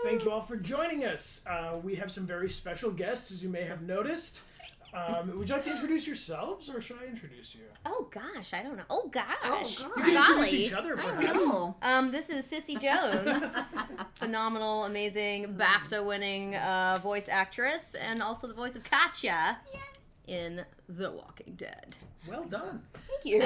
Thank you all for joining us. We have some very special guests, as you may have noticed. Would you like to introduce yourselves, or should I introduce you? Oh gosh, I don't know. Oh gosh. You can introduce each other, perhaps. I don't know. This is Cissy Jones, phenomenal, amazing, BAFTA-winning voice actress, and also the voice of Katjaa in The Walking Dead. Well done. Thank you.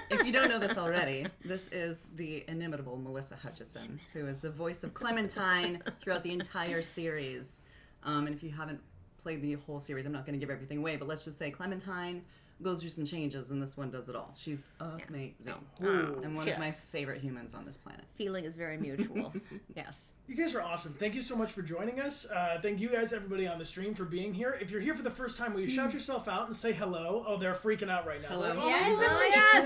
If you don't know this already, this is the inimitable Melissa Hutchison, who is the voice of Clementine throughout the entire series. And if you haven't played the whole series, I'm not going to give everything away, but let's just say Clementine goes through some changes, and this one does it all. She's amazing. And one of my favorite humans on this planet. Feeling is very mutual. Yes. You guys are awesome. Thank you so much for joining us. Thank you guys, everybody on the stream, for being here. If you're here for the first time, will you shout yourself out and say hello? Oh, they're freaking out right now. Hello. Oh, Yes, oh my God.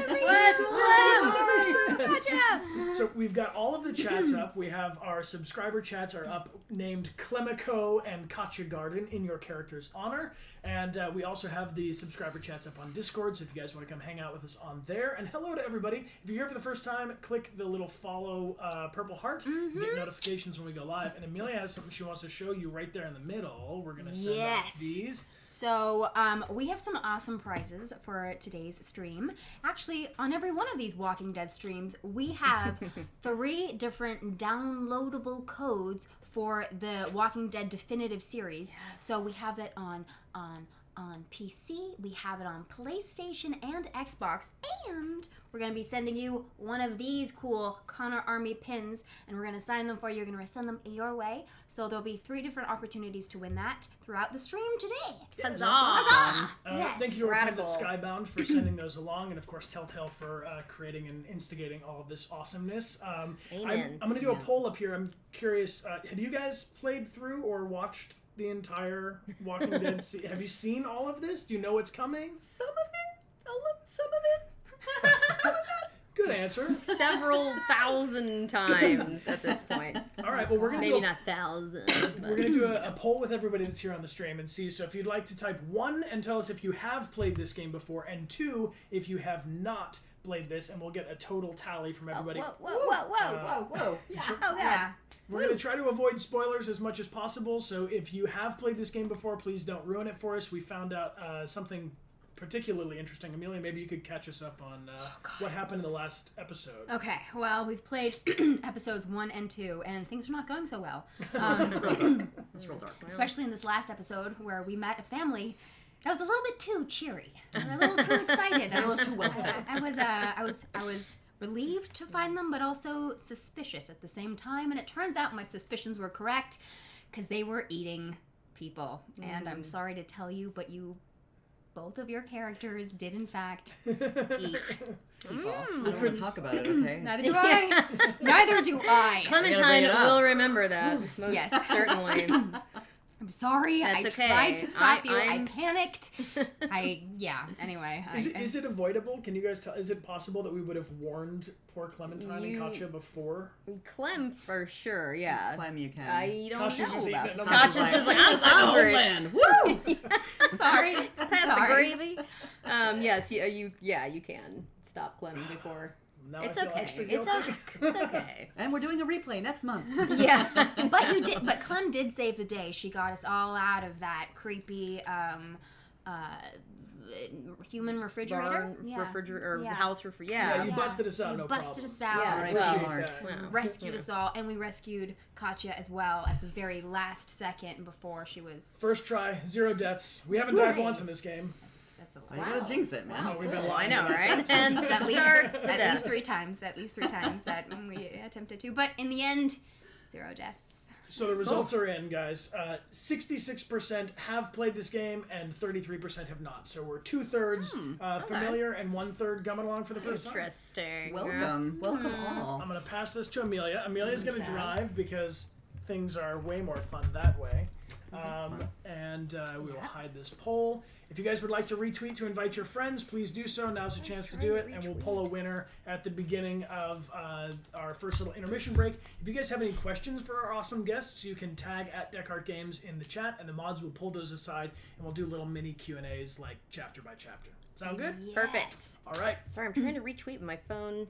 what? Katjaa. So we've got all of the chats up. We have our subscriber chats are up, named Clemico and Katjaa Garden in your character's honor. And we also have the subscriber chats up on Discord, so if you guys want to come hang out with us on there. And hello to everybody. If you're here for the first time, click the little follow purple heart. You get notifications when we go live. And Amelia has something she wants to show you right there in the middle. We're going to send off these. So we have some awesome prizes for today's stream. Actually, on every one of these Walking Dead streams, we have 3 different downloadable codes for the Walking Dead Definitive Series. Yes. So we have that on PC, we have it on PlayStation and Xbox, and we're going to be sending you one of these cool Connor Army pins, and we're going to sign them for you. You're going to send them your way. So there'll be 3 different opportunities to win that throughout the stream today. Yes. Huzzah! Huzzah! Thank you to our friends Radical. at Skybound for sending those along, and of course Telltale for creating and instigating all of this awesomeness. Amen. I'm going to do a poll up here. I'm curious, have you guys played through or watched the entire Walking Dead have you seen all of this? Do you know what's coming? Some of it. Some of it. Good answer. Several thousand times at this point. All right, well, we're going to Maybe not thousand. We're going to do a poll with everybody that's here on the stream and see. So if you'd like to type 1 and tell us if you have played this game before, and 2 if you have not played this, and we'll get a total tally from everybody. Whoa. Yeah. Oh, yeah. We're going to try to avoid spoilers as much as possible, so if you have played this game before, please don't ruin it for us. We found out something particularly interesting. Amelia, maybe you could catch us up on what happened in the last episode. Okay, well, we've played episodes 1 and 2, and things are not going so well. It's real dark. Especially in this last episode where we met a family that was a little bit too cheery, a little too excited, A little too well fed. I was relieved to find them, but also suspicious at the same time. And it turns out my suspicions were correct because they were eating people. And I'm sorry to tell you, but both of your characters did in fact eat people. I don't want to talk about it, okay? Neither do I. Neither do I. Clementine will remember that. Most Yes. certainly. I'm sorry. That's I okay. tried to stop you. I I'm- panicked. Anyway. Is it avoidable? Can you guys tell? Is it possible that we would have warned poor Clementine and Katjaa before? Clem for sure, yeah. Clem, you can. I don't Katjaa's know just about eating it. it. Katjaa's just like, I'm hungry. Homeland. Woo! Sorry. Pass the Sorry. gravy. Yes, you can stop Clem before. Now It's I feel okay. extra It's guilty. It's okay. And we're doing a replay next month. Yes. But Clem did save the day. She got us all out of that creepy human refrigerator. House refrigerator. Yeah, you busted us out. You no busted problem. us out. Yeah, Right, well, Mark. that. well. Rescued us all, and we rescued Katjaa as well at the very last second before she was. First try, 0 deaths. We haven't died once in this game. That's a You gotta jinx it, man. Oh, we've been Well, I lying. know, right? And at starts least, the at deaths. least 3 times. At least 3 times that we attempted to, but in the end, 0 deaths. So the results are in, guys. 66% have played this game, and 33% have not. So we're 2/3 familiar and 1/3 coming along for the first time. Interesting. Welcome all. I'm going to pass this to Amelia. Amelia's going to drive because things are way more fun that way. And we will hide this poll. If you guys would like to retweet to invite your friends, please do so. Now's the chance to do it, and we'll pull a winner at the beginning of our first little intermission break. If you guys have any questions for our awesome guests, you can tag at Dechart Games in the chat, and the mods will pull those aside, and we'll do little mini Q&As chapter by chapter. Sound good? Perfect. All right. Sorry, I'm trying to retweet my phone.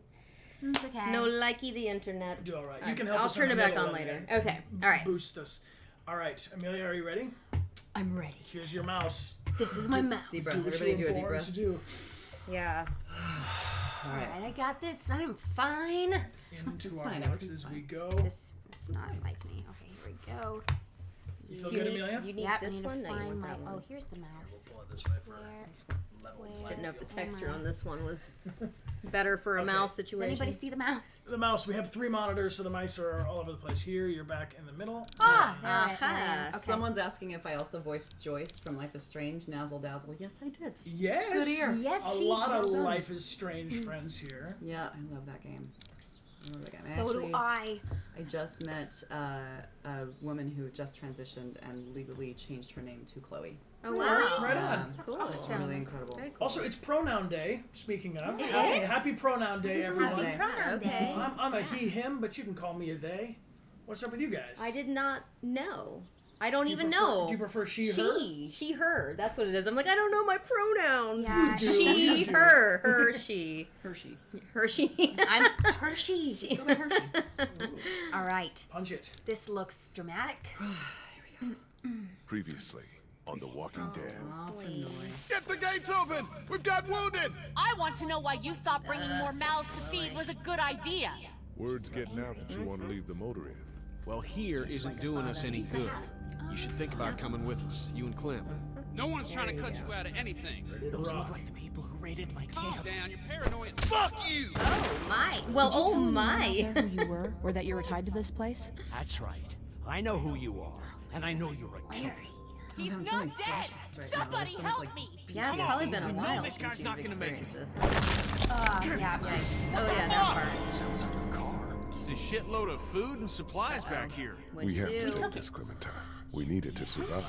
It's okay. No likey the internet. Do all right. You can help I'll us. turn in it the back middle on one later. day. Okay. All right. Boost us. All right, Amelia, are you ready? I'm ready. Here's your mouse. This is my mouse. Deep Do breath. what Everybody you do were a deep born breath. to do. Yeah. All right. Alright, I got this. I'm fine. Into It's our fine, notes everything's as we fine. go. This is not like me. Okay, here we go. You feel Do you good, need, Amelia? you need Yep, I this need one? to No, you find want my. that Oh, one. here's the mouse. Pull it this way for Where? level Where? Didn't know if the am texture I? on this one was better for a Okay. mouse Does situation. anybody see the mouse? The mouse, we have 3 monitors, so the mice are all over the place. Here, you're back in the middle. Ah, Aha. there I am. Okay. Someone's asking if I also voiced Joyce from Life is Strange, Nazzle Dazzle. Yes, I did. Yes! Good ear. Yes, A she lot of well done. Life is Strange friends here. Yeah, I love that game. I love that game. So Actually, do I. I just met a woman who just transitioned and legally changed her name to Chloe. Oh wow. Right on. Cool. It's really incredible. Very cool. Also, it's pronoun day, speaking of. It happy, is? happy pronoun day, everyone. Happy Pronoun Okay. day. I'm a he, him, but you can call me a they. What's up with you guys? I did not know. I don't Do you even prefer- know. Do you prefer she, her? She, her. That's what it is. I'm like, I don't know my pronouns. Yeah, You do, She, you do. her, she, Hershey. Hershey. I'm Hershey. Go to Hershey. All right. Punch it. This looks dramatic. Previously on The Walking Dead. Oh, for noise. Get the gates open! We've got wounded! I want to know why you thought bringing more mouths to feed was a good idea. Word's getting out that you want to leave the motor in. Well, here isn't doing us any good. You should think about coming with us, you and Clem. No one's trying to cut you out of anything. Those look like the people who raided my Calm down, you're paranoid. Fuck you! My. Well, oh my. Who you were, or that you were tied to this place? That's right. I know who you are, and I know you're a killer. He's having so many not dead. flashbacks right now. Somebody There's so much, help like, me. Yeah, it's probably been a know while this since guy's not you've gonna make it. experienced this. Yeah. Yikes. Oh yeah, that part. Sounds like a car. It's a shitload of food and supplies back here. What'd We you have to do? do this, Clementine. We need it to survive.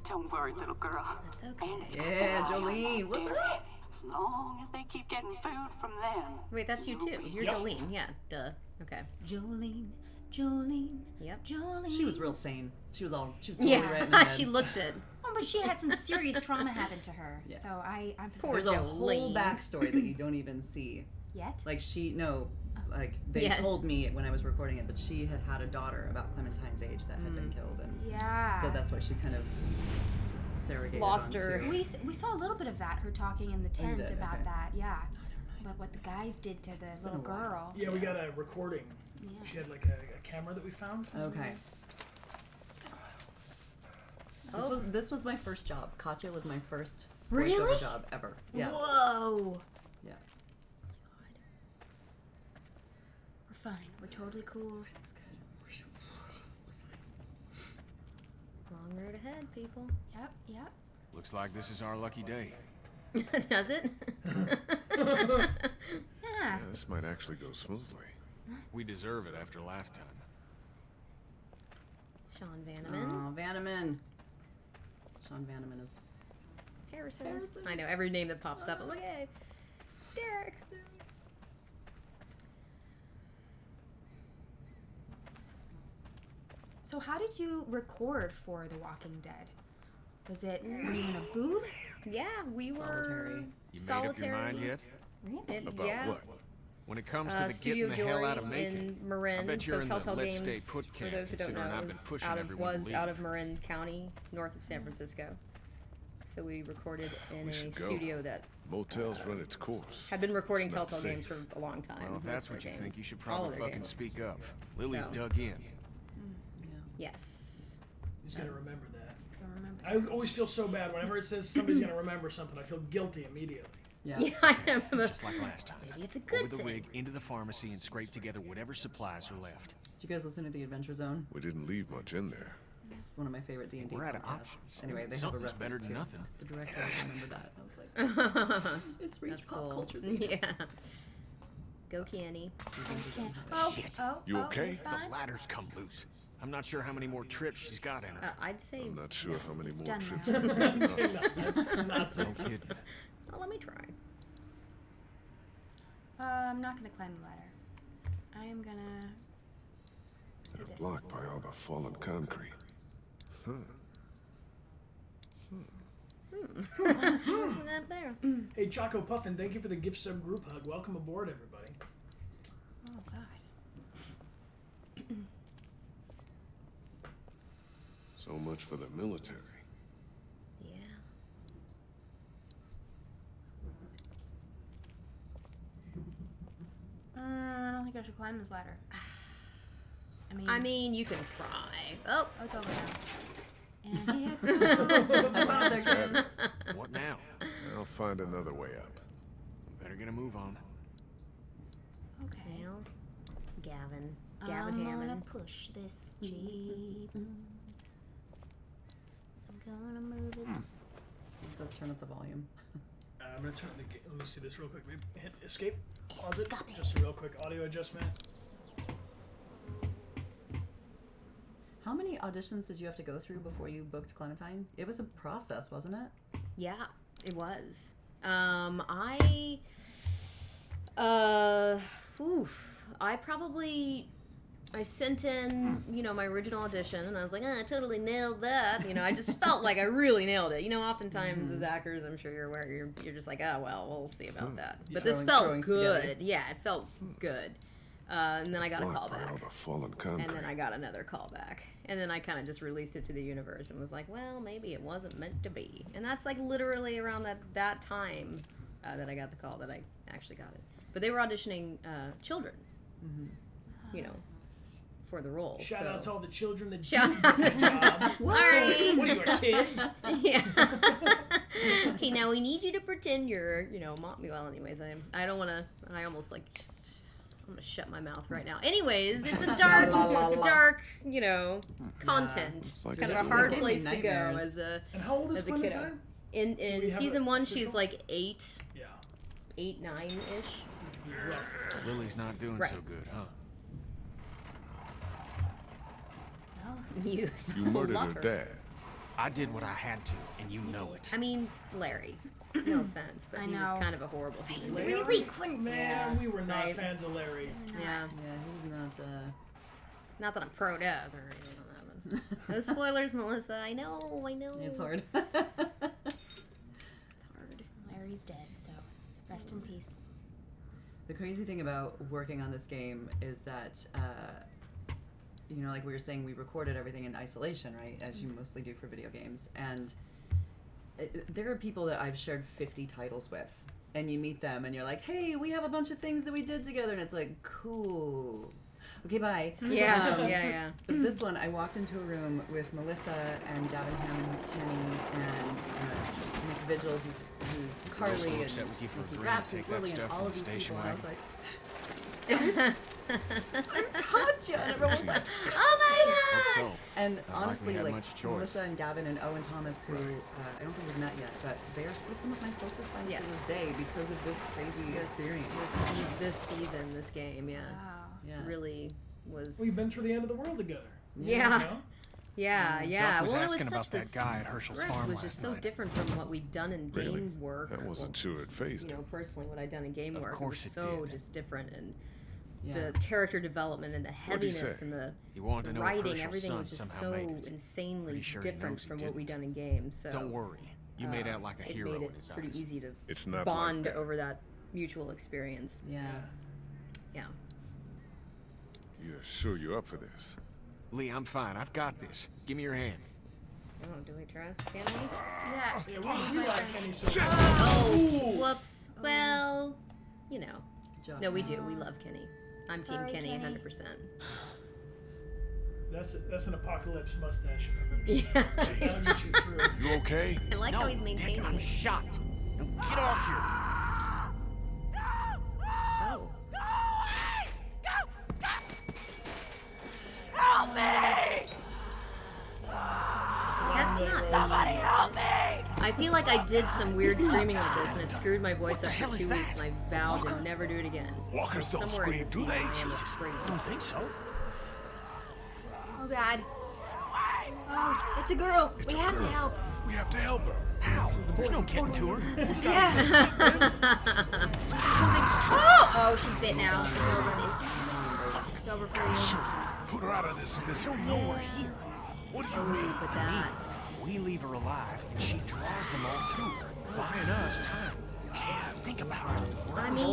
Don't worry, little girl. It's okay. Yeah, Jolene. What's up? As long as they keep getting food from them. Wait, that's you too. You're Yep. Jolene. Yeah. Duh. Okay. Jolene, Jolene, Yep. Jolene. She was real sane. She was totally right in the Yeah. head. she looks it. Oh, but she had some serious trauma happen to her. Yeah. So I'm Poor There's a whole Jolene. backstory that you don't even see. Yet. Like they Yeah. told me when I was recording it, but she had a daughter about Clementine's age that had been killed, and Yeah. so that's why she kind of surrogated Lost onto- her. We saw a little bit of that, her talking in the tent did? about Okay. that, yeah. But what the guys did to the little been a while. girl. Yeah, we got a recording. Yeah. She had like a camera that we found. Okay. This was my first job. Katjaa was my first Really? voiceover job ever. Yeah. Whoa. Yeah. We're fine. We're totally cool. Long road ahead, people. Yep. Looks like this is our lucky day. Does it? Yeah. Yeah, this might actually go smoothly. We deserve it after last time. Sean Vanneman. Oh, Vanneman. Sean Vanneman is. Harrison. I know every name that pops up. I'm like, hey, Derek. So how did you record for The Walking Dead? Was it, were you in a booth? Yeah, we Solitary. were You solitary. made up your mind yet? It, About yeah. what? When it comes to the Studio getting the hell Joy out of Macon, in Marin. I bet So you're in the Telltale let's stay Games, put for camp, those who don't considering know, I've been is pushing out of everyone to was leave. out of Marin County, north of San Francisco. So we recorded in We a should go. studio that Motel's run its course. had been recording It's not Telltale safe. Games for a long time. Well, if most that's of their what you games. think, you should All of probably their fucking games. speak up. Lily's So. dug in. Yes. He's gonna remember that. It's gonna remember. I always feel so bad whenever it says somebody's gonna remember something. I feel guilty immediately. Yeah. Yeah, I remember. Just like last time. Maybe it's a good Over the thing. rig, into the pharmacy, and scrape together whatever supplies are left. Did you guys listen to the Adventure Zone? We didn't leave much in there. It's one of my favorite D&D We're out of podcasts. options. Anyway, they Something's have a better reference than to nothing. the director. I remember that. I was like, it's reached That's pop cool. culture. Yeah. Go Kenny. Oh, You okay? The ladder's come loose. I'm not sure how many more trips she's got in her. I'd say. I'm not sure how many more done trips. now. That's not so. No kidding. Oh, let me try. I'm not gonna climb the ladder. I am gonna do this. Blocked by all the fallen concrete. Huh. That there. Hey, Choco Puffin, thank you for the gift sub group hug. Welcome aboard, everybody. So much for the military. Yeah. I don't think I should climb this ladder. I mean, you can try. Oh, it's over now. And it's What now? I'll find another way up. Better get a move on. okay. well, Gavin I'm gonna Hammond. push this Jeep. I'm gonna move it. It says turn up the volume. I'm gonna turn the. Let me see this real quick. Maybe hit escape. Pause it. Escape. Just a real quick audio adjustment. How many auditions did you have to go through before you booked Clementine? It was a process, wasn't it? Yeah, it was. I sent in, my original audition, and I was like, I totally nailed that. I just felt like I really nailed it. Oftentimes as actors, I'm sure you're aware, you're just like, oh, well, we'll see about that. But this felt good. Spaghetti. Yeah, it felt good. And then I got a Blocked call by back. all the fallen concrete. And then I got another call back. And then I kind of just released it to the universe and was like, well, maybe it wasn't meant to be. And that's like literally around that time that I got the call that I actually got it. But they were auditioning children, for the role. Shout out to all the children that Shout did the job. Sorry. What are you, a kid? Yeah. Okay, now we need you to pretend you're, mom. Well, anyways, I don't want to. I almost like just. I'm gonna shut my mouth right now. Anyways, it's a dark, content. It's like kind a of a school. hard Gave me place to go nightmares. as a And how old is as a kiddo. Clementine? In we have season it 1, she's official? like 8, Yeah. 8, 9-ish. Rough. Lily's not doing Right. so good, huh? You You murdered love her dad. I did what I had to, and you know it. I mean, Larry. No offense, but I he was know. kind of a horrible human being. Really couldn't Man, we were not Right. fans of Larry. Yeah. Yeah, he was not. Not that I'm pro death or anything on that one. No spoilers, Melissa. I know. It's hard. It's hard. Larry's dead, so rest in peace. The crazy thing about working on this game is that, like we were saying, we recorded everything in isolation, right? As you mostly do for video games. And there are people that I've shared 50 titles with. And you meet them and you're like, hey, we have a bunch of things that we did together. And it's like, cool. Okay, bye. Yeah, yeah. But this one, I walked into a room with Melissa and Gavin Hammond's Kenny and Nick Vigil, who's Carly, so and upset with you for Nikki agreeing to Rapp, take who's that Lily, and stuff all from of the these station people. And I was wagon. like, I'm Katjaa, and everyone was like, Oh my Hope god! so. and Not like we honestly, had like much choice. Melissa and Gavin and Owen Thomas, who I don't think we've met yet, but they are still some of my closest friends to this Yes. day because of this crazy experience. This season, this game, yeah. Wow. Yeah. Really was. We've been through the end of the world together. Yeah. You know? Yeah. Doc was Well, it asking was about such that guy at Herschel's script farm was last just so night. different from what we'd done in Really? game work. That wasn't sure it phased him. Personally, what I'd done in game Of work course was it so did. just different, and Yeah. the character development and the What'd he heaviness say? and the He wanted to know if writing, Herschel's everything son was just somehow so made it. insanely Pretty sure he different knows he from what we'd didn't. done in games. So Don't worry. You made out like a it hero made in it his pretty eyes. easy to It's not bond like that. over that mutual experience. Yeah. Yeah. You're sure you're up for this? Lee, I'm fine. I've got this. Give me your hand. Oh, do we trust Kenny? Yeah. Yeah, we like Kenny so Oh, whoops. Well, Good job. No, we do. We love Kenny. I'm Sorry, Team Kenny, Kenny. 100%. That's an apocalypse mustache if I've ever seen Yeah. it. That'll get you through. You okay? I like how he's maintaining I'm it. shot. Now get off here. Oh. Help me! That's not. Somebody help me! I feel like I did some weird screaming like this, and it screwed my voice up for 2 weeks, and I vowed to never do it again. Walkers So don't somewhere in scream, the do season, they? I am screaming. I don't think so. Oh God. Oh, it's a girl. We have to help. We have to help her. How? There's no getting to her. Oh, she's bit now. It's over. It's over for you. Put her out of this misery. No, we're here. What do you mean? But that. We leave her alive, and she draws them all to her, buying us time. Yeah, think about it. I Once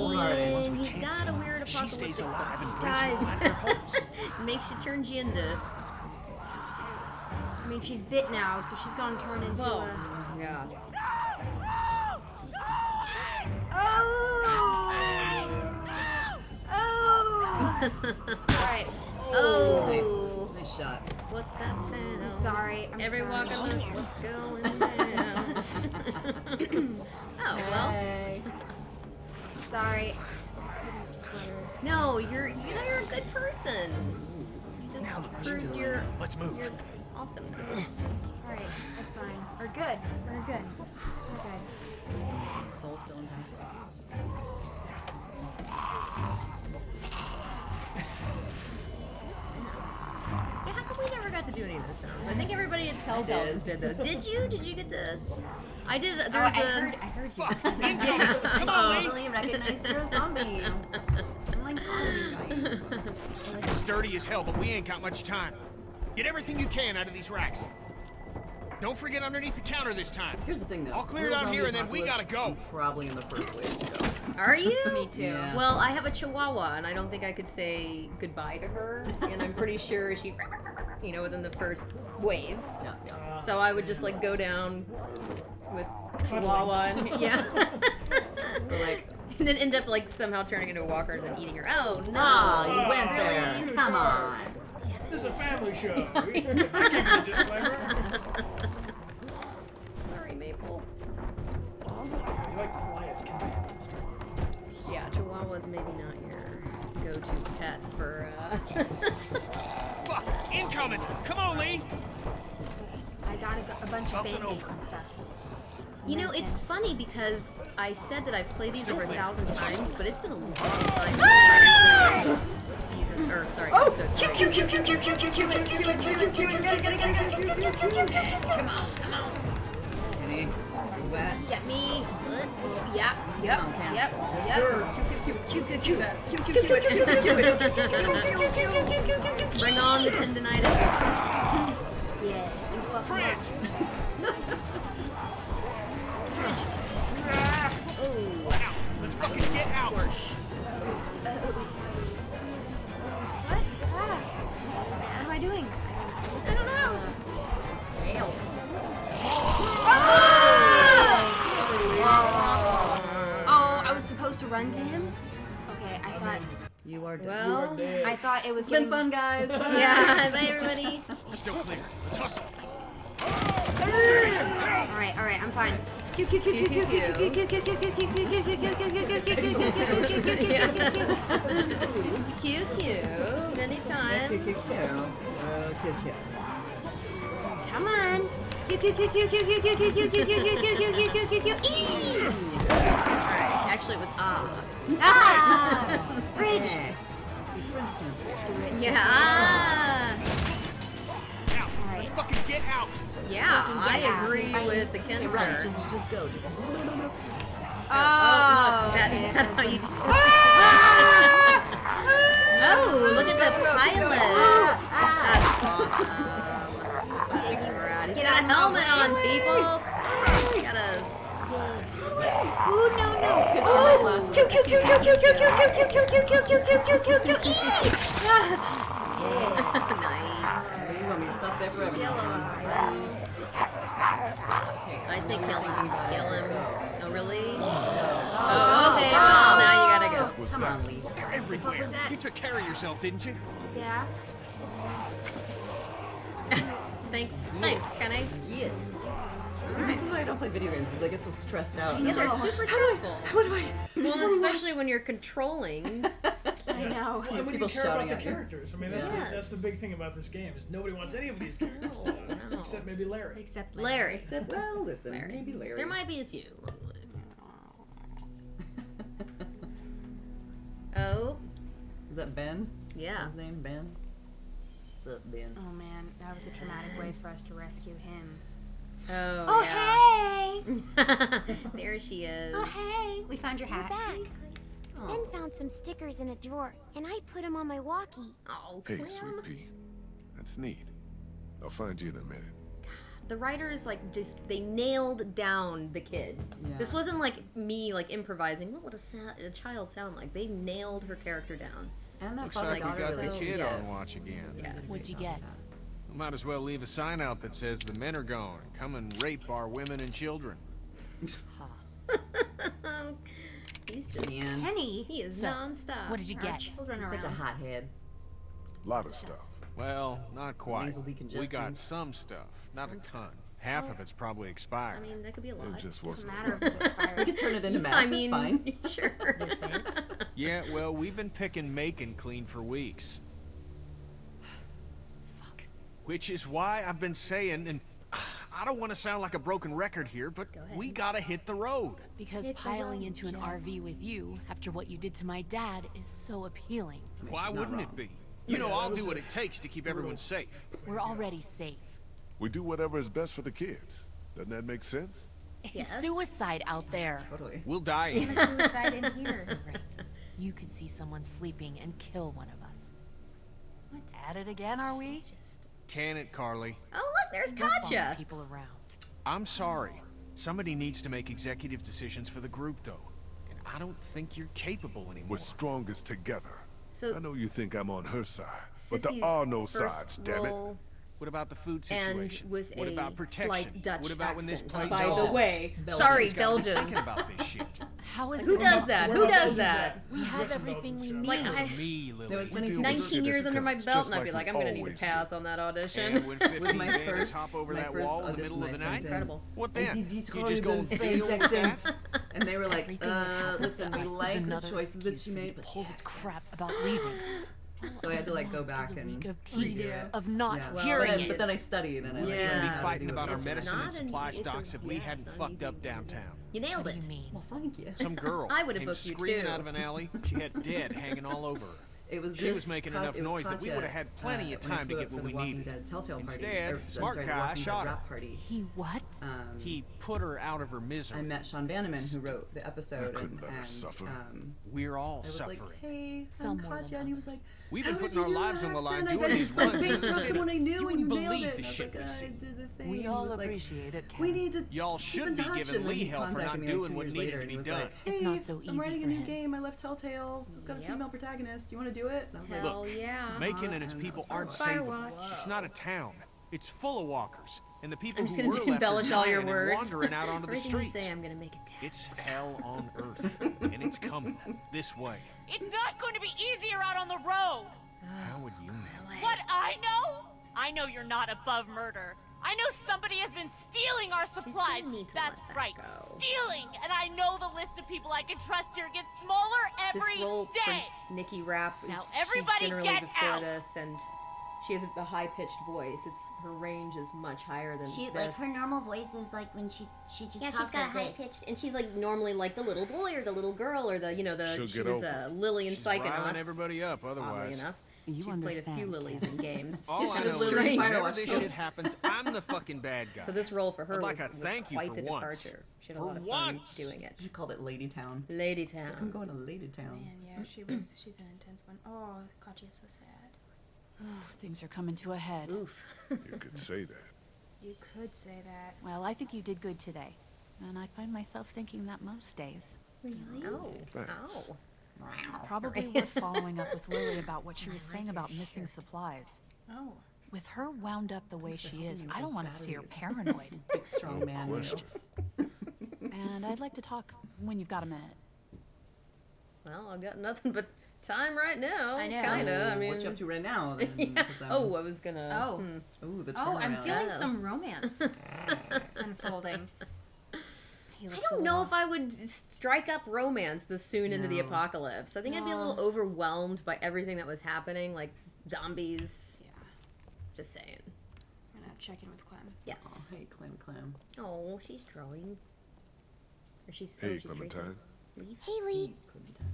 we mean, he's can't got see a her, weird she stays apocalyptic alive and he brings them does. back their hopes. Makes you turn you into mean, she's bit now, so she's gonna turn into Whoa. a... Yeah. Alright. Oh. Nice shot. What's that sound? I'm sorry. Every sorry. walk I look, what's going down? Oh, well. Sorry. I couldn't just let her... No, you're a good person. You just proved your Let's move. your awesomeness. Alright, that's fine. We're good. We're good. We're good. Soul still intact. Yeah, how come we never got to do any of those sounds? I think everybody at Telltale's did though. Did you? Did you get to? I did. There was I a. heard you. Yeah. Come on, Lee. Finally recognized you're a zombie. I'm like, oh, you guys. It's sturdy as hell, but we ain't got much time. Get everything you can out of these racks. Don't forget underneath the counter this time. Here's the thing, though. I'll clear it Real out here zombie and then we apocalypse, gotta go. I'm probably in the first wave to go. Are you? Me too. Yeah. Well, I have a Chihuahua, and I don't think I could say goodbye to her, and I'm pretty sure she, within the first wave. Yeah. So I would just like go down with Chihuahua, and yeah. We're like, And then end up like somehow turning into a walker and then eating her. Oh no! ah, you went Really? there. Too Come far. on. This is a family show. I give you a disclaimer. Sorry, Maple. You like quiet companions. Yeah, Chihuahua's maybe not your go-to pet for. Fuck! Incoming! Come on, Lee! I got a bunch of Something band-aids over. and stuff. You know, it's funny because I said that I've played these over 1,000 times, but it's been a long time since I played season, or sorry, episode 3. Come on. Kenny, you wet? Get me. Yep. Come on, Cam. Yep. Yes, Yep. sir. Bring on the tendinitis. Yeah. You fuck me. Oh, Let's fucking get out! What? What am I doing? I don't know. Oh, I was supposed to run to him? Okay, I thought You are dead. Well, I thought it was It's been getting- fun, guys. Bye. yeah. Bye, everybody. Still clear. Let's hustle. Alright, I'm fine. Cue, cue, cue. Many times. Come on. Alright, actually it was Bridge. See, friend cancer. Yeah. Out! Let's fucking get out! Yeah, I out. agree with the Hey, Kenster. run. Just go. Oh, that's how you do it. Oh, look at the pilot. That's awesome. That's rad. He's got a helmet on, people. He's got a... Ooh, no. Nice. He's gonna be stuck there forever. I say kill him. Kill him. Oh, really? Oh, Oh, okay, well, now you gotta go. Come on, Lee. They're everywhere. You took care of yourself, didn't you? Yeah. Thanks, can I? Yeah. See, this is why I don't play video games, because I get so stressed out. Yeah, they're super stressful. How do I? Well, especially when you're controlling. I know. Well, and when you People care shouting about the at you. characters. I mean, that's the big thing about this game is nobody wants any of these characters to die, No. except maybe Larry. Except Larry. Except, well, listen, Larry. maybe Larry. There might be a few. Oh, Is that Ben? yeah. His name Ben? What's up, Ben? Oh man, that was a traumatic way for us to rescue him. Oh, hey! There she is. Oh hey! We found your You're hat. back. Oh. Ben found some stickers in a drawer, and I put them on my walkie. Oh, Hey, Clem. sweet pea. That's neat. I'll find you in a minute. The writers they nailed down the kid. Yeah. This wasn't like me improvising. What would a child sound like? They nailed her character down. And that Looks father like we daughter got the so- kid yes. on watch again. Yes. What'd you get? Might as well leave a sign out that says the men are gone. Come and rape our women and children. He's just Man, Penny. he is So, nonstop. what did you Our get? children he's around. such a hothead. Lot of stuff. Well, not quite. Nasal decongestant. We got some stuff, not a ton. Half of it's probably expired. I mean, that could be a lot. It just It's a wasn't matter of enough. We expired. could turn it into meth. I mean, it's fine. sure. Yeah, well, we've been picking Macon clean for weeks. Fuck. Which is why I've been saying, and I don't want to sound like a broken record here, but ahead. we gotta hit the road. Because Hit the piling road, into an Jen. RV with you after what you did to my dad is so appealing. Why she's not wouldn't wrong. it be? You know, Yeah, I'll that do was what a it takes to keep everyone safe. We're already safe. We do whatever is best for the kids. Doesn't that make sense? Yes. Suicide out there. Totally. We'll die in it. Suicide in here. Right. You could see someone sleeping and kill one of us. What? At it again, are we? Just... Can it, Carly? Oh, look, there's Don't boss Katjaa. people around. I'm sorry. Somebody needs to make executive decisions for the group, though. And I don't think you're capable anymore. We're strongest together. So I know you think I'm on her side, but Sissy's there are no first sides, damn it. role, What about the food and situation? with what a about protection? slight Dutch what about when this accent. place By the falls? way, Belgian. sorry, Who's gotta be Belgian. thinking about this shit. How is Who this? does that? We're Who not does Belgians that? yet. We We've have got some everything we Belgians need. Like, It was I- me, Lily. There was We funny deal too. with 19 years kids under who my comes belt, just and I'd be like like, we I'm gonna need to always do. pass on that audition. And when 15 With my bandits first, hop over my that first wall in the middle audition, of the I night, sent in. Incredible. what I then? did this You just go horrible and French deal with that? accent. And they were like, Everything that happens listen, to we us is like the another choices that excuse you for you made, to but pull the this crap accent about leaving. So I had to like go back Is a and week of peace, Yeah. of not Yeah. Well, hearing but, it. but then I studied and I We like, wouldn't Yeah. be learned how to fighting do about our it. medicine and not an- supply it's a- stocks if we yeah, hadn't it's not fucked easy up to do. downtown. You nailed What do it. you mean? Well, thank you. Some girl I would've came booked you, screaming too. out of an alley. She had dead hanging all over her. It was She this was making Kat- enough it was noise that we Katjaa, would've had plenty of when I time to flew get up what for we the Walking needed. Dead Telltale party. Instead, I'm smart sorry, guy Walking Dead shot her. rap party. He what? He put her out of her misery. I met Sean Bannerman, who wrote the episode, I couldn't and, let her and suffer. We're all I was suffering. like, "Hey, I'm Some more Katjaa," than and he was others. like, We've been "How putting did our you do lives that on the line accent? doing I these got runs. thanks in the for city. someone I knew, You and you wouldn't nailed believe it." the And I was shit like, we see. "I did the thing." We And he all was like, appreciate it, Kat. "We need to Y'all keep should in be touch." giving And then Lee he hell for contacted not me, like, doing 2 what years needed later, to and be he was done. like, "Hey, It's not so I'm easy writing for a new him. game. I left Telltale. It's got a Yep. female protagonist. Do you want to do it?" And I was like, Hell yeah. Macon and its and people that's aren't Firewatch. savable. It's not a town. It's full of walkers. And the people I'm just who gonna were left are embellish all your dying and words. wandering out onto the Everything you streets. say, I'm gonna make it down. It's hell on earth, and it's coming this way. It's not going to be easier out on the road. How would you know? What I know you're not above murder. I know somebody has been stealing our supplies. need to That's let that right, go. stealing. And I know the list of people I can trust here gets smaller This every role day. for Nikki Rapp is Now everybody she's generally get before out. this, and she has a high-pitched voice. It's her range is much higher than She this. like her normal voice is like when she just Yeah, talks she's got a like high this. pitched, and she's like normally like the little boy or the little girl or the She'll she get was over it. Lily in She's riling Psychonauts. everybody up Oddly otherwise. enough, You she's played a few understand, Lilies Kat. in games. All she I was know Lily is in whenever Firewatch, this too. shit happens, I'm the fucking bad guy. So this role for her I'd like was, to was thank you quite for the once. departure. She had For a lot of once. fun doing She it. called it Lady Town. Lady She's like, I'm Town. going to Lady Town. Man, yeah, she's an intense one. Oh, Katjaa's so sad. Things are coming to a head. Oof. You could say that. You could say that. Well, I think you did good today. And I find myself thinking that most days. Really? Oh. Thanks. Oh. It's probably worth following up with Lily about what she was saying about missing supplies. Oh. With her wound up the way she is, I don't those want to see her batteries. paranoid. Big strong man. you know. Question. And I'd like to talk when you've got a minute. Well, I've got nothing but time right now. I know. Kinda. I mean. What you up to right now? Then? Yeah. 'Cause, Oh, I was gonna. Oh. Ooh, the Oh, I'm turnaround. feeling Yeah. some romance unfolding. He I looks don't a know little- if I would strike up romance this soon into the No. apocalypse. I think I'd be a No. little overwhelmed by everything that was happening, like zombies. Yeah. Just saying. I'm gonna check in with Clem. Oh, Yes. hey, Clem. Oh, she's drawing. Or she's. Hey, she's tracing. Clementine. Hey Lee, Clementine.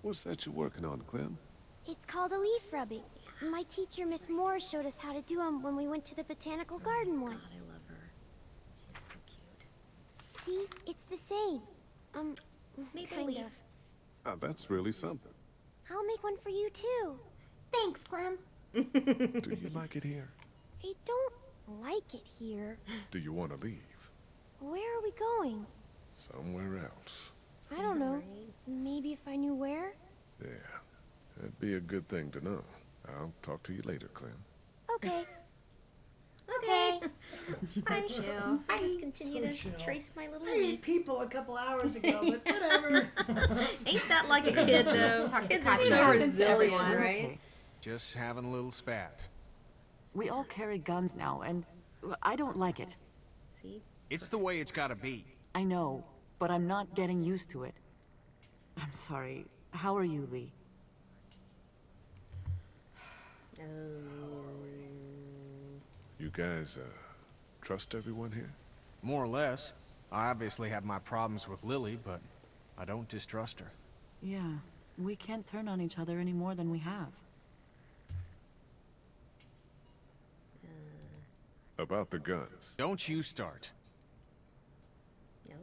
What's that you're working on, Clem? it's called a leaf rubbing. My teacher, Miss Moore, showed us how to do them when we went to the botanical garden once. God, I love her. She's so cute. See, it's the same. Maple kind leaf. of. Ah, that's really something. I'll make one for you too. Thanks, Clem. Do you like it here? I don't like it here. Do you want to leave? Where are we going? Somewhere else. I don't know. Maybe if I knew where? Yeah, that'd be a good thing to know. I'll talk to you later, Clem. Okay. Okay. So chill. I just continue So to chill. trace my little I leaf. ate people a couple hours ago, but whatever. Ain't that like a kid though? Talk to Kids are Katjaa. so happens to resilient, everyone. right? Just having a little spat. We all carry guns now, and I don't like it. See? It's the way it's gotta be. I know, but I'm not getting used to it. I'm sorry. How are you, Lee? You guys, trust everyone here? More or less. I obviously have my problems with Lily, but I don't distrust her. Yeah, we can't turn on each other any more than we have. About the guns. Don't you start. No.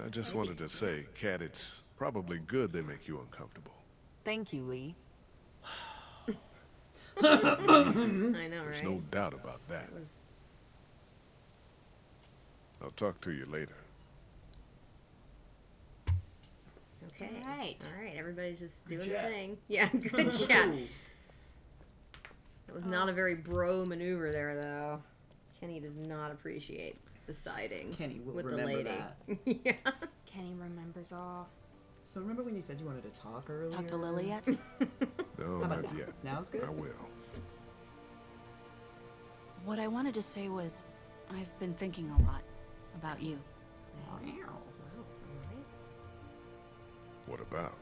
I just wanted to say, Kat, it's probably good they make you uncomfortable. Thank you, Lee. I know, There's right? no doubt about that. It was... I'll talk to you later. Okay. All right. All right. Everybody's just doing chat. the thing. Yeah. Good chat. That was not a very bro maneuver there, though. Kenny does not appreciate the siding Kenny will with the remember lady. that. Yeah. Kenny remembers all. So remember when you said you wanted to talk earlier? Talk to Lily yet? No, How about not now? yet. Now's good? I will. What I wanted to say was, I've been thinking a lot about you. What about?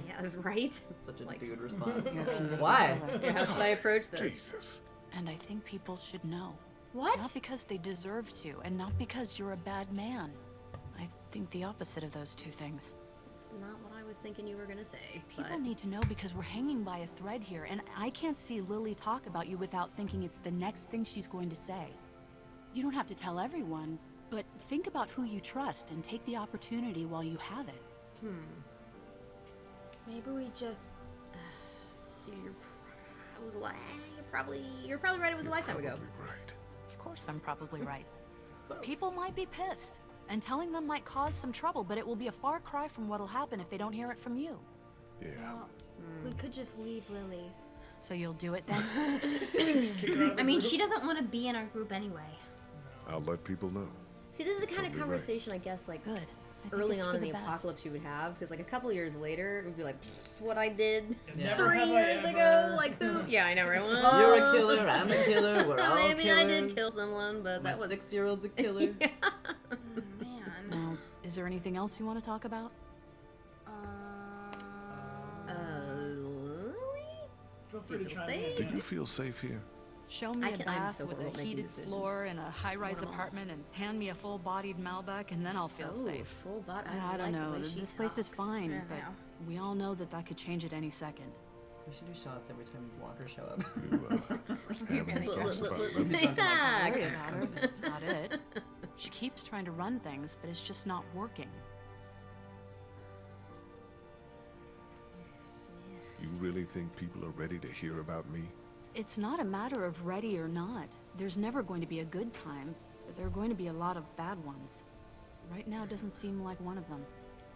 Yeah, that's right. That's such a Like- dude response. You're convicted Why? killer. Yeah, how should I approach this? Jesus. And I think people should know. What? Not because they deserve to, and not because you're a bad man. I think the opposite of those two things. It's not what I was thinking you were gonna say. People but... need to know because we're hanging by a thread here, and I can't see Lily talk about you without thinking it's the next thing she's going to say. You don't have to tell everyone, but think about who you trust and take the opportunity while you have it. Maybe we just. So you're probably right. It was a lifetime ago. Probably right. Of course, I'm probably right. People might be pissed, and telling them might cause some trouble, but it will be a far cry from what'll happen if they don't hear it from you. Yeah. Well, we could just leave Lily. So you'll do it then? I mean, she doesn't want to be in our group anyway. I'll let people know. See, this is the kind of Totally right. conversation I guess like Good. I think early it's on for in the best. apocalypse you would have, because like a couple years later it would be like, "Pfft, what I did Yeah. Never 3 have I years ever- ago, like who? Yeah, I know, right? You're a Well, killer, I'm a killer, we're all maybe killers. I did kill someone, but My that was 6-year-old's a killer. yeah. Man. Now, is there anything else you want to talk about? Lily? Feel free to feel chime safe? in. Do you feel safe here? Show me I a can- I'm bath so with horrible a at making heated decisions. floor in a high-rise Horrible. apartment and hand me a full-bodied Malbec, and then I'll feel Oh, safe. full bot. I don't know. This place is fine, Yeah, but no. we all know that could change at any second. We should do shots every time walkers show up. You, have any thoughts about living? Yeah. Don't worry about her. That's about it. She keeps trying to run things, but it's just not working. You really think people are ready to hear about me? It's not a matter of ready or not. There's never going to be a good time, but there are going to be a lot of bad ones. Right now doesn't seem like one of them.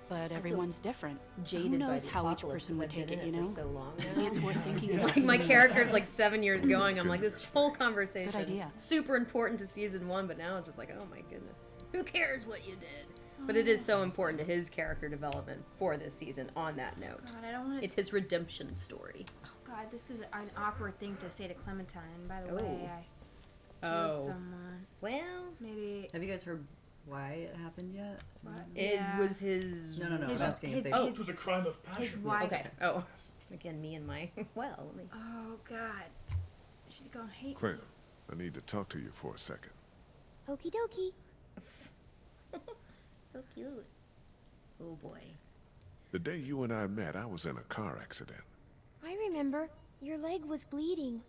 But everyone's different. Jaded Who by knows the how each apocalypse, person 'cause would I've take been it, in you know? for so long now. Maybe it's worth thinking about. Like my character's like 7 years going. I'm like, this Goodness. whole conversation Good idea. super important to season 1, but now it's just like, oh my goodness, who cares what you did? But it is so important to his character development for this season. On that note, God, I don't want to. it's his redemption story. Oh God, this is an awkward thing to say to Clementine. By the Oh. way, I killed Oh. someone. Well, Maybe. Have you guys heard why it happened yet? What? it Yeah. was his. No, I'm His- asking his- if they... It was a crime of passion. His wife. Okay. Oh, again, me and my. Well, let me. Oh God, she's gonna hate. Clem, I need to talk to you for a second. Okie dokie. So cute. Oh boy. The day you and I met, I was in a car accident. I remember. Your leg was bleeding.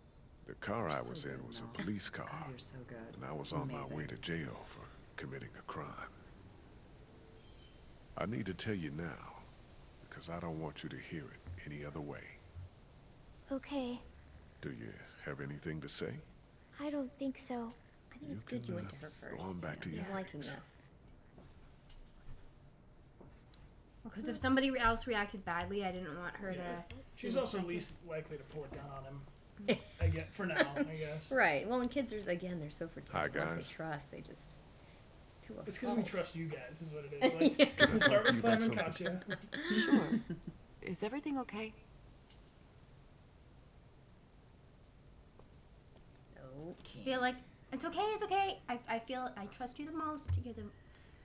The car I was in was a police car, God, you're so good. and I was on my Amazing. way to jail for committing a crime. I need to tell you now, because I don't want you to hear it any other way. Okay. Do you have anything to say? I don't think so. I think it's good you went to her first. Go on back to your I'm liking things. this. Because if somebody else reacted badly, I didn't want her to. She's also least likely to pull it down on him. I get for now, I guess. Right. Well, and kids are again, they're so forgiving. Hi, Once guys. they trust, they just to a It's because we fault. trust you guys, is what it is. Like, Yeah. we'll start with You Clem got and something? Katjaa. Sure. Is everything okay? Okay. I feel like it's okay. It's okay. I feel I trust you the most. You're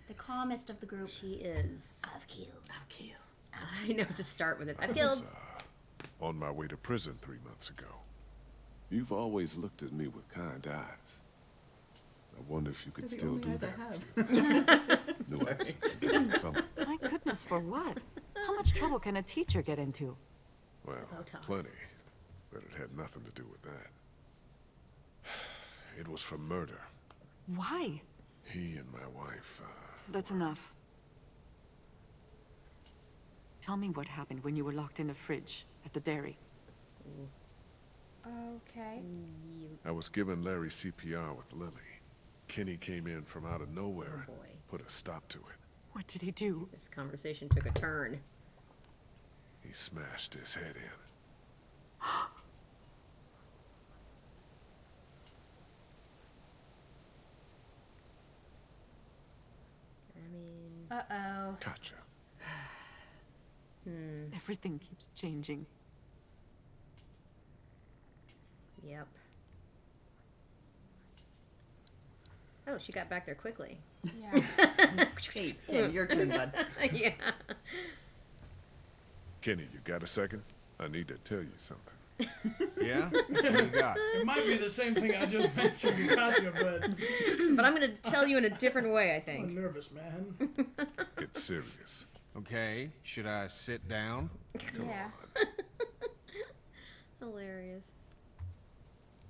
the calmest of the group. She is. I've killed. I know. Just start with it. I've I was killed. on my way to prison 3 months ago. You've always looked at me with kind eyes. I wonder if you could still do that. No, I was a good fella. My goodness, for what? How much trouble can a teacher get into? Well, Botox. plenty. But it had nothing to do with that. It was for murder. Why? He and my wife, That's enough. Tell me what happened when you were locked in the fridge at the dairy. Okay. I was giving Larry CPR with Lily. Kenny came in from out of nowhere Oh, and boy. put a stop to it. What did he do? This conversation took a turn. He smashed his head in. I mean, Uh-oh. Katjaa. Everything keeps changing. yep. Oh, she got back there quickly. Yeah. Hey, Kim, your turn, bud. Yeah. Kenny, you got a second? I need to tell you something. Yeah? What do you got? It might be the same thing I just mentioned to Katjaa, but But I'm gonna tell you in a different way, I I'm think. nervous, man. It's serious. Okay, should I sit down? Yeah. Hilarious.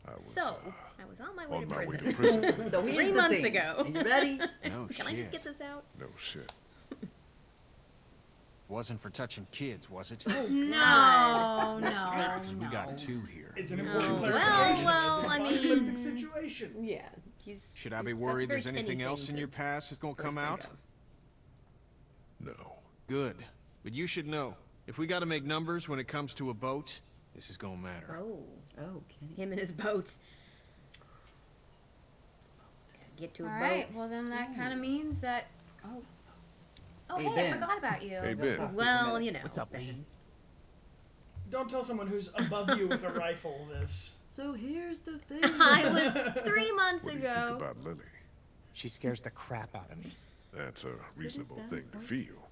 I was, So, I was on my way on to my way prison. to prison. So here's 3 the months thing. ago. Are you ready? No Can shit. I just get this out? No shit. Wasn't for touching kids, was it? No, no, We got two here. It's an important Well, clarification. well, It's a I conflict mean- situation. Yeah. He's, Should I be that's a worried very there's anything Kenny else thing in to your past that's gonna come first out? think of. No. Good. But you should know, if we gotta make numbers when it comes to a boat, this is gonna matter. Oh. Oh, Kenny. Him and his boat. Gotta get to a All boat. right. Well, then that kind of means that. Oh. Oh, Hey, hey, I Ben. forgot about you. Hey, Ben. Well, you know. What's up, Lee? Don't tell someone who's above you with a rifle this. So here's the thing. I was 3 months What do you think ago. about Lily? She scares the crap out of me. That's a reasonable thing to feel.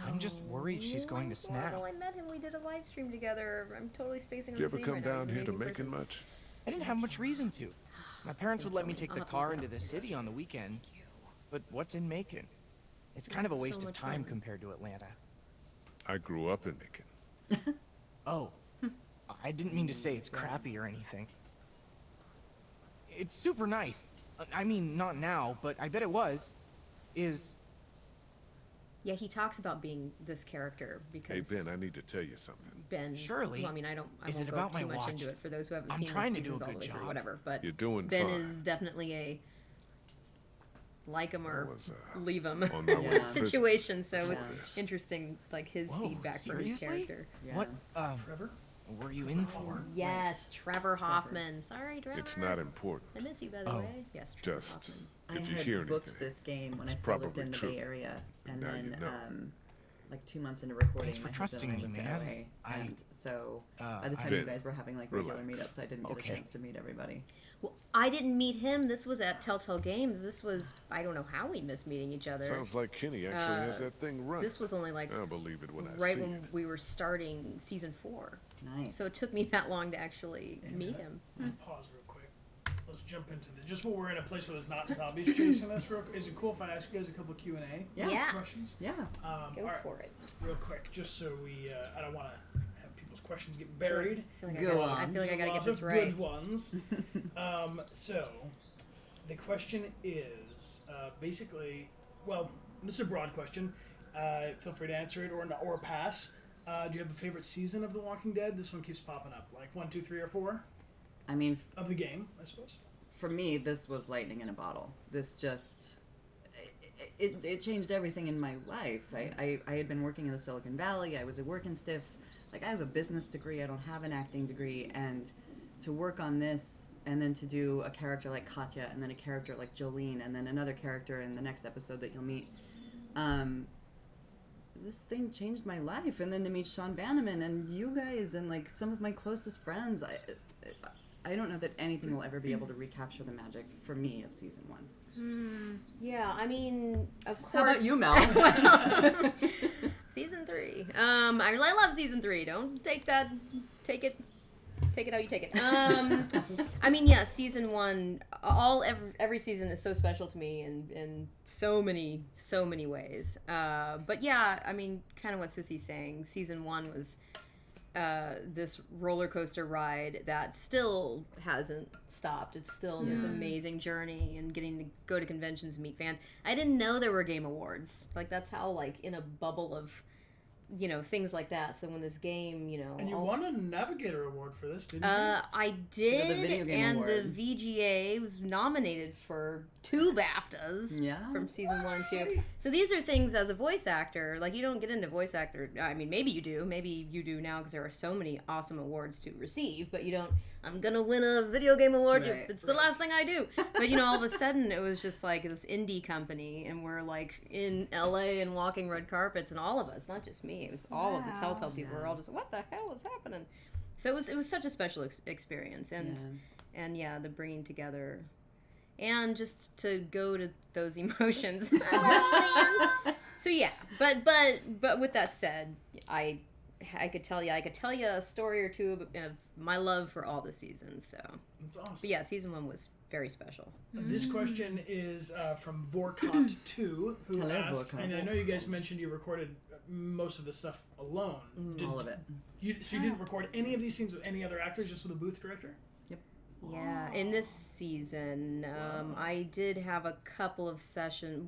I'm just worried she's going to snap. Well, I met him. We did a live stream together. I'm totally spacing on Did you the ever theme come right now. down He's here an to amazing Macon person. much? I didn't have much reason to. My parents would let me take I'll the have to car look into up the the city on the weekend. But what's in Macon? It's kind of a It's so waste of much time fun. compared to Atlanta. I grew up in Macon. Oh, I didn't mean to say it's crappy or anything. It's super nice. I mean, not now, but I bet it was. Yeah, he talks about being this character because Hey, Ben, I need to tell you something. Ben. Surely. Well, I mean, I Is won't it go about my too much watch? into it for those who haven't I'm seen trying the to do a seasons all the good way through, job. whatever. But You're doing Ben fine. is definitely a like him or I was, leave him on my way to prison situation. So before it's this. interesting, like his Whoa, feedback for his seriously? character. Yeah. What Trevor? were you in for? Yes, Trevor Hoffman. Sorry, Trevor. It's not important. I miss you, by the Oh. way. Yes, Trevor Just Hoffman. I if you had hear booked anything. this game when I it's still lived probably in the true. Bay Area, and Now then you know. like 2 months into recording, Thanks for my husband trusting and I me, moved to man. LA, and so by the time Ben, you guys were having like regular relax. meetups, I didn't get Okay. a chance to meet everybody. Well, I didn't meet him. This was at Telltale Games. This was I don't know how we missed meeting each other. Sounds like Kenny actually has that thing running. This was only like I'll believe it when I right see when it. we were starting season 4. Nice. So it took me that long to actually meet him. Pause real quick. Let's jump into the just when we're in a place where there's not zombies chasing us. Is it cool if I ask you guys a couple Q&A Yes. questions? Yeah. Go all right, for it. real quick, just so we I don't want to have people's questions get buried. I feel like Go I on. feel like I There's a gotta lot get this of right. Good ones. So, the question is basically, well, this is a broad question. Feel free to answer it or pass. Do you have a favorite season of The Walking Dead? This one keeps popping up, like 1, 2, 3, or 4 I mean, of the game, I suppose. for me, this was lightning in a bottle. This just it changed everything in my life. I had been working in the Silicon Valley. I was a working stiff. Like, I have a business degree. I don't have an acting degree. And to work on this and then to do a character like Katjaa and then a character like Jolene and then another character in the next episode that you'll meet, this thing changed my life. And then to meet Sean Bannerman and you guys and like some of my closest friends, I don't know that anything will ever be able to recapture the magic for me of season 1. Yeah, I mean, of course. How about you, Mel? Well, season 3. I love season 3. Don't take it how you take it. I mean, yeah, season 1, every season is so special to me in so many ways. But yeah, I mean, kind of what Sissy's saying. Season 1 was this roller coaster ride that still hasn't stopped. It's still this amazing journey and getting to go to conventions and meet fans. I didn't know there were Game Awards. Like, that's how, like, in a bubble of, you know, things like that. So when this game, you know... And you won a Navigator Award for this, didn't you? I did, the Video Game and Award. the VGA was nominated for 2 BAFTAs from season 1 and 2. So these are things as a voice actor, like you don't get into voice actor, I mean, maybe you do now because there are so many awesome awards to receive, but you don't, I'm gonna win a video game award if it's the last thing I do. But you know, all of a sudden it was just like this indie company and we're like in LA and walking red carpets and all of us, not just me, it was all of the Telltale people were all just, what the hell is happening? So it was such a special experience and yeah, the bringing together and just to go to those emotions. So yeah, but with that said, I could tell you a story or two of my love for all the seasons. So that's awesome. But yeah, season 1 was very special. This question is from Vorkot2, who asks, and I know you guys mentioned you recorded most of the stuff alone. All of it. So you didn't record any of these scenes with any other actors, just with a booth director? Yeah, in this season, I did have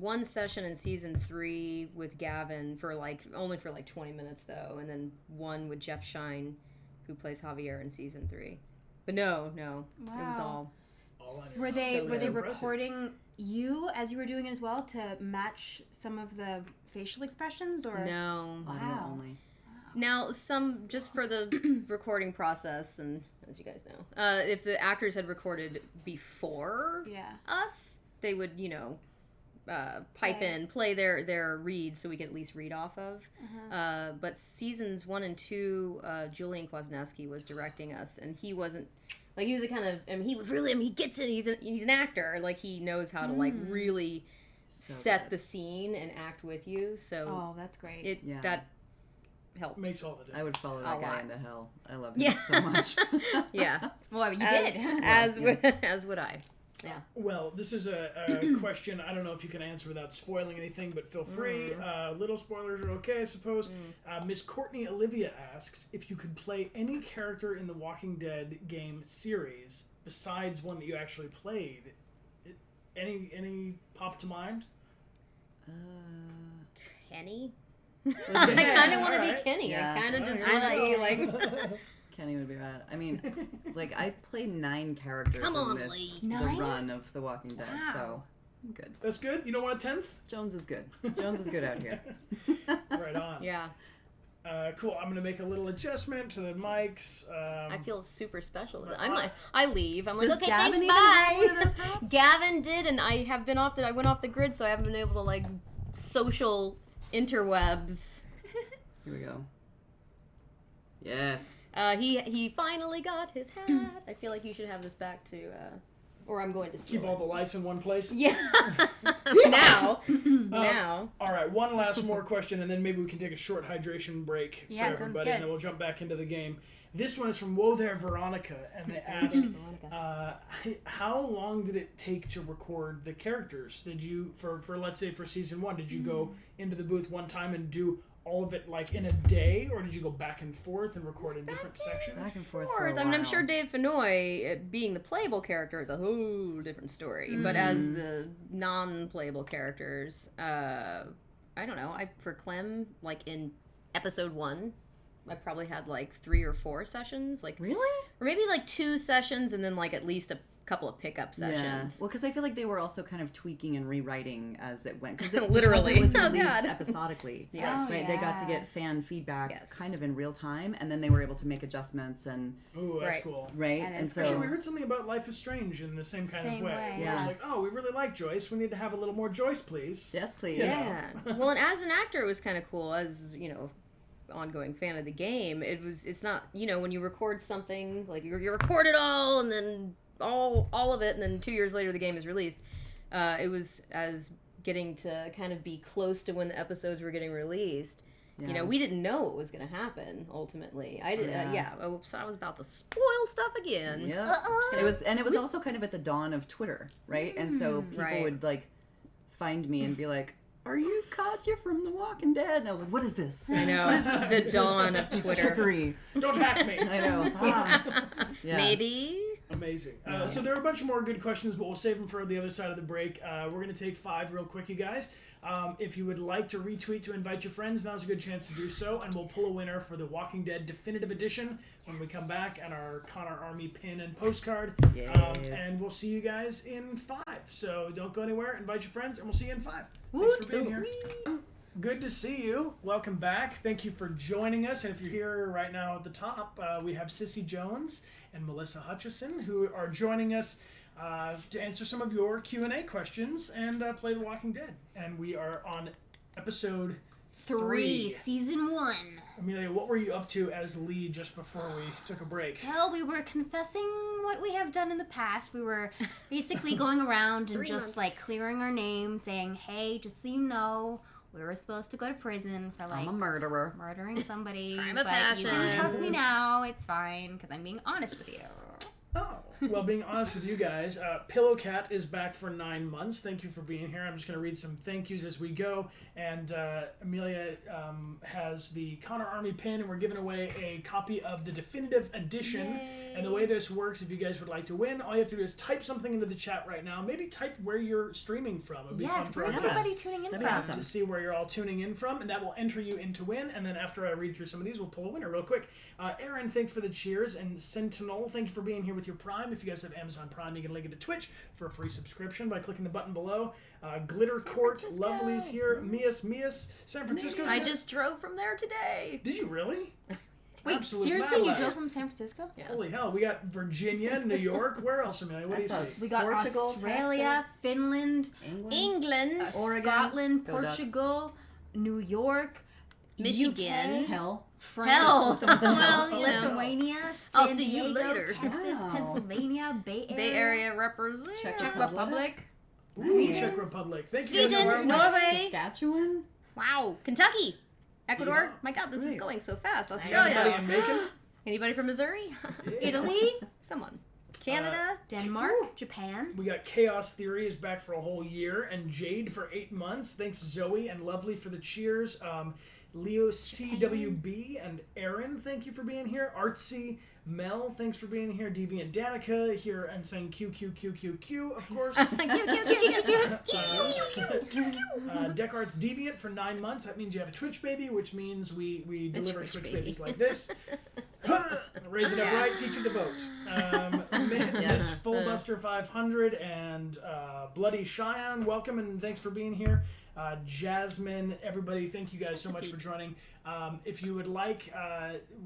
one session in season 3 with Gavin only for 20 minutes though, and then one with Jeff Shine, who plays Javier in season 3. But no, it was all. Were they impressive. recording you as you were doing it as well to match some of the facial expressions, or No. Audio only. Now, some just for the recording process, and as you guys know, if the actors had recorded before us, they would, pipe in, play their reads so we could at least read off of. But seasons 1 and 2, Julian Kwasniewski was directing us, and he wasn't, like, he was a kind of, I mean, he would really, I mean, he gets it, he's an actor, like, he knows how to, like, really set the scene and act with you, so. Oh, that's great. That helps. Makes all the difference. I would follow that guy into hell. I love him so much. Yeah. Well, you did. As would I. Yeah. Well, this is a question I don't know if you can answer without spoiling anything, but feel free. Little spoilers are okay, I suppose. Miss Courtney Olivia asks if you could play any character in the Walking Dead game series besides one that you actually played. Any pop to mind? Kenny? I kind of want to be Kenny. Yeah. I kind of just want to be like... Kenny would be rad. I mean, like, I played 9 characters in this, the run of The Walking Dead, so I'm good. That's good? You don't want a 10th? Jones is good. Jones is good out here. Right on. Yeah. Cool. I'm going to make a little adjustment to the mics. I feel super special. I leave. I'm like, Does okay, Gavin thanks, even have one of bye. those hats? Gavin did, and I have been I went off the grid, so I haven't been able to, like, social interwebs. Here we go. Yes. He finally got his hat. I feel like you should have this back to, or I'm going to steal Keep all the lights in one place? Yeah. Now. All right, one last more question, and then maybe we can take a short hydration break for everybody, and then we'll jump back into the game. This one is from Whoa There Veronica, and they ask, how long did it take to record the characters? Did you, for let's say for season 1, did you go into the booth one time and do all of it like in a day, or did you go back and forth and record in different sections? Back and forth for a while. I mean, I'm sure Dave Fennoy, being the playable character, is a whole different story. But as the non-playable characters, I don't know. For Clem, like in episode 1, I probably had like 3 or 4 sessions, like Really? or maybe like 2 sessions, and then like at least a couple of pickup sessions. Yeah. Well, because I feel like they were also kind of tweaking and rewriting as it went. Literally. Because it was Oh, released God. episodically. Yeah. Oh, Right? They got to yeah. get fan feedback Yes. kind of in real time, and then they were able to make adjustments and Ooh, that's Right. cool. right. That And is so Actually, we heard something about Life is Strange in the same kind Same of way. way, Where It was yeah. like, oh, we really like Joyce. We need to have a little more Joyce, please. yes, please. Yeah. Well, and as an actor, it was kind of cool. As you know, ongoing fan of the game, it's not, you know, when you record something like you record it all and then all of it, and then 2 years later the game is released. It was as getting to kind of be close to when the episodes were getting released. Yeah. You know, we didn't know what was going to happen ultimately. I did, Yeah. Oops, I was about to spoil stuff again. Yeah. It was also kind of at the dawn of Twitter, right? And so people Right. would like find me and be like, "Are you Katjaa from The Walking Dead?" And I was like, "What is this?" I know. The dawn of It's Twitter. trickery. Don't hack me. I know. Ah. Yeah. Maybe. Amazing. So there are a bunch more good questions, but we'll save them for the other side of the break. We're going to take 5 real quick, you guys. If you would like to retweet to invite your friends, now's a good chance to do so, and we'll pull a winner for the Walking Dead Definitive Edition when we come back, and our Connor Army pin and postcard. Yes. And we'll see you guys in 5. So don't go anywhere. Invite your friends, and we'll see you in 5. Thanks for being here. Good to see you. Welcome back. Thank you for joining us. And if you're here right now at the top, we have Cissy Jones and Melissa Hutchison, who are joining us to answer some of your Q&A questions and play The Walking Dead. And we are on episode 3. Season 1. Amelia, what were you up to as Lee just before we took a break? Well, we were confessing what we have done in the past. We were basically going around and 3 just months. like clearing our name, saying, hey, just so you know, we were supposed to go to prison for like I'm a murderer. murdering somebody. Crime of but you can passion. trust me now. It's fine because I'm being honest with you. Oh, well, being honest with you guys, Pillowcat is back for 9 months. Thank you for being here. I'm just going to read some thank yous as we go. And Amelia has the Connor Army pin, and we're giving away a copy of the Definitive Edition. Yay. And the way this works, if you guys would like to win, all you have to do is type something into the chat right now. Maybe type where you're streaming from. It'd be fun Yes, for where's us everybody tuning in That'd from? be awesome. to see where you're all tuning in from, and that will enter you into win. And then after I read through some of these, we'll pull a winner real quick. Aaron, thanks for the cheers, and Sentinel, thank you for being here with your Prime. If you guys have Amazon Prime, you can link it to Twitch for a free subscription by clicking the button below. Glitter Court, Francisco. Lovely's here. Mias, San Francisco's I here. just drove from there today. Did you really? Wait, Absolute seriously? You mad drove lad. from San Francisco? Yeah. Holy hell, we got Virginia, New York. Where else, Amelia? What do you see? We got Portugal, Australia, Texas, Finland, England, Oregon, Scotland, Go Ducks. Portugal, New York, Michigan. UK, Hell. France, Hell. Well, you know. Lithuania, I'll San see you Diego, later. Texas, Wow. Pennsylvania, Bay Area, Bay Area represent. Czech Czech Republic. Republic. Ooh, Czech Republic. Thank you. Sweden, guys. Norway. Saskatchewan. Wow. Kentucky. Ecuador. Yeah, My God, this is great. going so fast. Anybody Australia. in Macon? Anybody from Missouri? Italy, Someone. Canada. Denmark, Japan. We got Chaos Theory is back for a whole year, and Jade for 8 months. Thanks Zoe and Lovely for the cheers. Leo CWB and Aaron, thank you for being here. Artsy Mel, thanks for being here. Deviant Danica here and saying QQQQQ, of course. Dechart's Deviant for 9 months. That means you have a Twitch baby, which means we deliver Twitch Twitch baby. babies like this. Raise it up right, teach it to vote. Miss Fullbuster 500 and Bloody Cheyenne, welcome and thanks for being here. Jasmine, everybody, thank you guys so much for joining. If you would like,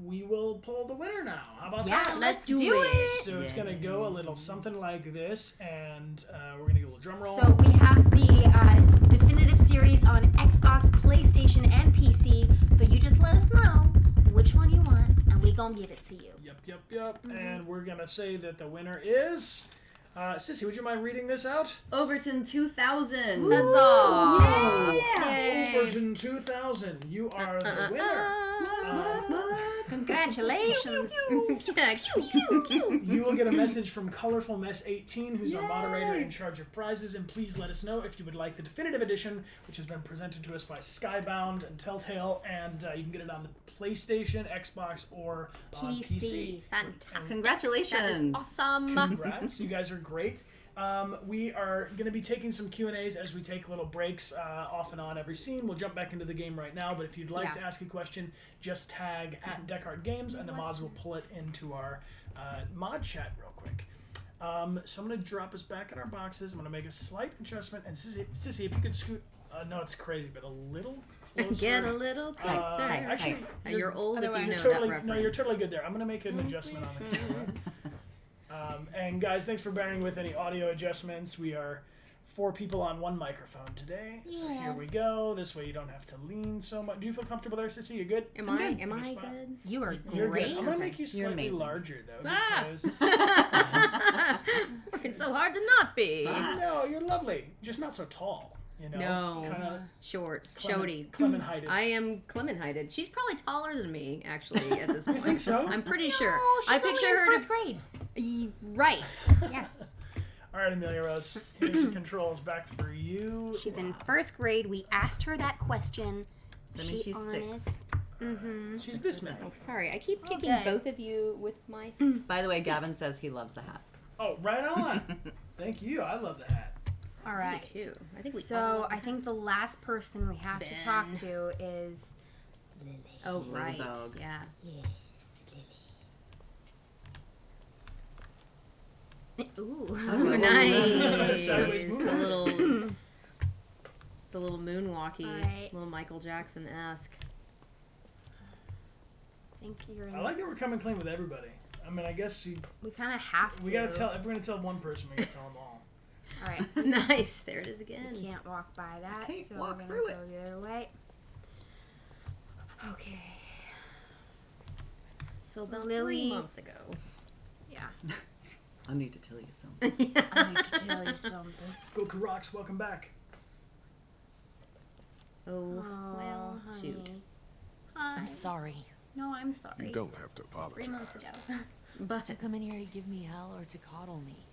we will pull the winner now. How about that? Let's do it. So it's going to go a little something like this, and we're going to get a little drum roll. So we have the definitive series on Xbox, PlayStation, and PC. So you just let us know which one you want, and we gonna give it to you. Yep. And we're going to say that the winner is... Sissy, would you mind reading this out? Overton 2000. Huzzah. Yeah. Version 2000, you are the winner. Congratulations. You will get a message from Colorful Mess 18, who's our moderator in charge of prizes, and please let us know if you would like the definitive edition, which has been presented to us by Skybound and Telltale, and you can get it on the PlayStation, Xbox, or on PC. Fantastic. Congratulations. That is awesome. Congrats. You guys are great. We are going to be taking some Q&As as we take little breaks off and on every scene. We'll jump back into the game right now, but if you'd like to ask a question, just tag at Dechart Games, and the mods will pull it into our mod chat real quick. So I'm going to drop us back in our boxes. I'm going to make a slight adjustment. And Sissy, if you could scoot... no, it's crazy, but a little closer. Get a little closer. Actually, you're old if you know totally, that reference. No, you're totally good there. I'm going to make an adjustment on the camera. And guys, thanks for bearing with any audio adjustments. We are 4 people on 1 microphone today. So here we go. This way you don't have to lean so much. Do you feel comfortable there, Sissy? You good? Am I good? You are You're great. good. I'm going to make you slightly larger, though. Because... Working so hard to not be. No, you're lovely. Just not so tall. You know? No. Kind of short. Shody. Clement-heighted. I am Clement-heighted. She's probably taller than me, actually, at this point. You think so? I'm pretty sure. She's I picture her in first grade. Right. Yeah. All right, Amelia Rose. Here's the controls back for you. She's in first grade. We asked her that question. So that means she's honest? 6. Mm-hmm. She's this many. Oh, sorry. I keep kicking both of you with my... By the way, Gavin says he loves the hat. Oh, right on. Thank you. I love the hat. All right. Me too. I think we all So love I think the last person we have to talk Ben. to is Lily. Oh, Little right. dog. Yeah. Yes, Lily. Ooh. Oh, nice. Sideways It's move. a little... It's a little moonwalky, Alright. little Michael Jackson-esque. I think you're in. I like that we're coming clean with everybody. I mean, I guess We kind of have to. we gotta tell. If we're gonna tell one person, we gotta tell them all. All right. Nice. There it is again. We can't walk by that, Can't so walk we're through gonna go the other way. Okay. So about Lily- 3 months ago. Yeah. I need to tell you something. I need to tell you something. Goku Rocks, welcome back. Oh, well, honey. shoot. Hi. I'm sorry. No, I'm sorry. You don't have to It was 3 months apologize. ago. But To come in here to give me hell or to coddle me?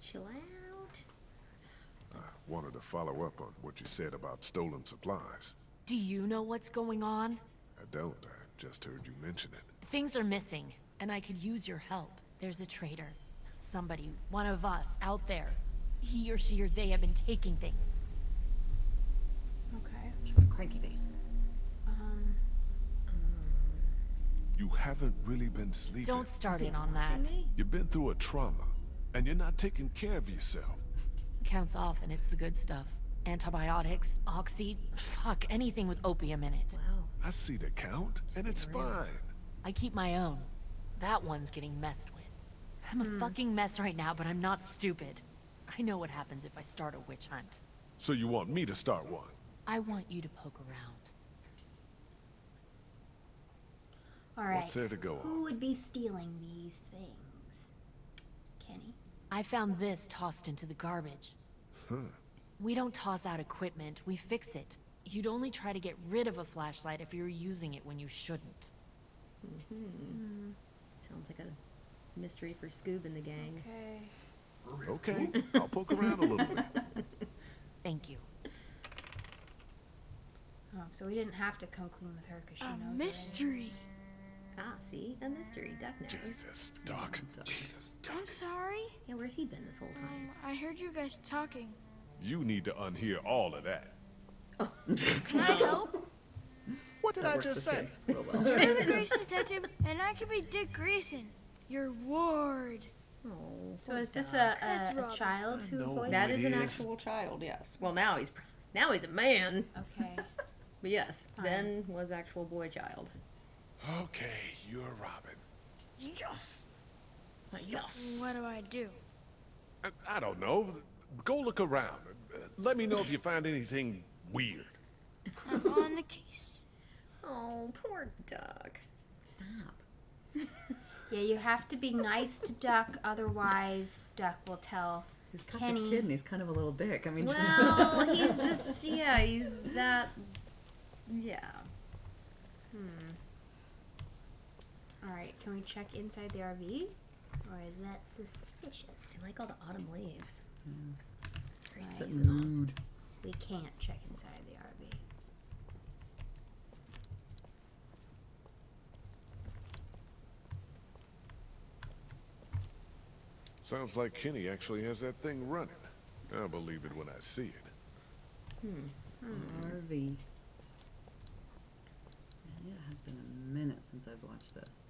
chill out. I wanted to follow up on what you said about stolen supplies. Do you know what's going on? I don't. I just heard you mention it. Things are missing, and I could use your help. There's a traitor. Somebody, one of us, out there. He or she or they have been taking things. Okay. Cranky face. You haven't really been sleeping. Don't start in on that. You've been through a trauma, and you're not taking care of yourself. Counts off, and it's the good stuff. Antibiotics, oxy, fuck, anything with opium in it. Wow. I see the count, and it's fine. I keep my own. That one's getting messed with. I'm a fucking mess right now, but I'm not stupid. I know what happens if I start a witch hunt. So you want me to start one? I want you to poke around. All right. What's there to go Who on? would be stealing these things? Kenny. I found this tossed into the garbage. We don't toss out equipment, we fix it. You'd only try to get rid of a flashlight if you were using it when you shouldn't. Sounds like a mystery for Scoob and the gang. Okay. Okay, I'll poke around a little bit. Thank you. Oh, so we didn't have to come clean with her because she knows. Mystery. Ah, see? A mystery, definitely. Jesus, Doc. Jesus, Doc. I'm sorry. Yeah, where's he been this whole time? I heard you guys talking. You need to unhear all of that. Can I help? What did I just say? I'm a Grace detective, and I can be Dick Grayson, your ward. Oh, So is this That's a Robin. child who know voiced that it is an is. actual child, yes. Well, now he's a man. Okay. But yes, Ben was actual boy child. Okay, you're Robin. Yes. Yes. What do I do? I don't know. Go look around. Let me know if you find anything weird. I'm on the case. Oh, poor Duck. Stop. Yeah, you have to be nice to Duck, otherwise Duck will tell. He's Katjaa's Kenny. kid and he's kind of a little dick. I mean, Well, he's just, yeah, he's that, yeah. All right, can we check inside the RV, or is that suspicious? I like all the autumn leaves. Very Set seasonal. mood. We can't check inside the RV. Sounds like Kenny actually has that thing running. I'll believe it when I see it. RV. Yeah, it has been a minute since I've watched this.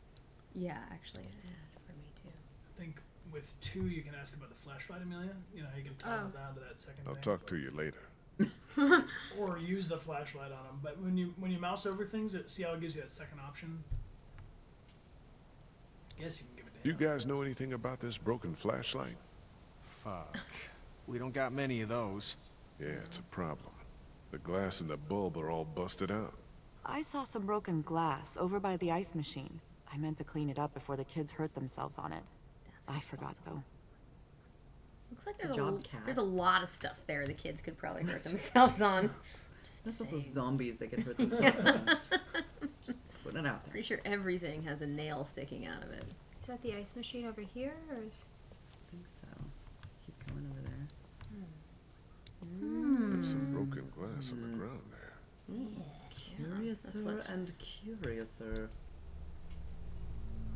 Yeah, actually, it is for me too. I think with 2, you can ask about the flashlight, Amelia. You know, you can toggle down to that second I'll thing. talk to you later. Or use the flashlight on them. But when you mouse over things, see how it gives you that second option? Guess you can give it to You him. guys know anything about this broken flashlight? Fuck. We don't got many of those. Yeah, it's a problem. The glass and the bulb are all busted out. I saw some broken glass over by the ice machine. I meant to clean it up before the kids hurt themselves on it. I forgot, though. Looks like Good job, Kat. there's a lot of stuff there the kids could probably hurt themselves on. Just There's also saying. zombies that could hurt themselves. Just putting it out there. Pretty sure everything has a nail sticking out of it. Is that the ice machine over here, or is? I think so. Keep going over there. There's some broken glass on the ground there. Curiouser and curiouser.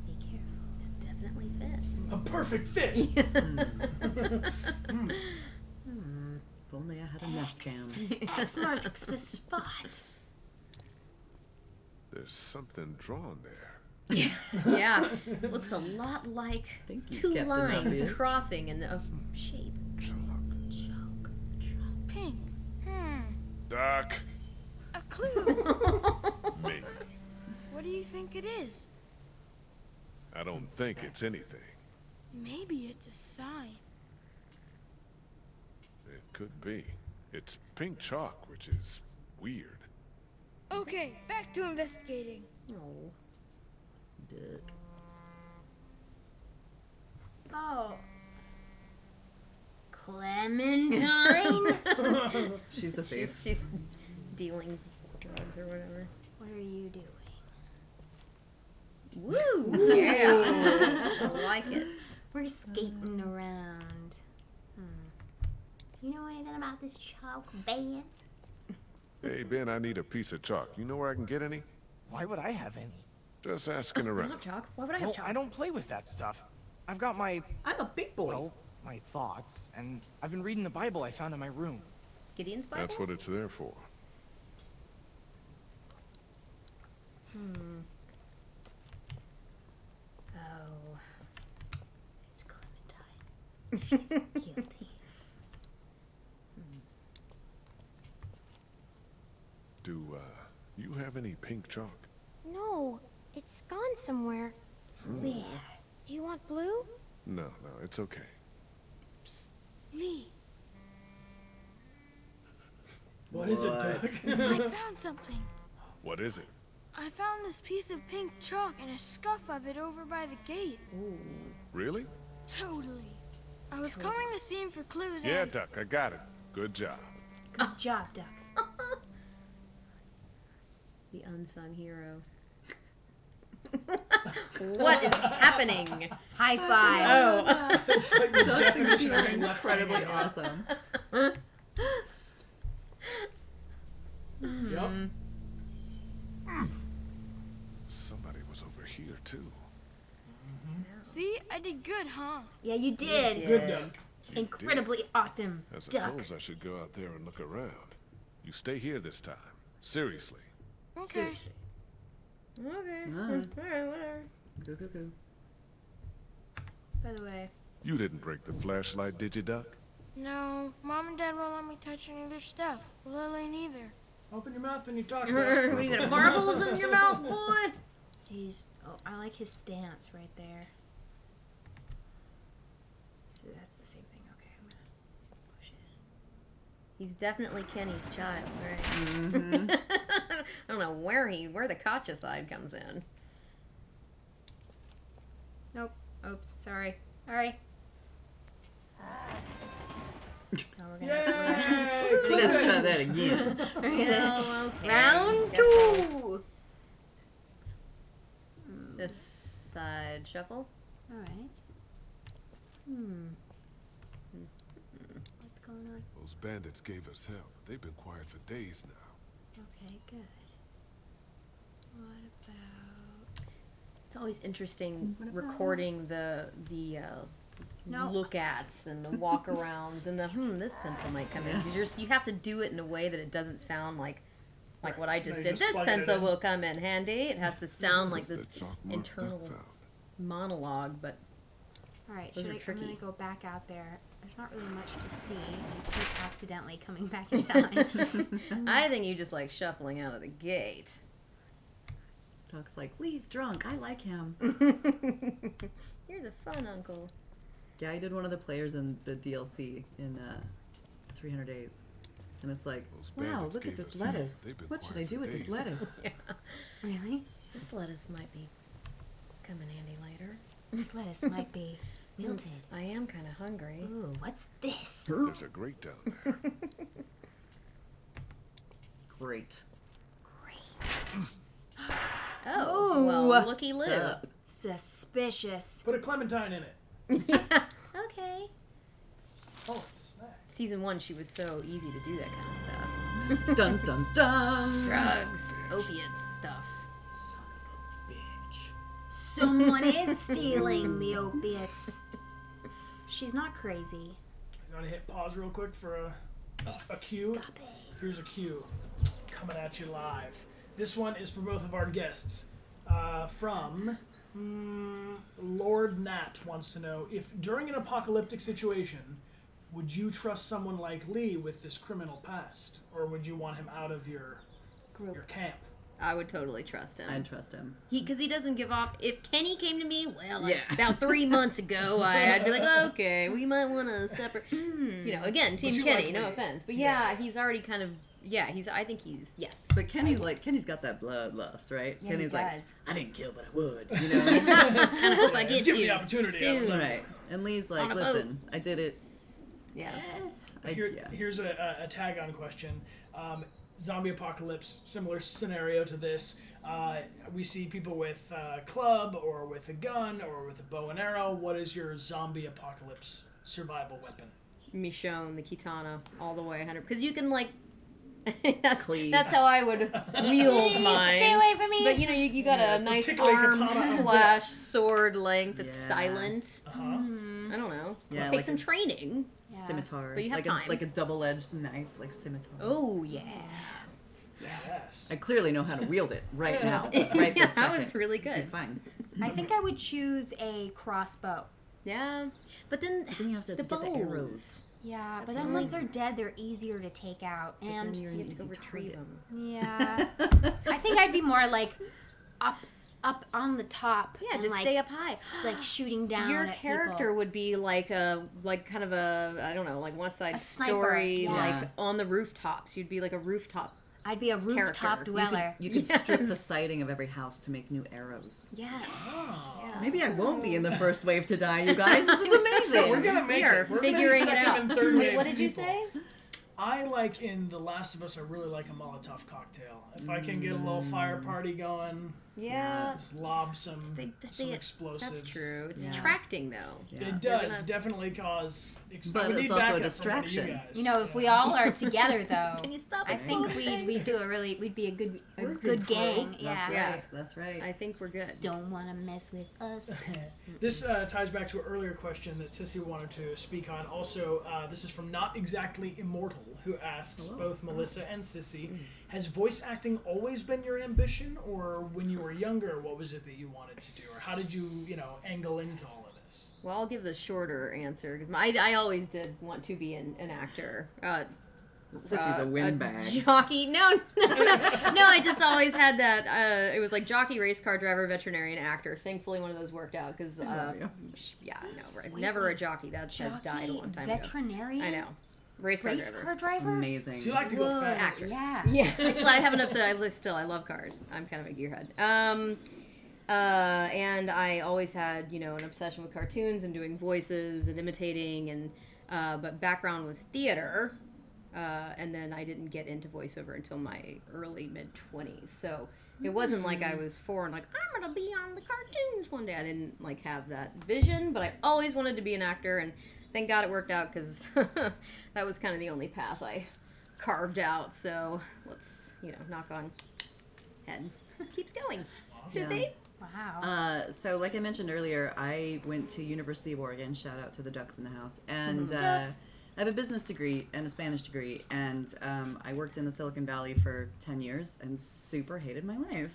Be careful. It definitely fits. A perfect fit! If only I had a nest cam. X marks the spot. There's something drawn there. Yeah, looks a lot like Thank you, 2 Captain lines Obvious. crossing in a shape. Pink. Doc! A clue. Me. What do you think it is? I don't think it's anything. Maybe it's a sign. It could be. It's pink chalk, which is weird. Okay, back to investigating. No. Duck. Oh. Clementine? She's the face. She's dealing drugs or whatever. What are you doing? Woo! Yeah, I like it. We're skating around. You know anything about this chalk band? Hey, Ben, I need a piece of chalk. You know where I can get any? Why would I have any? Just asking around. Not chalk. Why would I have Well, chalk? I don't play with that stuff. I've got my, I'm a big boy. well, my thoughts, and I've been reading the Bible I found in my room. Gideon's Bible? That's what it's there for. Oh. It's Clementine. She's guilty. Do, you have any pink chalk? No, it's gone somewhere. Where? Do you want blue? No, it's okay. Lee, What is it, Doc? I found something. What is it? I found this piece of pink chalk and a scuff of it over by the gate. Really? Totally. I was combing the scene for clues Yeah, and... Duck, I got it. Good job. Good job, Duck. The unsung hero. What is happening? High five. Oh. It's like the Duck thinks definition you're of being left incredibly hanging. awesome. Yup. Somebody was over here, too. See? I did good, huh? Yeah, you did. did. Good, Doc. Incredibly awesome, I Duck. suppose I should go out there and look around. You stay here this time. Seriously. Okay. Seriously. Okay. Alright. Alright, whatever. Go. By the way, You didn't break the flashlight, did you, Duck? No, Mom and Dad won't let me touch any of their stuff. Lily neither. Open your mouth when you talk. What, you got marbles in your mouth, boy? oh, I like his stance right there. So that's the same thing. Okay, I'm gonna push it. He's definitely Kenny's child, right? I don't know where the Katjaa side comes in. Nope. Oops. Sorry. Sorry. Now we're gonna. Yay! Let's try that again. Well, okay. Round Guess I'll- 2. This side shuffle. All right. What's going on? Those bandits gave us hell, but they've been quiet for days now. Okay, good. What about? It's always interesting recording the look-ats and the walk-arounds and the, this pencil might come in. You have to do it in a way that it doesn't sound like what I just did. This pencil will come in handy. It has to sound like this internal monologue, but Alright, those are I'm tricky. gonna go back out there. There's not really much to see. I keep accidentally coming back in time. I think you just like shuffling out of the gate. Doc's like, Lee's drunk. I like him. You're the fun uncle. Yeah, I did one of the players in the DLC in 300 Days. And it's like, wow, look at this lettuce. What should I do with this lettuce? Yeah. Really? This lettuce might be come in handy later. This lettuce might be wilted. I am kind of hungry. Ooh, what's this? There's a grate down there. Great. Oh, Ooh, well, looky loo. Suspicious. Put a Clementine in it. Okay. Oh, it's a snack. Season 1, she was so easy to do that kind of stuff. Dun dun dun. Drugs, opiates, stuff. Someone is stealing the opiates. She's not crazy. You want to hit pause real quick for a cue? Here's a cue coming at you live. This one is for both of our guests. From Lord Nat wants to know, if during an apocalyptic situation, would you trust someone like Lee with this criminal past? Or would you want him out of your camp? I would totally trust him. I'd trust him. Because he doesn't give off. If Kenny came to me, well, like Yeah. about 3 months ago, I'd be like, okay, we might want to separate. You know, again, Team you Kenny, like no Lee. offense, but yeah, he's already kind of. Yeah, I think he's yes. But Kenny's got that bloodlust, right? Yeah, Kenny's he like, does. I didn't kill, but I would. You know? Kind of hope I get Give to me the opportunity. soon. Right. And Lee's like, On a listen, I did it. Yeah. Here's a tag-on question. Zombie apocalypse, similar scenario to this. We see people with a club or with a gun or with a bow and arrow. What is your zombie apocalypse survival weapon? Michonne, the Kitana, all the way 100. Because you can like. that's Cleave. how I would wield Please, mine. stay away from me. But you know, you got Yeah, a it's the nice tickling arm katana / sword length that's Yeah. silent. Uh-huh. I don't know. Yeah, It'll take like some a- training. Scimitar. But you have like time. like a double-edged knife, like scimitar. Oh yeah. Yes. I clearly know how to wield it right now. Yeah, Right this that second. was really good. You're fine. I think I would choose a crossbow. Yeah, but then Then you have to the get bows. the arrows. Yeah, but That's then annoying. once they're dead, they're easier to take out. then And you're an You have to go easy retrieve target. them. yeah, I think I'd be more like up on the top. Yeah, and just like, stay up high. like shooting down. Your at character people. would be like kind of a I don't know, like West Side A sniper, Story, yeah. like on the rooftops. You'd be like a rooftop. I'd be a rooftop character. dweller. You could strip the Yes. siding of every house to make new arrows. Yes. Yeah. Maybe I won't be in the first wave to die, you guys. This is amazing. We're gonna make We are it. We're gonna be figuring it second out. and third Wait, wave what did you people. say? I like in The Last of Us. I really like a Molotov cocktail. If I can get a little fire party going, Yeah. just lob some They- explosives. That's true. It's Yeah. attracting though. Yeah. It You're does gonna- definitely cause. But I would it's need also a backup from one of distraction. You, guys. You know, if we all are together, though, Can you stop I it? think we'd do we'd be a good We're a good good crew. gang. That's Yeah. right. Yeah. That's right. I think we're good. Don't want to mess with us. This ties back to an earlier question that Cissy wanted to speak on. Also, this is from Not Exactly Immortal, who asks both Melissa and Cissy, has voice acting always been your ambition, or when you were younger, what was it that you wanted to do, or how did you, angle into all of this? Well, I'll give the shorter answer because I always did want to be an actor. Sissy's a windbag. Jockey? No. I just always had that. It was like jockey, race car driver, veterinarian, actor. Thankfully, one of those worked out because, yeah, I know, right? Never a jockey. That died a long time veterinarian? ago. I know. Race car Race driver. car driver? Amazing. So you like to go fast. Actor. Yeah. Yeah. So I haven't upset. I love cars. I'm kind of a gearhead. And I always had, an obsession with cartoons and doing voices and imitating, and but background was theater, and then I didn't get into voiceover until my early mid-20s. So it wasn't like I was 4 and like I'm gonna be on the cartoons one day. I didn't like have that vision, but I always wanted to be an actor, and thank God it worked out because that was kind of the only path I carved out. So let's knock on head. Keeps going. Sissy? Wow. So like I mentioned earlier, I went to University of Oregon. Shout out to the Ducks in the house. And I have a business degree and a Spanish degree, and I worked in the Silicon Valley for 10 years and super hated my life.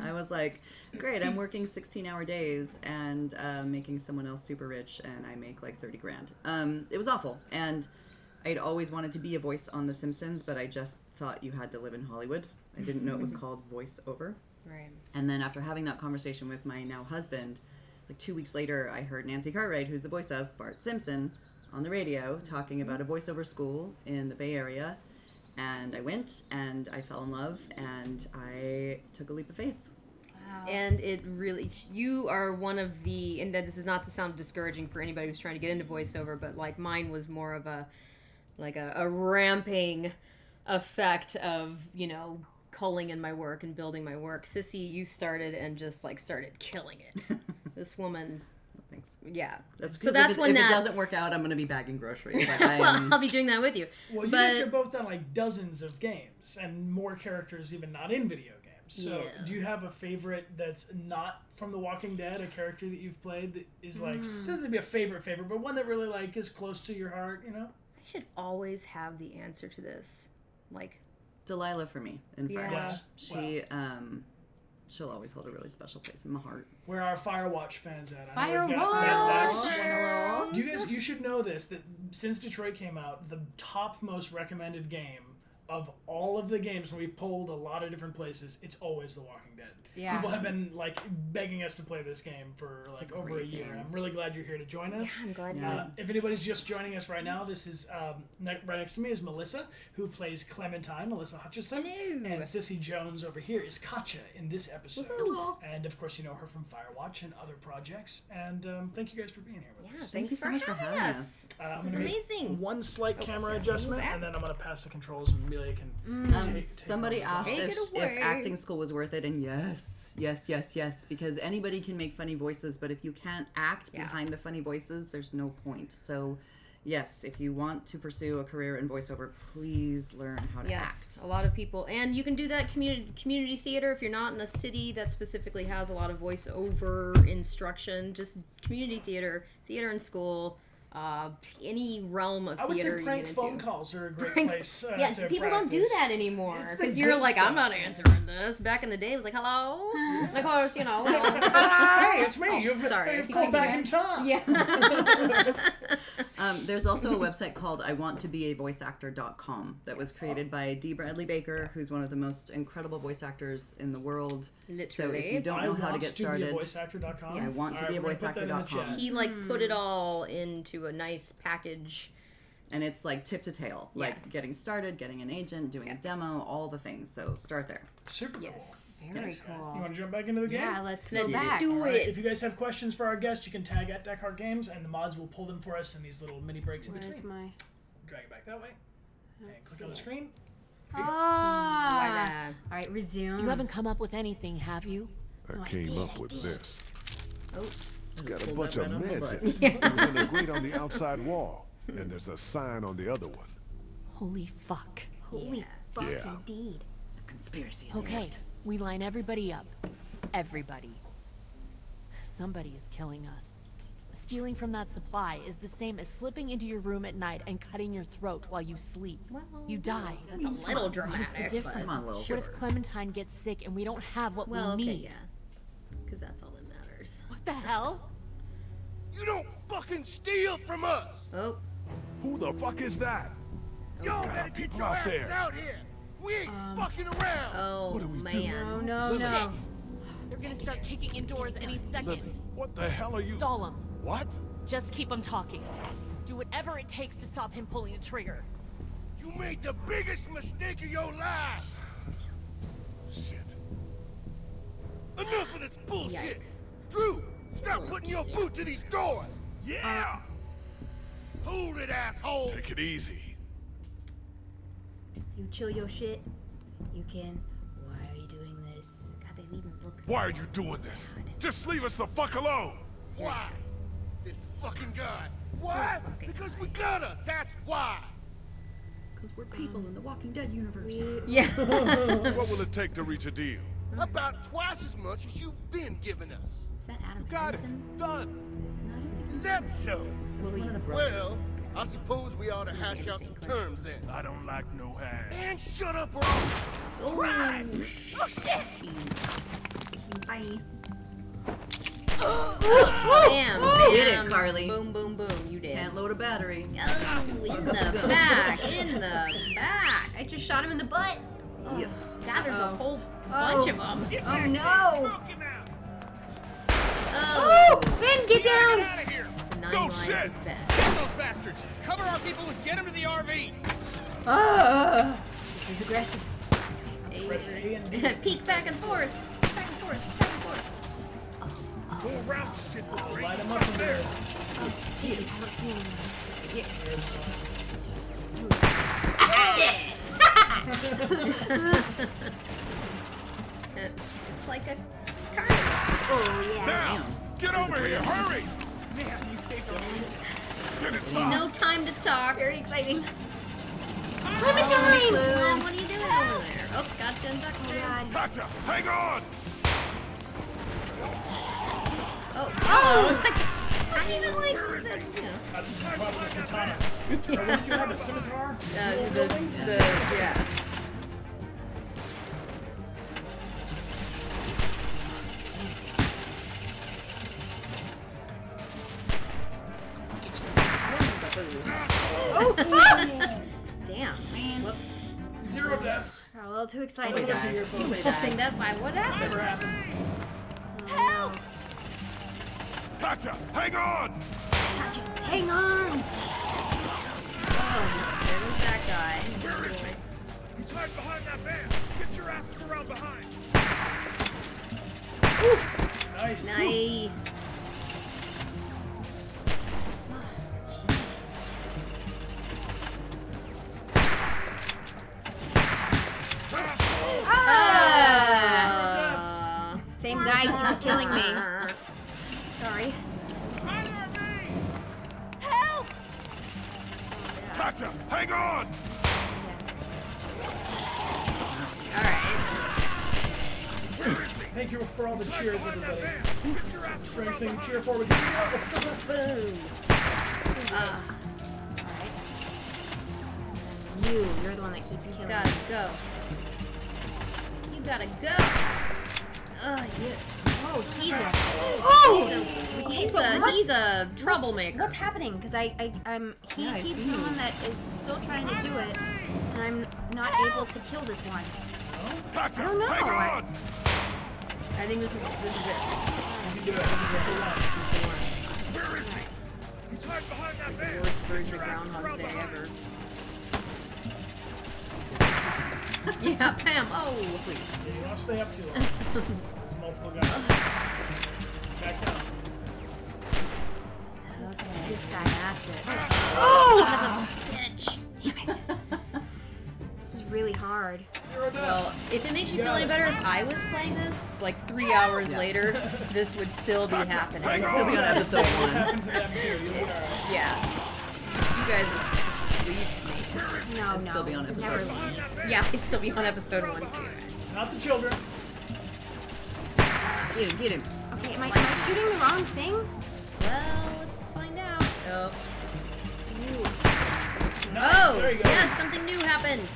I was like, great, I'm working 16-hour days and making someone else super rich, and I make like 30 grand. It was awful, and I'd always wanted to be a voice on The Simpsons, but I just thought you had to live in Hollywood. I didn't know it was called voiceover. Right. And then after having that conversation with my now husband, like 2 weeks later, I heard Nancy Cartwright, who's the voice of Bart Simpson, on the radio talking about a voiceover school in the Bay Area. And I went and I fell in love and I took a leap of faith. Wow. And it really, you are one of the, and this is not to sound discouraging for anybody who's trying to get into voiceover, but like mine was more of a ramping effect of, you know, culling in my work and building my work. Sissy, you started and just like started killing it. This woman. Thanks. Yeah. So that's when if it doesn't work out, I'm going to be bagging groceries. Like well, I'll be doing that with you. Well, you guys have both done like dozens of games and more characters even not in video games. So do you have a favorite that's not from The Walking Dead, a character that you've played that is like, doesn't have to be a favorite, but one that really like is close to your heart, you know? I should always have the answer to this. Like Delilah for me in Firewatch. Yeah. She she'll always hold a really special place in my heart. Where are Firewatch fans at? Firewatch! You should know this, that since Detroit came out, the top most recommended game of all of the games, when we've polled a lot of different places, it's always The Walking Dead. Yeah. People have been like begging us to play this game for like over a year. game. And I'm really glad you're here to join us. Yeah, I'm glad If anybody's just joining us right now, this is right next to me is Melissa, who plays Clementine, Melissa Hutchison. Hello. And Sissy Jones over here is Katjaa in this episode. Woo-hoo. And of course, you know her from Firewatch and other projects. And thank you guys for being here with us. Thank you so much for having us. This is amazing. One slight camera adjustment, and then I'm going to pass the controls, and Amelia can take Somebody asked Take it if away. acting school was worth it, and yes, because anybody can make funny voices, but if you can't act behind the funny voices, there's no point. So, yes, if you want to pursue a career in voiceover, please learn how to act. A lot of people, and you can do that community theater if you're not in a city that specifically has a lot of voiceover instruction. Just community theater in school. Any realm of I would theater say prank you get phone into. calls are a great place. Yeah, to people don't do practice. that anymore It's the because you're good like, stuff. I'm not answering this. Back in the day, it was like, hello, and of course, you know. Hey, it's me. Oh, You've sorry, called back in time. Yeah. There's also a website called iwanttobeavoiceactor.com that was created by D. Bradley Baker, who's one of the most incredible voice actors in the world. Literally. So if you don't know how to get started, iwanttobeavoiceactor.com. I want to be a voiceactor.com. He put it all into a nice package. And it's like tip to tail, like getting started, getting an agent, doing a demo, all the things. So start there. Super cool. Very cool. You want to jump back into the game? Yeah, let's go back. do All right, it. If you guys have questions for our guests, you can tag at Dechart Games, and the mods will pull them for us in these little mini breaks in between. Where's my... Drag it back that way. And click on the screen. Ah. All right, resume. You haven't come up with anything, have you? I came up with this. Oh. It's got a pulled bunch that of right off the meds in it. It was in the grate on the outside wall, and there's a sign on the other one. Holy fuck. Holy fuck, Yeah. indeed. Conspiracy is Okay, afoot. we line everybody up. Everybody. Somebody is killing us. Stealing from that supply is the same as slipping into your room at night and cutting your throat while you sleep. Well, You die. That's a little What is dramatic. the difference? Come on, little What if short. Clementine gets sick and we don't have what Well, we okay, need? yeah. Because that's all that matters. What the hell? You don't fucking steal from us! Oh. Who the fuck is that? Y'all better get people your out asses there. out here! We ain't fucking around! Oh, What do we do? man. No. Shit! They're gonna start kicking indoors any second. What the hell are you? Stall him. What? Just keep him talking. Do whatever it takes to stop him pulling the trigger. You made the biggest mistake of your life! Shit. Enough of this bullshit! Yikes. Drew, stop putting your boot to these doors! Yeah! Hold it, asshole! Take it easy. You chill your shit. You can. Why are you doing this? God, they leave him look. Why are you doing this? Just leave us the fuck alone. Why? This fucking guy. Why? Because we gotta! That's why! Because we're people in the Walking Dead universe. Yeah. What will it take to reach a deal? About twice as much as you've been giving us. Is that Adam? Got it. Done. Is that so? He's one of the brothers. Well, I suppose we ought to hash out some terms then. I don't like no hash. And shut up or I'll... Oh shit! Bye. Bam, bam. Did it, Carly. Boom, boom, boom. You did. Can't load a battery. Oh, in the back. In the back. I just shot him in the butt. Yep. God, there's a whole bunch of them. Oh no! Oh, Ben, get down! Get out of here! 9 No lines shit. of bed. Get those bastards! Cover our people and get them to the RV! This is aggressive. Press A and B. Peek back and forth. Back and forth. Back and forth. Go around shit with I'll light them up in there. Dude, I don't see anyone. It's like a carnival. Oh yeah. Now, get over here, hurry! Man, you saved our lives. Get inside. No time to talk. Very exciting. Clementine! What are you doing over there? Oh, got done ducked Oh there. god. Katjaa, hang on! Oh, hello. Wasn't even like you said, you know. I just caught with a katana. Or what did you have, a scimitar? Yeah. Oh! Damn. Whoops. 0 deaths. A little too What excited. was it here, folks? Think that why? What happened? Never happened. Help! Katjaa, hang on! Hang on! Oh, there was that guy. Where is he? He's hiding behind that van. Get your asses around behind. Nice. Nice. Same guy keeps killing me. Sorry. Help! Katjaa, hang on! Alright. Thank you for all the cheers, everybody. Strange thing to cheer for. Here we go. Boom. You're the one that keeps killing Gotta me. go. You gotta go. Yes. Oh, he's a. He's a troublemaker. What's happening? Because he keeps the one that is still trying to do it, and I'm not able to kill this one. Katjaa, I don't know. hang on! I think this is it. You can do it. This is the one. Where is he? He's hiding behind that van. Worst version of Groundhog's Day ever. Yeah, Pam. Oh, please. Yeah, you want to stay up too long. There's multiple guys. Back down. Okay. This guy, that's it. Oh! Son of a bitch. Damn it. This is really hard. 0 deaths. Well, if it makes you feel any better, if I was playing this, like 3 hours later, this would still be happening. Hang Still be on episode This 1. happened to them too. You'll be alright. Yeah. You guys would just leave me. No, It'd still be on episode never 1. leave. Yeah, it'd still be on episode 1 too. Not the children. Get him, get him. Okay, am I shooting the wrong thing? Well, let's find out. Oh. Nice. Oh, There you go. yes, something new happened.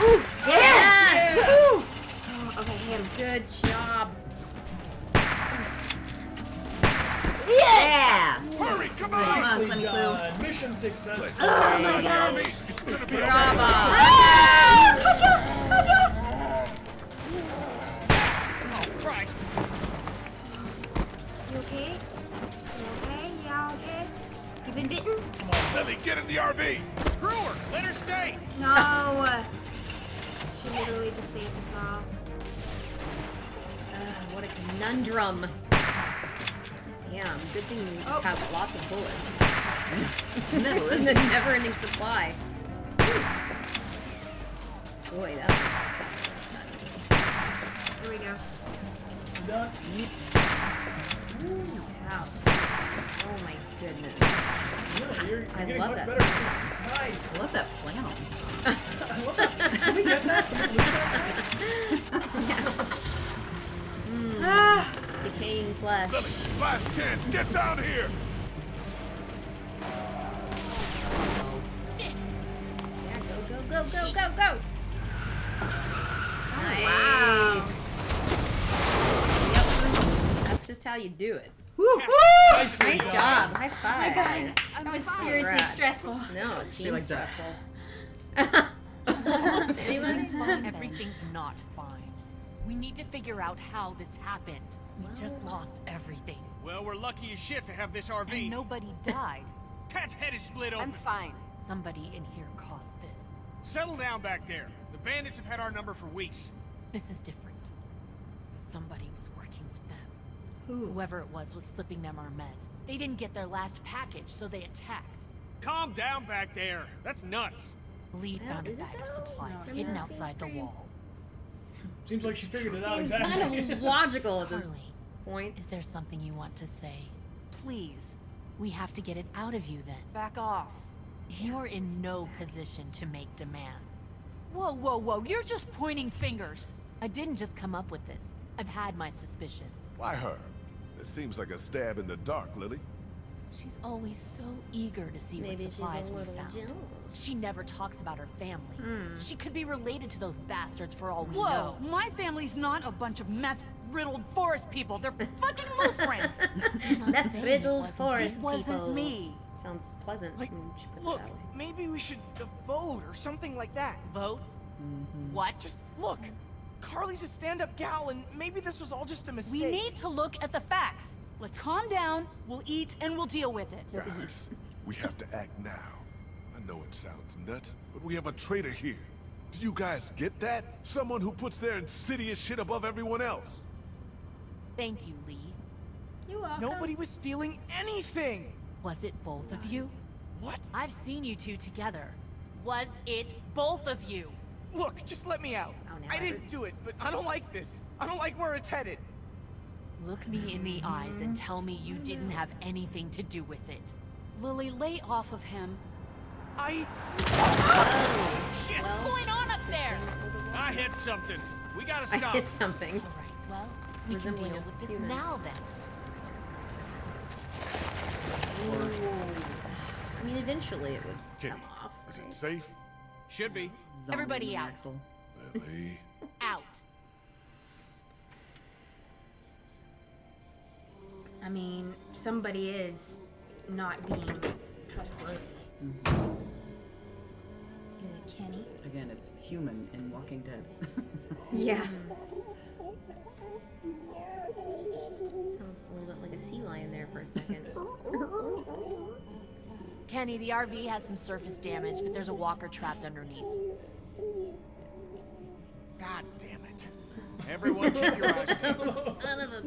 Ooh, Yes! Oh, okay, him. Good job. Yeah! Hurry, come on! Nicely Clemmy done. Mission successful. Oh my god. It's gonna be Bravo. Katjaa! Katjaa! Oh, Christ! You okay? You okay? Yeah, okay? You been bitten? Come on. Lily, get in the RV! Screw her! Let her stay! No. She literally just saved us all. What a conundrum. Damn, good thing we have lots of bullets. Never And the never-ending supply. Boy, that was Here we go. Is it done? Ow. Oh my goodness. No, you're I getting love much that better. Nice. I love that flannel. I love that. Can we get that? Can we lose that? Decaying flesh. Lily, last chance, get down here! Shit! Yeah, go. Nice. Yep. That's just how you do it. Nice job. High five. That was seriously Congrats. stressful. No, it seems likes that. stressful. Anyone? Everything's not fine. We need to figure out how this happened. We just lost everything. Well, we're lucky as shit to have this RV. And nobody died. Cat's head is split open. I'm fine. Somebody in here caused this. Settle down back there. The bandits have had our number for weeks. This is different. Somebody was working with them. Whoever it was slipping them our meds. They didn't get their last package, so they attacked. Calm down back there. That's nuts. Lee found a is it bag of though? supplies No, hidden that seems outside the pretty- wall. Seems like she figured it out Seems exactly. kind of logical at this Harley, point. is there something you want to say? Please, We have to get it out of you then. back off. You're in no position to make demands. Whoa. You're just pointing fingers. I didn't just come up with this. I've had my suspicions. Why her? It seems like a stab in the dark, Lily. She's always so eager to see Maybe what she's supplies a we little found. jealous. She never talks about her family. She could be related to those bastards for all we Whoa, know. my family's not a bunch of meth-riddled forest people. They're fucking Lutheran. That saying riddled it forest It wasn't people. me. Sounds pleasant Like, when she puts look, it that way. maybe we should vote or something like that. Vote? What? Just look. Carly's a stand-up gal, and maybe this was all just a mistake. We need to look at the facts. Let's calm down, we'll eat, and we'll deal with it. Guys, we have to act now. I know it sounds nuts, but we have a traitor here. Do you guys get that? Someone who puts their insidious shit above everyone else. Thank you, Lee. You're welcome. Nobody was stealing anything. Was it both of you? What? I've seen you two together. Was it both of you? Look, just let me out. Oh, now I I didn't do it, but I don't like this. I don't like where it's headed. Look me in the eyes and tell me you didn't have anything to do with it. Lily, lay off of him. I... Shit, what's going on up there? I hit something. We gotta I stop. hit something. All right, well, we can Resembling deal a with this human. now then. I mean, eventually it would Kenny, come off. is right? it safe? Should be. Zombie Everybody out. Axel. Lily. Out. I mean, somebody is not being trustworthy. Is it Kenny? Again, it's human in Walking Dead. Yeah. Sounds a little bit like a sea lion there for a second. Kenny, the RV has some surface damage, but there's a walker trapped underneath. God damn it. Everyone keep your eyes peeled. Son of a...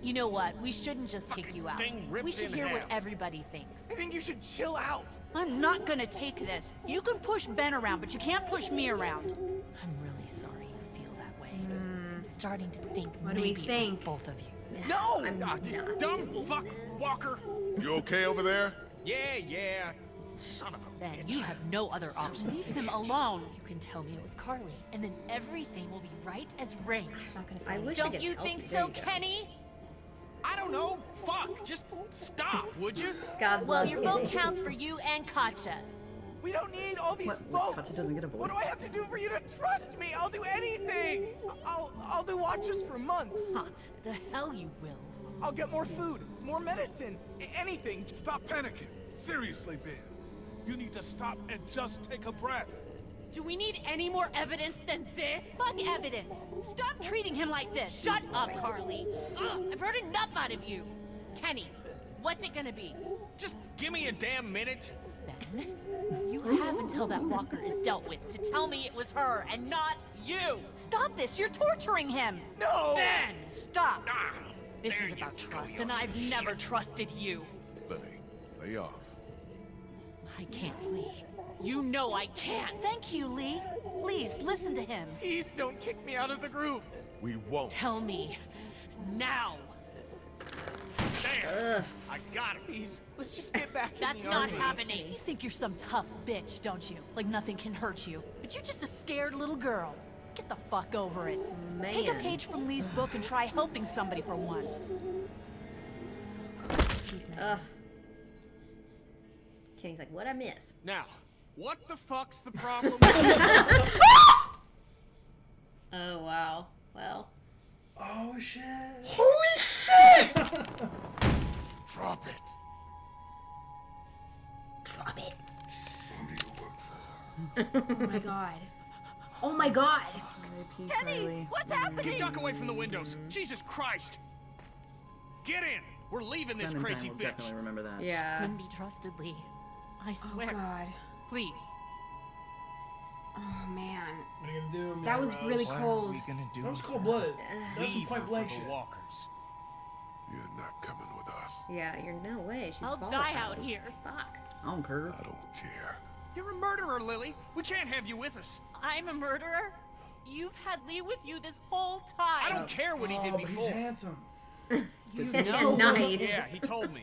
You know what? We shouldn't just kick you out. thing ripped We should in hear what half. everybody thinks. I think you should chill out. I'm not gonna take this. You can push Ben around, but you can't push me around. I'm really sorry you feel that way. I'm starting to think What do we maybe it think? was both of you. No! I'm not This doing dumb this. fuck Walker. You okay over there? Yeah. Son of a Then bitch. you have no other options. Leave him alone. You can tell me it was Carly, and then everything will be right as rain. She's not gonna say I wish I Don't could you help think you. so, There you go. Kenny? I don't know. Fuck. Just stop, would you? God Well, bless your you. vote counts for you and Katjaa. We don't need all these What? votes. Katjaa doesn't get a What voice? do I have to do for you to trust me? I'll do anything. I'll do watches for months. Huh, the hell you will. I'll get more food, more medicine, anything. Stop panicking. Seriously, Ben. You need to stop and just take a breath. Do we need any more evidence than this? Fuck evidence! Stop treating him like this! Shut up, Carly. Ugh, I've heard enough out of you. Kenny, what's it gonna be? Just give me a damn minute. Ben, you have until that walker is dealt with to tell me it was her and not you. Stop this! You're torturing him! No! Ben, stop. Ah, This there is you about go, trust, you and I've shit. never trusted you. Lily, lay off. I can't, Lee. You know I can't. Thank you, Lee. Please, listen to him. Please don't kick me out of the group. We won't. Tell me now. There. I got it. Please, let's just get back That's in the not RV. happening. You think you're some tough bitch, don't you? Like nothing can hurt you. But you're just a scared little girl. Get the fuck over it. Man. Take a page from Lee's book and try helping somebody for once. Ugh. Kenny's like, what'd I miss? Now, what the fuck's the problem? Oh, wow. Well. Oh shit! Holy shit! Drop it. Drop it. Oh my god. Oh my god. Kenny, what's happening? Get duck away from the windows. Jesus Christ. Get in. We're leaving this Clementine crazy will bitch. definitely remember that. Yeah. Couldn't be trusted, Lee. I swear. Oh god. Please. Oh man. What are you gonna do, man? That was really What cold. are we gonna do? That was cold-blooded. That was some Leave her point-blank for the shit. walkers. You're not coming with us. Yeah, you're no way. She's I'll volatile die out as here. Fuck. I don't care. I don't care. You're a murderer, Lily. We can't have you with us. I'm a murderer? You've had Lee with you this whole time. I don't care what he did Oh, but he's before. handsome. You Yeah, know. nice. Yeah, he told me.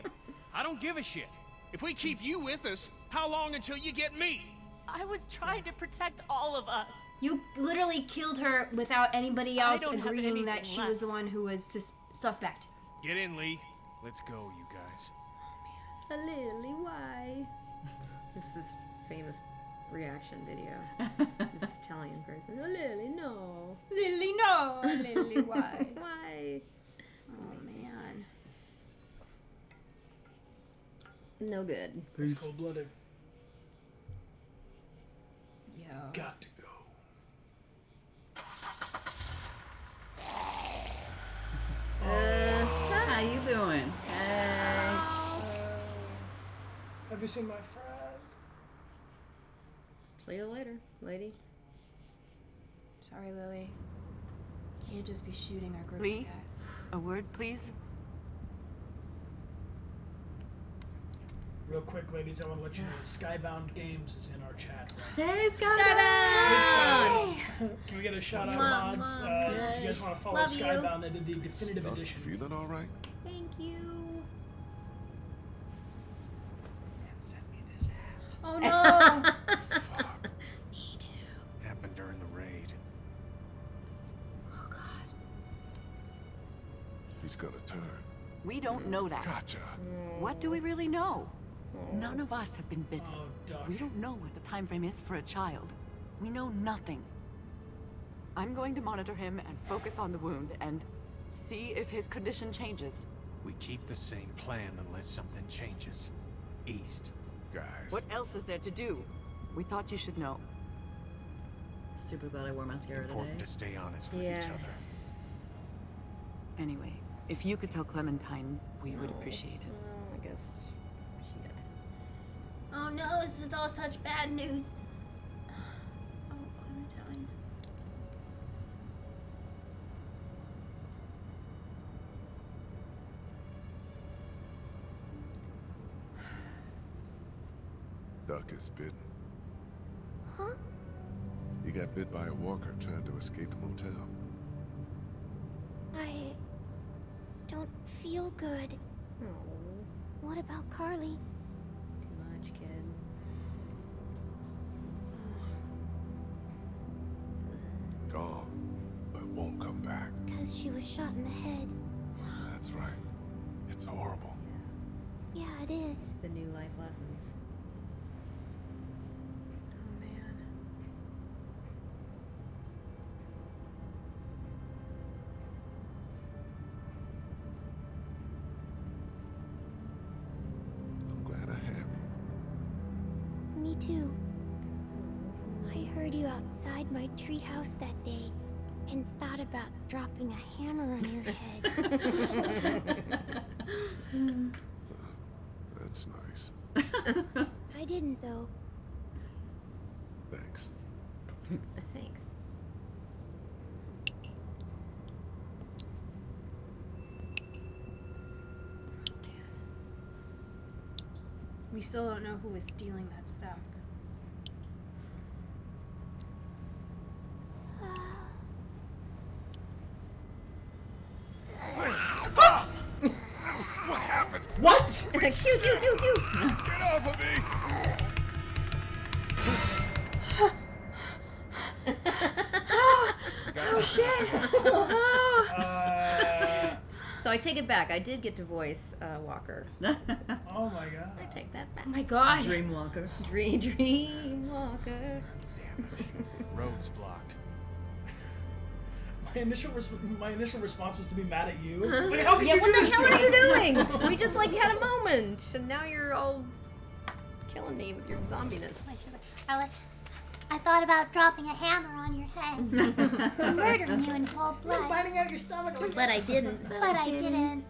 I don't give a shit. If we keep you with us, how long until you get me? I was trying to protect all of us. You literally killed her without anybody I else don't have agreeing that anything she was the left. one who was suspect. Get in, Lee. Let's go, you guys. Lily, why? This is famous reaction video. This Italian person. Oh, Lily, no. Lily, no. Lily, why? Why? Oh man. No good. It's cold-blooded. Yeah. Got to go. How you doing? Hey. Have you seen my friend? See you later, lady. Sorry, Lily. Can't just be shooting our group Lee? like that. A word, please? Real quick, ladies, I want to let you know that Skybound Games is in our chat. Hey, Scott. Can we get a shout out, Mwah, mods? mwah. If you guys want to follow Love you. Skybound, they did the definitive Doc, edition. feeling all right? Thank you. And send me this hat. Oh no! Me too. Happened during the raid. Oh god. He's gonna turn. We don't know that. Katjaa. What do we really know? None of us have been bitten. Oh, Duck. We don't know what the time frame is for a child. We know nothing. I'm going to monitor him and focus on the wound and see if his condition changes. We keep the same plan unless something changes. East. Guys. What else is there to do? We thought you should know. Super glad I wore mascara Important today. to stay honest with Yeah. each other. Anyway, if you could tell Clementine, we would appreciate it. Well, I guess shit. Oh no, this is all such bad news. Oh, Clementine. Duck is bitten. Huh? He got bit by a walker trying to escape the motel. I don't feel good. Oh, What about Carly? too much, kid. Gone, but won't come back. Because she was shot in the head. That's right. It's horrible. Yeah, it is. The new life lessons. Oh man. I'm glad I have you. Me too. I heard you outside my treehouse that day and thought about dropping a hammer on your head. That's nice. I didn't, though. Thanks. Thanks. We still don't know who was stealing that stuff. What happened? Stop it! What? Cute. Get off of me! Oh shit! So I take it back. I did get to voice Walker. Oh my god. I take that back. Oh my god. Dreamwalker. Dream Walker. Damn it. Road's blocked. My initial response was to be mad at you. I was like, how could Yeah, you what do the this hell to are you us? doing? We just like had a moment, and now you're all killing me with your zombiness. I thought about dropping a hammer on your head and murdering you in cold blood. Biting out your stomach. But I didn't. But I didn't.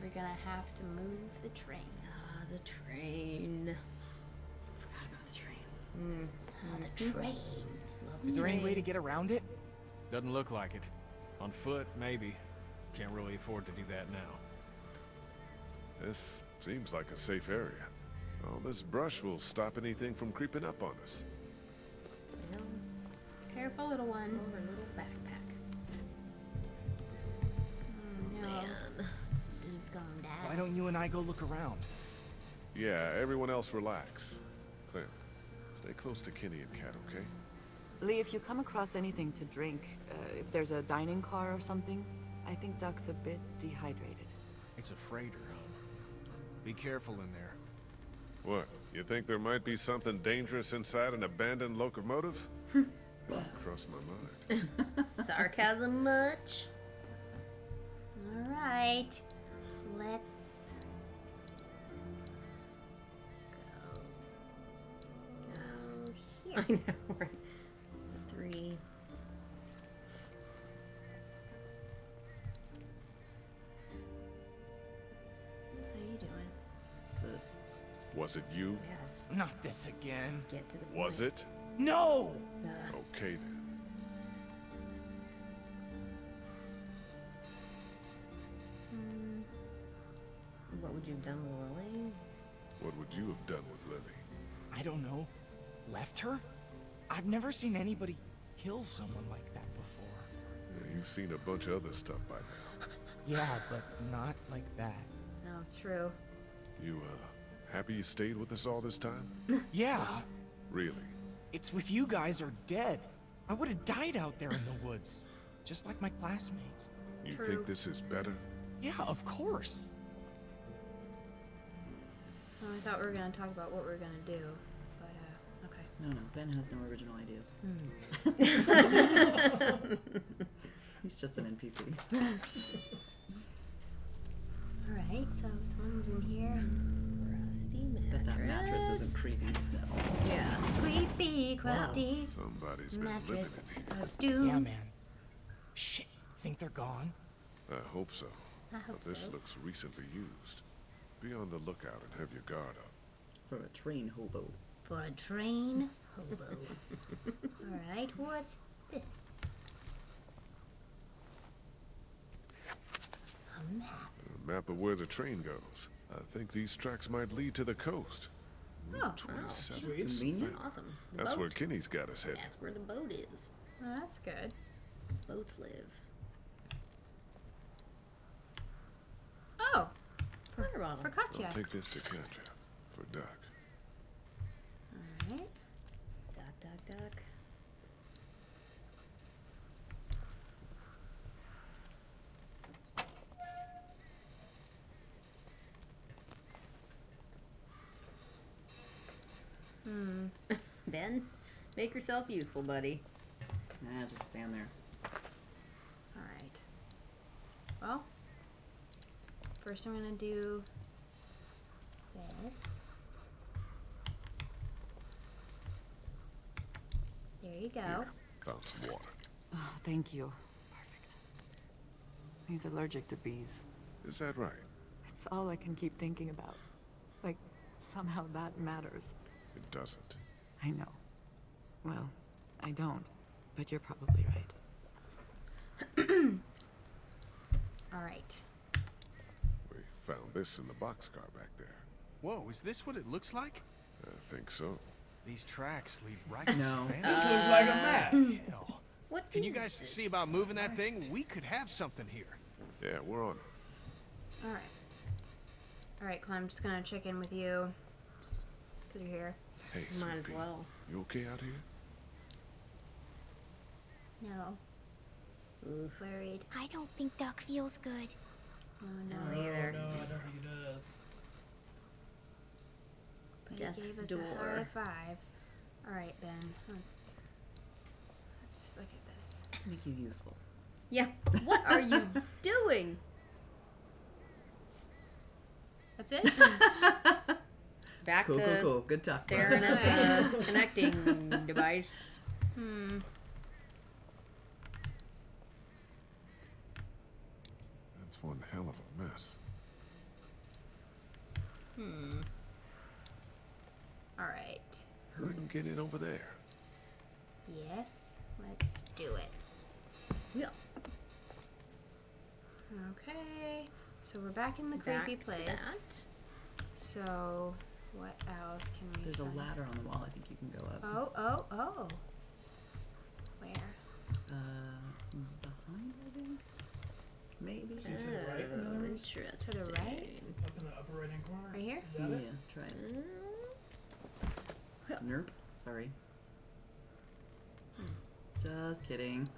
We're gonna have to move the train. Ah, the train. Forgot about the train. The train. Is there any way to get around it? Doesn't look like it. On foot, maybe. Can't really afford to do that now. This seems like a safe area. All this brush will stop anything from creeping up on us. Careful, little one. Over a little backpack. No. Man. He's gonna die. Why don't you and I go look around? Yeah, everyone else relax. Clem, stay close to Kenny and Kat, okay? Lee, if you come across anything to drink, if there's a dining car or something, I think Duck's a bit dehydrated. It's a freighter, huh? Be careful in there. What? You think there might be something dangerous inside an abandoned locomotive? That crossed my mind. Sarcasm much? All right. Let's go here. I know, right? 3. How you doing? Was it you? Yeah, just Not this again. get to the point. Was it? No! Okay then. What would you have done with Lily? What would you have done with Lily? I don't know. Left her? I've never seen anybody kill someone like that before. Yeah, you've seen a bunch of other stuff by now. Yeah, but not like that. No, true. You, happy you stayed with us all this time? Yeah, Really? it's with you guys or dead. I would have died out there in the woods, just like my classmates. You True. think this is better? Yeah, of course. Well, I thought we were gonna talk about what we were gonna do, but okay. No, Ben has no original ideas. He's just an NPC. All right. So someone was in here. Rusty mattress. Bet that mattress isn't creepy. Yeah. Creepy, crusty Somebody's been living mattress in here. of doom. Yeah, man. Shit, think they're gone? I hope so. I hope But this so. looks recently used. Be on the lookout and have your guard up. For a train hobo. For a train hobo. All right. What's this? A map. A map of where the train goes. I think these tracks might lead to the coast. Oh, 27th sweet. Convenient. Awesome. The That's boat. where Kenny's got us headed. That's where the boat is. well, that's good. Boats live. Oh, Water bottle. for I'll Katjaa. take this to Katjaa for Doc. All right. Duck. Ben, make yourself useful, buddy. Nah, just stand there. All right. Well, first I'm gonna do this. There you go. Here, found some water. Oh, thank you. Perfect. He's allergic to bees. Is that right? It's all I can keep thinking about. Like, somehow that matters. It doesn't. I know. Well, I don't. But you're probably right. All right. We found this in the boxcar back there. Whoa, is this what it looks like? I think so. These tracks lead right to No. Savannah. This looks like a map. Hell. What Can you is guys this? see about moving that thing? We could have something here. Yeah, we're on it. All right. All right, Clem. I'm just gonna check in with you, just because you're here. Hey, Might as sweetie, well. you okay out here? No. Worried. I don't think Duck feels good. Oh No, no. either. No, I don't think he does. But Death's he gave us door. a high five. All right, Ben. Let's look at this. Make you useful. Yeah. What are you doing? That's it. Back Cool, to cool, cool. Good talk. staring at the connecting device. That's one hell of a mess. All right. I can get it over there. Yes. Let's do it. Yeah. Okay. So we're back in the Back creepy to place. that. So what else can we? There's a find? ladder on the wall. I think you can go up. Oh. Where? Behind, I think. Maybe. See to the right? Oh, interesting. To the right? Up in the upper right hand corner. Right here? Is that Yeah, it? try it. Nerp. Sorry. Just kidding.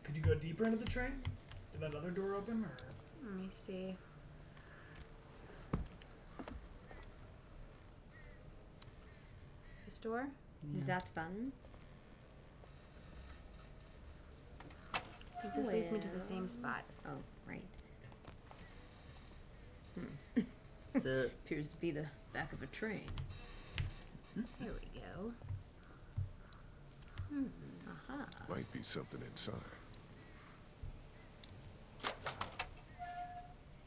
Could you go deeper into the train? Did that other door open, or? Let me see. This door? Is that fun? I think this leads me to the same spot. Oh, right. So, Appears to be the back of a train. Here we go. Aha. Might be something inside.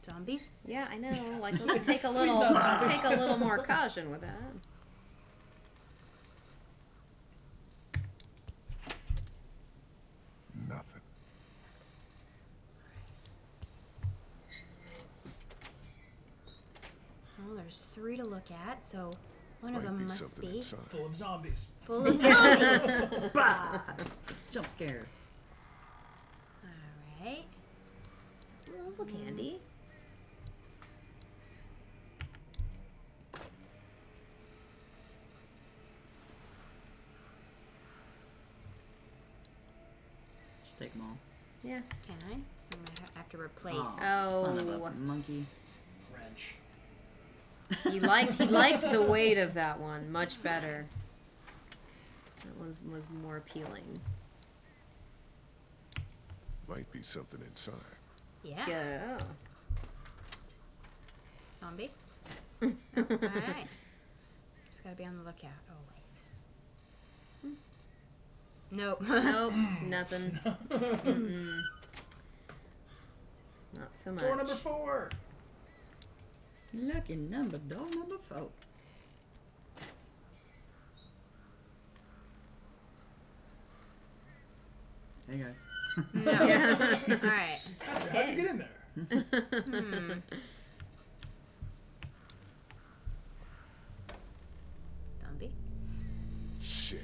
Zombies? Yeah, I know. Like, let's take a little more caution with that. Nothing. Well, there's 3 to look at, so one of Might them be must something be inside. Full of zombies. full of zombies. bah! Jump scare. All right. Well, those look handy. Just take them all. Yeah. Can I? I'm gonna have to replace. Oh. Son of a monkey. Wrench. He liked the weight of that one much better. That was more appealing. Might be something inside. Yeah. Yeah. Zombie. All right. Just gotta be on the lookout always. Nope. Nope. Nothing. Mm-mm. Not so much. Door number 4. Lucky number, door number 4. Hey guys. No. Yeah. All right. How'd you get in there? Zombie. Shit.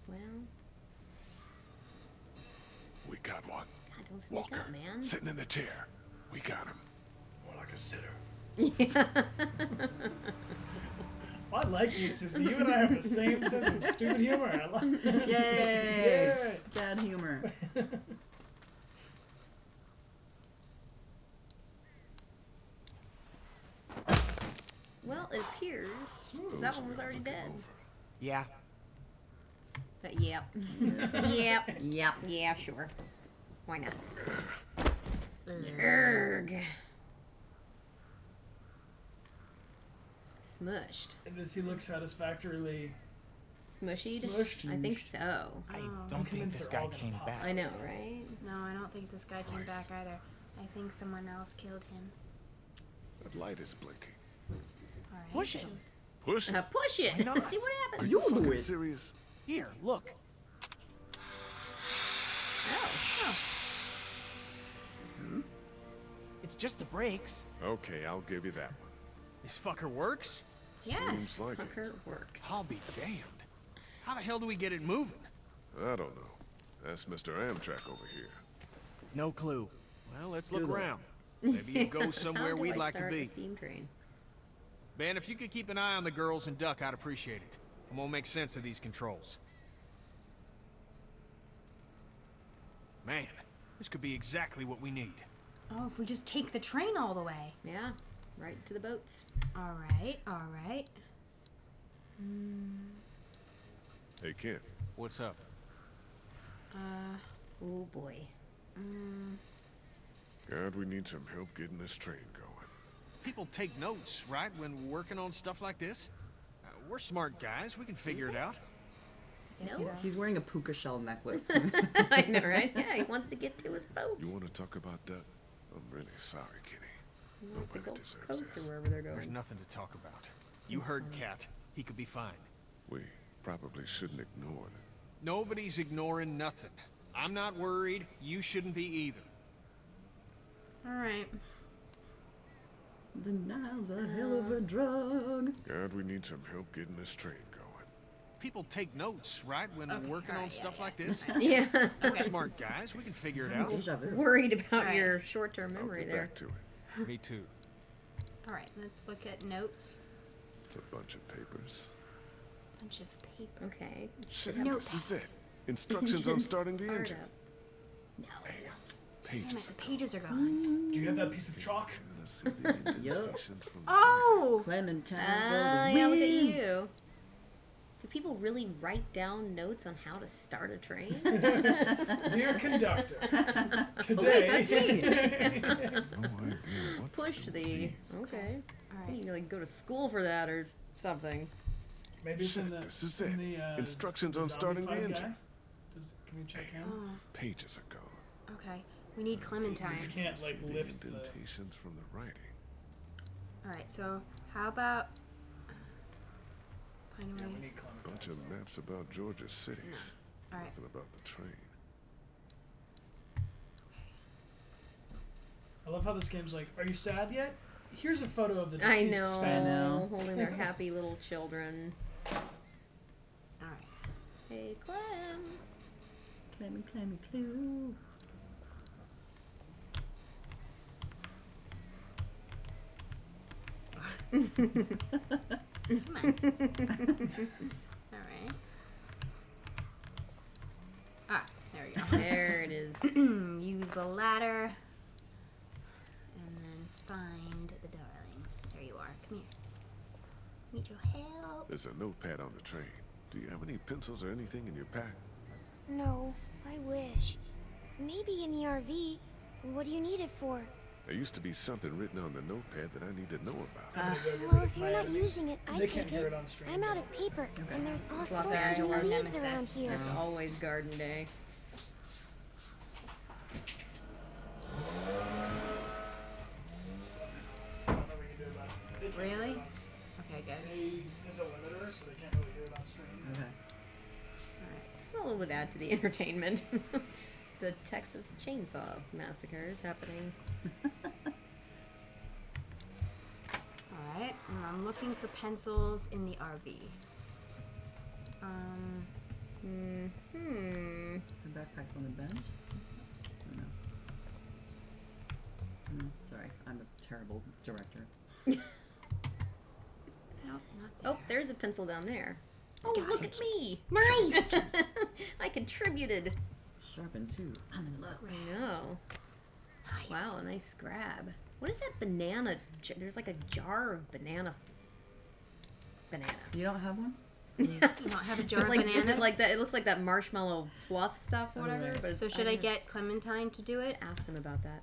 Well, We got one. God, don't sneak Walker, up, man. sitting in the chair. We got him. More like a sitter. Yeah. Well, I like you, Sissy. You and I have the same sense of stupid humor. I like it. Yay! Yay! Dad humor. Well, it appears Smooth. that one was already dead. Yeah. But yep. Yep. Yep. Yeah, sure. Why not? Urgh. Smushed. Does he look satisfactorily? Smushied? Smushed? I think so. I Oh. don't think convinced this they're all guy gonna came pop. back. I know, right? No, I don't think this guy came Christ. back either. I think someone else killed him. That light is blinking. All right. Push it. Push it. Push it. Why not? See what Are happens. you fucking serious? Here, look. Oh. It's just the brakes. Okay, I'll give you that one. This fucker works? Yes. Seems like it. Fucker works. I'll be damned. How the hell do we get it moving? I don't know. That's Mr. Amtrak over here. No clue. Well, let's look Google. around. Maybe you go somewhere How do we'd I like to start a be. steam train? Ben, if you could keep an eye on the girls and Duck, I'd appreciate it. I'm gonna make sense of these controls. Man, this could be exactly what we need. Oh, if we just take the train all the way. Yeah, right to the boats. All right. Hey, Kent. What's up? Oh boy. God, we need some help getting this train going. People take notes, right, when working on stuff like this? We're smart guys. We can figure it out. No. He's wearing a puka shell necklace. I know, right? Yeah, he wants to get to his boats. You want to talk about Duck? I'm really sorry, Kitty. The Nobody Gulf deserves Coast this. or wherever they're going. There's nothing to talk about. You heard Kat. He could be fine. We probably shouldn't ignore it. Nobody's ignoring nothing. I'm not worried. You shouldn't be either. All right. Denial's a hell of a drug. God, we need some help getting this train going. People take notes, right, when working on stuff like this? Yeah. We're smart guys. We can figure it out. Worried about All right. your short-term memory Get there. back to it. Me too. All right, let's look at notes. It's a bunch of papers. Bunch of papers. Okay. Shit, Note this is it. Instructions on Just starting the start engine. up. No. Damn Pages. it, the pages are gone. Do you have that piece of chalk? Let's see the indentations from the Oh! Clementine. Yeah, look at you. Do people really write down notes on how to start a train? Dear conductor, Wait, today. no idea what to Push do with the. these. Okay. All right. You like go to school for that or something. Maybe it's in Shit, the. this is in it. the, Instructions the on zombie starting the fight engine. guy? Can we check him? Oh, Pages are gone. okay. We need Clementine. You can't like See the lift the. indentations from the writing. All right, so how about find a Yeah, way? we need Clementine. Bunch of maps about Georgia's cities. All right. Nothing about the train. I love how this game's like, are you sad yet? Here's a photo of the I deceased know. fan. Holding their happy little children. All right. Hey, Clem. Clemmy, clue. Come on. All right. Ah, there we go. There it is. Use the ladder. And then find the darling. There you are. Come here. Need your help. There's a notepad on the train. Do you have any pencils or anything in your pack? No, I wish. Maybe in the RV. What do you need it for? There used to be something written on the notepad that I need to know about. Well, if you're not using it, They I'd can't take hear it. it on stream. I'm out of paper, and there's all Los sorts of Angeles. leaves around here. It's always garden day. Really? Okay, good. There's a limiter, so they can't really hear it on stream. Okay. Well, it would add to the entertainment. The Texas Chainsaw Massacre is happening. Alright, I'm looking for pencils in the RV. The backpack's on the bench? Oh, no. Sorry, I'm a terrible director. Nope, not there. Oh, there's a pencil down there. Oh, Got look it. at me! Nice! I contributed. Sharpen too. I'm in love. I know. Nice. Wow, a nice grab. What is that banana? There's like a jar of banana. You don't have one? You don't have a jar of Like, bananas? is it like that? It looks like that marshmallow fluff stuff, whatever. right. But it's, So should I get Clementine to do it? ask them about that?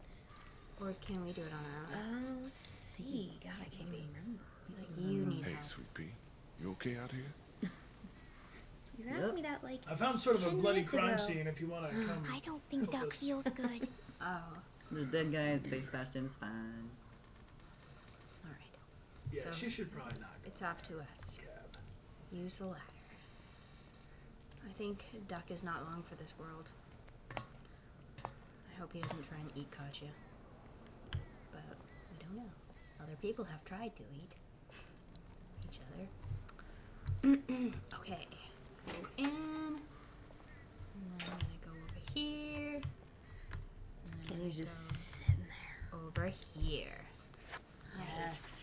Or can we do it on our own? Let's see. God, I can't even remember. Like, you need Hey, help. Sweet Pea, you okay out here? You asked me that like. I found sort of a 10 bloody minutes crime ago. scene if you want to come. I don't think help Duck us. feels good. Oh, The dead guy's base bastion is fine. alright. Yeah, So- she should probably not go It's up to us. cab. Use the ladder. I think Duck is not long for this world. I hope he doesn't try and eat Katjaa. But we don't know. Other people have tried to eat each other. Okay. Go in. And then I'm gonna go over here. And then Kenny's we just go sitting there. over here. Yes.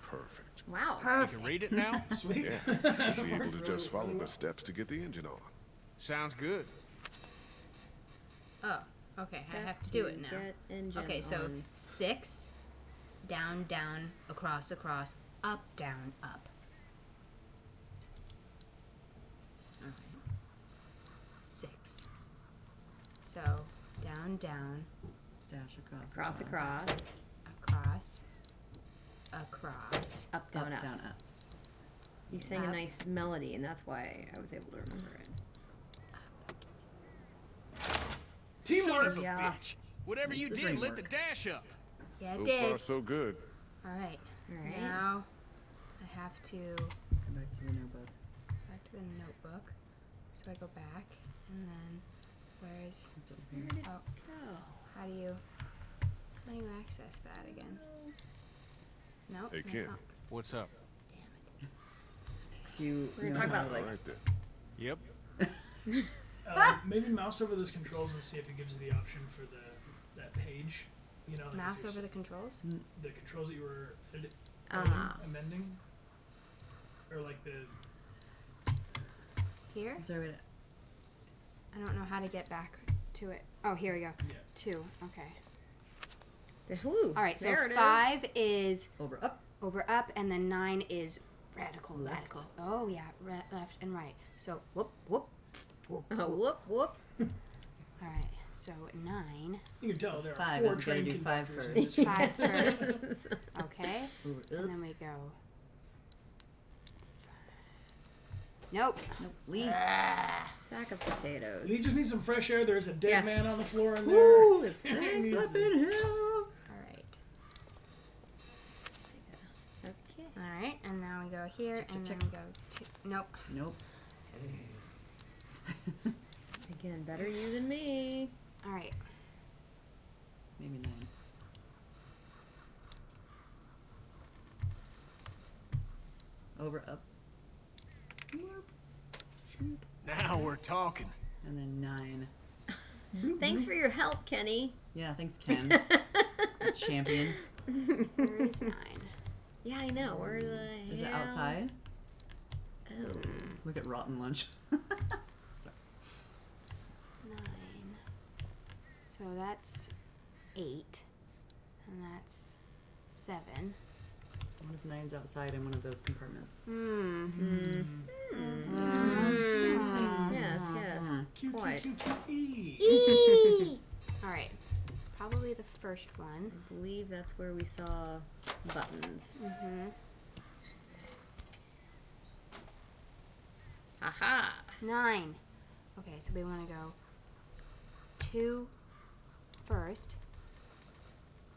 Perfect. Wow. You can read it now? Sweet. Yeah. Should be able to just follow the steps to get the engine on. Sounds good. Oh, okay. I have Steps to do it now. get engine Okay, so on. 6, down, down, across, across, up, down, up. Okay. 6. So down, down, Dash across. Cross across. across, across. Up, down, Up, up. down, up. You sang a Up. nice melody, and that's why I was able to remember it. Son of a Yes. bitch. Whatever you This is did, lit the framework. dash up. Yeah, I So did. far, so good. All right. All right. Now I have to Come back to the notebook. back to the notebook. So I go back, and then where's It's over here. oh how do you access that again? Nope. Hey, that's Ken. not- What's up? Do you We're gonna know talk how about, to, All like, right then. Yep. Maybe mouse over those controls and see if it gives you the option for that page. You know, like Mouse as over you're the controls. the controls that you were Ah. amending, or like the Here. is there a way to... I don't know how to get back to it. Oh, here we go. yeah. 2. Okay. Woo, All right. So there it is. 5 is Over, up. over, up, and then 9 is radical, Left. radical. Oh yeah, left and right. So whoop, whoop, whoop. Oh, whoop, whoop. All right. So 9. You can tell there are 5, 4 and you gotta train do 5 conductors in first. this 5 first. Okay. Over, And up. then we go. Nope. Nope. Leave. Sack of potatoes. He just needs some fresh air. There's a dead Yeah. man on the floor in there. Woo! It He stinks needs up to- in here. All right. Okay. All right. And now we go here, Check, check, and check. then we go to. Nope. Nope. Again, better you than me. All right. Maybe 9. Over, up. Now we're talking. And then 9. Thanks for your help, Kenny. Yeah, thanks, Ken. The champion. Where is 9? Yeah, I know. Where the Is it hell? outside? Oh. Look at rotten lunch. 9. So that's 8, and that's 7. What if 9's outside in one of those compartments? Yes, yes. Quite. All right. It's probably the first one. I believe that's where we saw buttons. Mm-hmm. Aha! 9. Okay, so we want to go 2 first,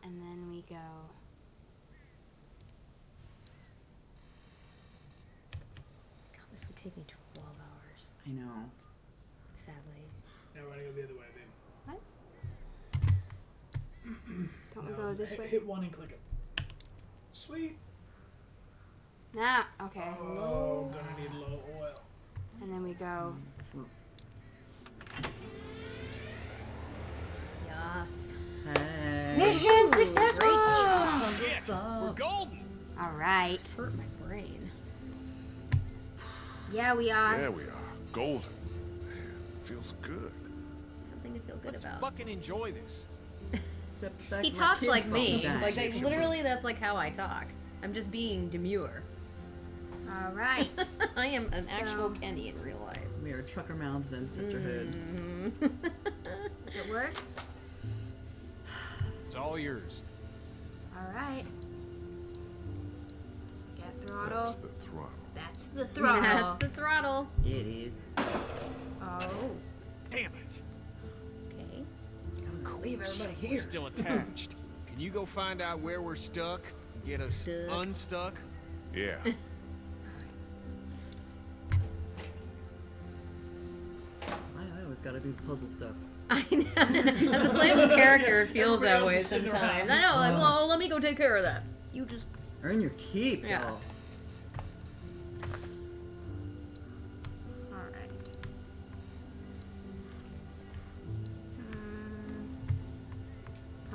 and then we go. God, this would take me 12 hours, I know. sadly. Now we're gonna go the other way, babe. Don't we No, go this hit, way? Hit 1 and click it. Sweet. Nah. Okay. Oh, gonna need low oil. And then we go. Yes. Hey. Mission successful. Great Shit, we're golden. All right. Hurt my brain. Yeah, we are. Yeah, we are. Golden. Man, feels good. Something to feel good Let's about. fucking enjoy this. Except the fact He that my talks kids like fucking me. died. Like, literally, that's like how I talk. I'm just being demure. All right. I am an actual So- Kenny in real life. We are trucker mouths and sisterhood. Does it work? It's all yours. All right. Get throttle. That's the throttle. That's the throttle. That's the throttle. It is. Oh. Damn it. Okay. Leave everybody We're here. still attached. Can you go find out where we're stuck? Get us Stuck. unstuck? Yeah. I always gotta do the puzzle stuff. I know. As a playable character, it feels Everybody that way else is sitting sometimes. around. I know. Like, well, let me go take care of that. You just. Earn your keep, Yeah. y'all. All right.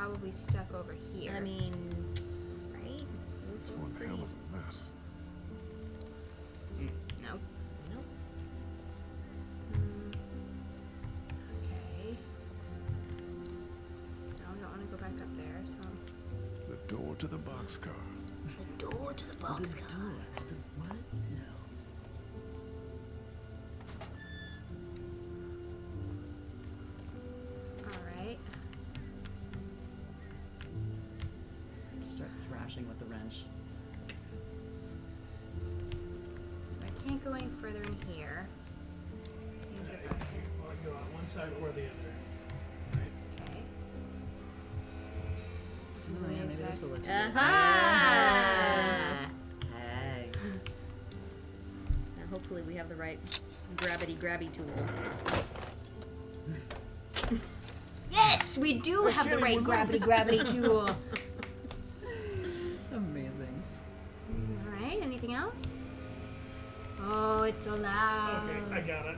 probably stuck over here. I mean, right? It's one hell of a mess. Nope. Nope. Okay. No, I don't want to go back up there, so. The door to the boxcar. The door to the boxcar. What? No. Alright. Just start thrashing with the wrench. So I can't go any further in here. Here's a bucket. Well, go on one side or the other. Okay. So yeah, maybe this will let you. Aha! Hey. Now hopefully we have the right grabby tool. Yes, we do have the right gravity tool. Amazing. Alright, anything else? Oh, it's so loud. Okay, I got it.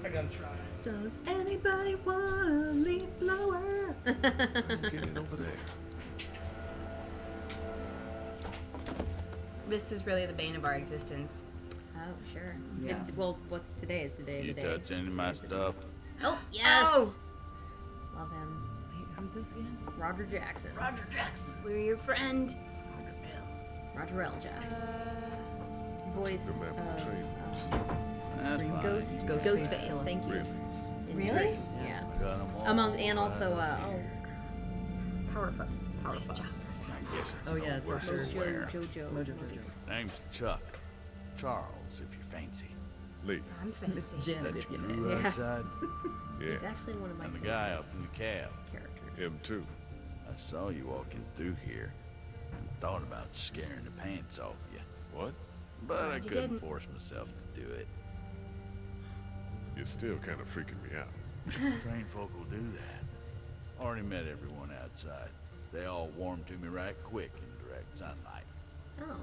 I gotta try it. Does anybody want a leaf blower? Get it over there. This is really the bane of our existence. Oh, sure. Yeah. Well, what's today? It's the day of You the day. touch any of my stuff? Oh, yes! Oh! Love him. Wait, who's this again? Roger Jackson. Roger Jackson. We're your friend. Roger L. Jackson. Voice Remember the of train routes. That's fine. Ghostface. killer. Thank you. Really? In Really? Scream, Yeah. I got 'em all And also, Powerpuff. Nice job. I guess it's Oh, yeah, no worse Dr. where. Jojo. Mojo Jojo. Name's Chuck. Charles, if you fancy. Lee. I'm Miss fancy. Janet, That if you you grew fancy. outside? Yeah. He's actually one of my And the favorite guy up in the cab. characters. Him too. I saw you walking through here and thought about scaring the pants off you. What? But I Glad you couldn't didn't. force myself to do it. You're still kind of freaking me out. Trained folk will do that. Already met everyone outside. They all warmed to me right quick in direct sunlight. Oh,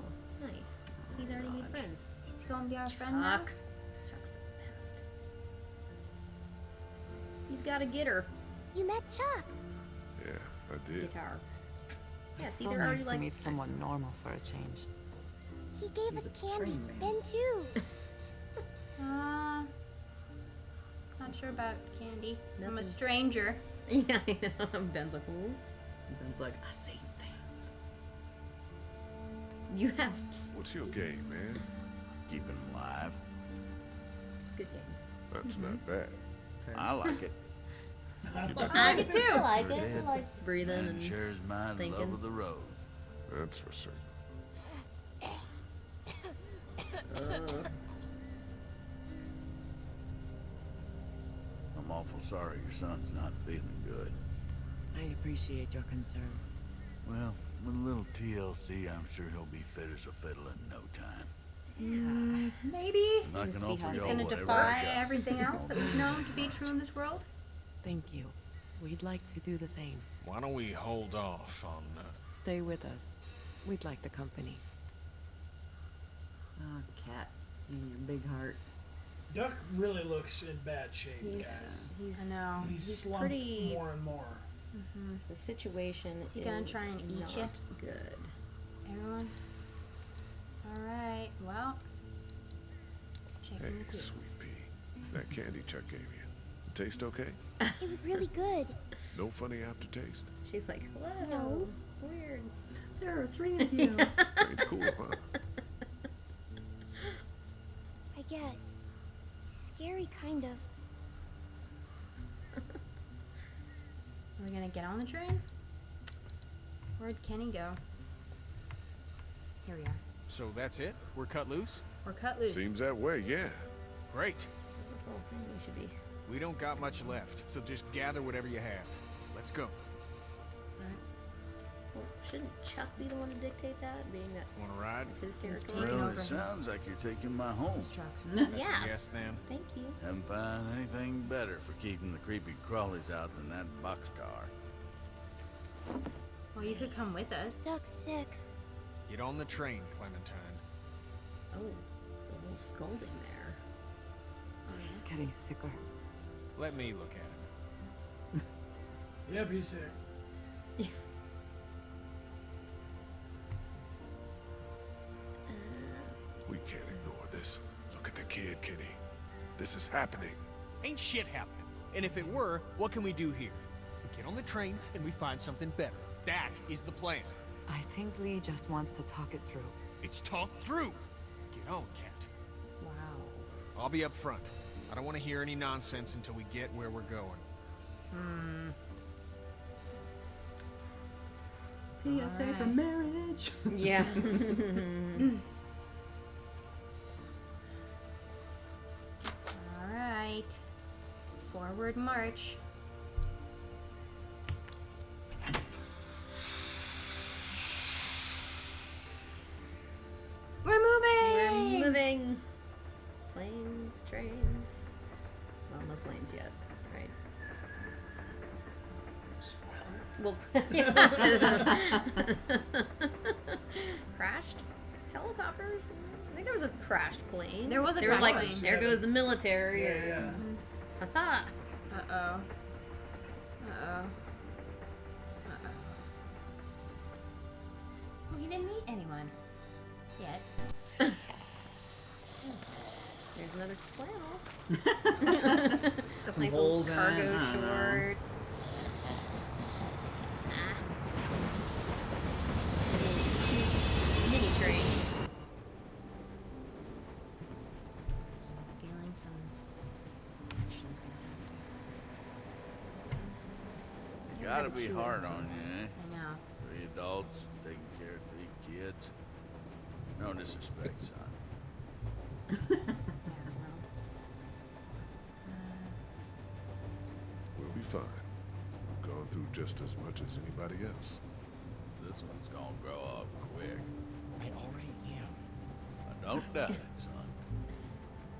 nice. He's already made friends. Is he gonna be our friend now? Chuck. Chuck's the best. He's got a getter. You met Chuck. Yeah, I did. Guitar. Yeah, It's see, so they're nice already to like. meet someone normal for a change. He gave He's us a candy. train man. Ben too. Not sure about candy. I'm a Nothing. stranger. Yeah, I know. Ben's like, ooh. And Ben's like, I seen things. You have. What's your game, man? Keeping them alive. It's a good game. That's not bad. I like it. I like it too. I like it. I like breathing And and shares my thinking. love of the road. That's for certain. I'm awful sorry your son's not feeling good. I appreciate your concern. Well, with a little TLC, I'm sure he'll be fit as a fiddle in no time. Maybe. And I can offer He's y'all gonna whatever defy I got. everything else that we've known to be true in this world. Thank you. We'd like to do the same. Why don't we hold off on Stay with us. We'd like the company. Oh, cat. In your big heart. Duck really looks in bad shape, He's, guys. he's, I know. He's he's slumped pretty. more and more. The situation Is he gonna try and eat not you? good. Everyone. All right. Well. Checking Hey, with you. sweet pea. That candy Chuck gave you. Taste okay? It was really good. No funny aftertaste? She's like, whoa, No. weird. There are 3 of you. It's cool, huh? I guess. Scary, kind of. Are we gonna get on the train? Where'd Kenny go? Here we are. So that's it? We're cut loose? We're cut loose. Seems that way, yeah. Great. Still this little thing we should be. We don't got much left, so just gather whatever you have. Let's go. Well, shouldn't Chuck be the one to dictate that, being that Wanna ride? it's his territory? Well, over it his- sounds like you're taking my home. Truck. That's Yes. a yes then. Thank you. Haven't found anything better for keeping the creepy crawlies out than that boxcar. Well, you could come with us. Duck's sick. Get on the train, Clementine. Oh, a little scolding there. He's getting sicker. Let me look at him. Yep, he's sick. We can't ignore this. Look at the kid, Kenny. This is happening. Ain't shit happening. And if it were, what can we do here? We get on the train and we find something better. That is the plan. I think Lee just wants to talk it through. It's talked through. Get on, Kat. Wow. I'll be up front. I don't want to hear any nonsense until we get where we're going. PSA for marriage. Yeah. All right. Forward march. We're moving! We're moving. Planes, trains. Well, no planes yet, right? Well, crashed helicopters. I think there was a crashed plane. There was a they were crashed like, plane. there goes the military. Yeah. Haha. Uh-oh. Uh-oh. Uh-oh. We didn't meet anyone. Yet. There's another flannel. It's got some nice little cargo shorts. Mini train. Feeling some action's gonna happen. Gotta be hard on you, eh? I know. 3 adults taking care of 3 kids. No disrespect, son. We'll be fine. We've gone through just as much as anybody else. This one's gonna grow up quick. I already am. I don't doubt it, son.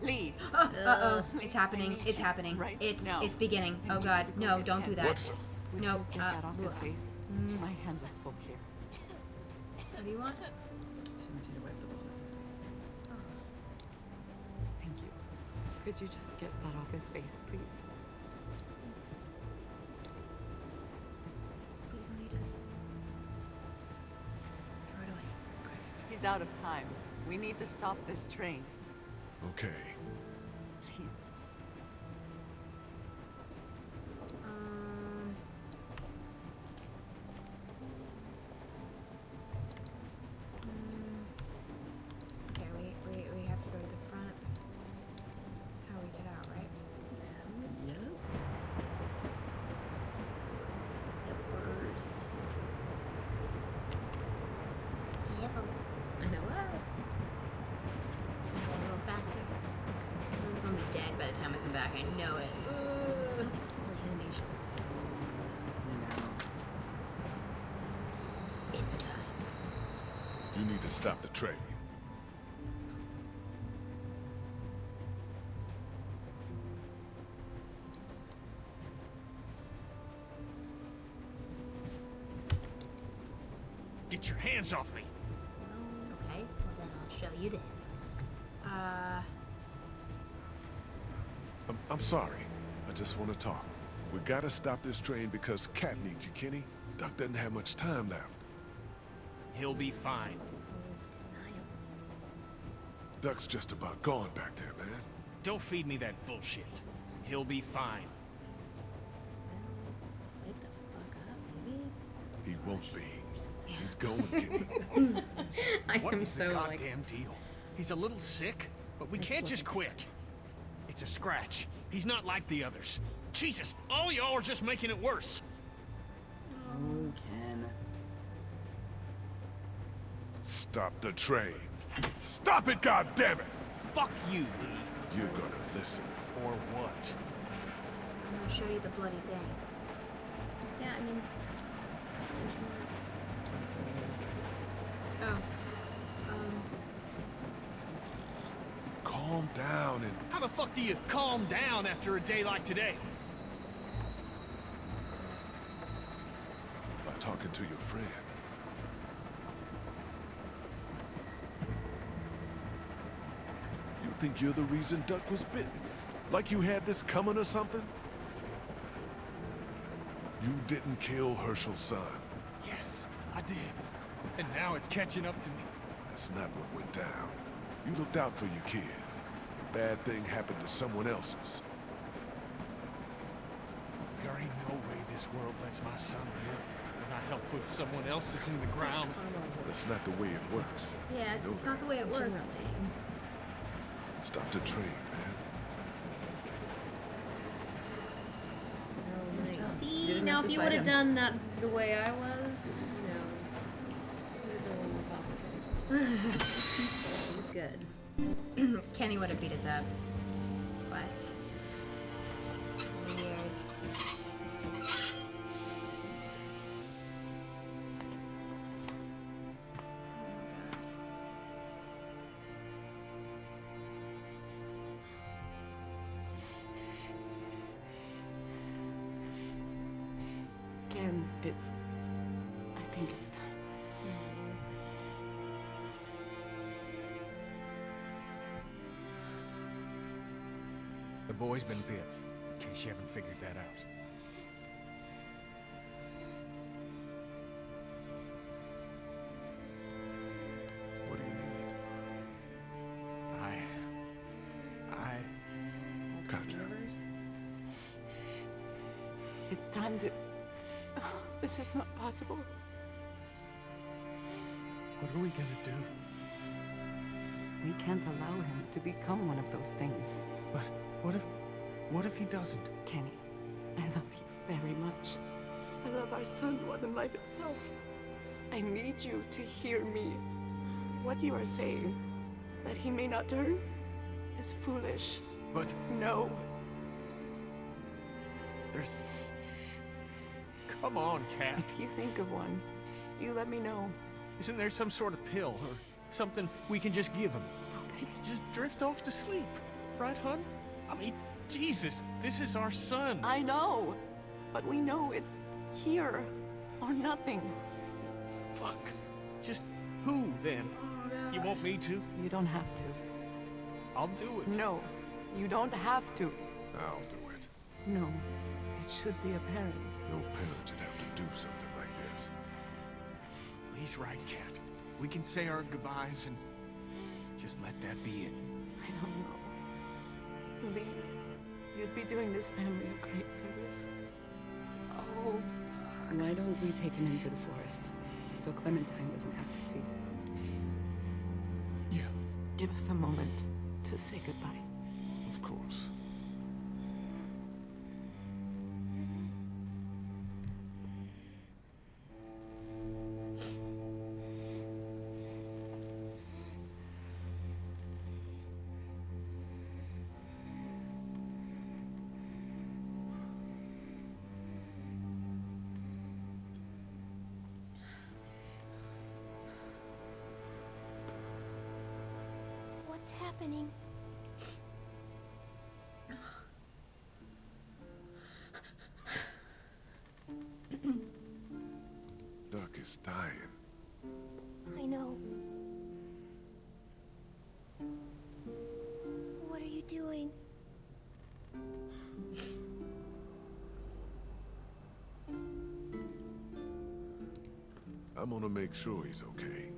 Lee! Uh-oh. It's happening. It's happening. Right It's now. it's beginning. Oh god. No, don't do that. What's No. Get that off his face. My hands are full here. What do you want? She wants you to wipe the blood off his face. Thank you. Could you just get that off his face, please? Please, when he does. Throw it away. He's out of time. We need to stop this train. okay? Please. Okay, we have to go to the front. That's how we get out, right? Yes. Peppers. I know. Go a little faster. Everyone's gonna be dead by the time we come back. I know it. The animation is so It's time. You need to stop the train. Get your hands off me. Okay, well then I'll show you this. I'm sorry. I just want to talk. We gotta stop this train because Kat needs you, Kenny. Duck doesn't have much time left. He'll be fine. Duck's just about gone back there, man. Don't feed me that bullshit. He'll be fine. wake the fuck up, baby. He won't be. He's going, Kenny. I What am is the so like. goddamn deal? He's a little sick, but we can't just quit. It's a scratch. He's not like the others. Jesus, all y'all are just making it worse. Oh, Ken. Stop the train. Stop it, goddammit! Fuck you, Lee. You're gonna listen. Or what? I'm gonna show you the bloody thing. Yeah, I mean. Oh. Calm down and... How the fuck do you calm down after a day like today? by talking to your friend. You think you're the reason Duck was bitten? Like you had this coming or something? You didn't kill Herschel's son. Yes, I did. And now it's catching up to me. That's not what went down. You looked out for your kid. A bad thing happened to someone else's. There ain't no way this world lets my son live when I help put someone else's in the ground. That's not the way it works. Yeah, You know it's not that. the way it works. Stop the train, man. Oh, nice. See, didn't now have if to you fight would have him. done that the way I was, you know, it was good. Kenny would have beat us up. But Ken, I think it's time. The boy's been bit, in case you haven't figured that out. What do you need? Katjaa. It's time to... This is not possible. What are we gonna do? We can't allow him to become one of those things. But what if he doesn't? Kenny, I love you very much. I love our son more than life itself. I need you to hear me. What you are saying, that he may not turn, is foolish. But No. there's... Come on, Kat. If you think of one, you let me know. Isn't there some sort of pill or something we can just give him? Stop He it. can just drift off to sleep. Right, hon? I mean, Jesus, this is our son. I know, but we know it's here or nothing. Fuck. Just who, then? You want me to? You don't have to. I'll do it. No, you don't have to. I'll do it. No, it should be apparent. No parent should have to do something like this. He's right, Kat. We can say our goodbyes and just let that be it. I don't know. Lee, you'd be doing this family a great service. Oh, why don't we take him into the forest so Clementine doesn't have to see? Yeah, Give us a moment to say goodbye. Of course. What's happening? Duck is dying. I know. What are you doing? I'm gonna make sure he's okay.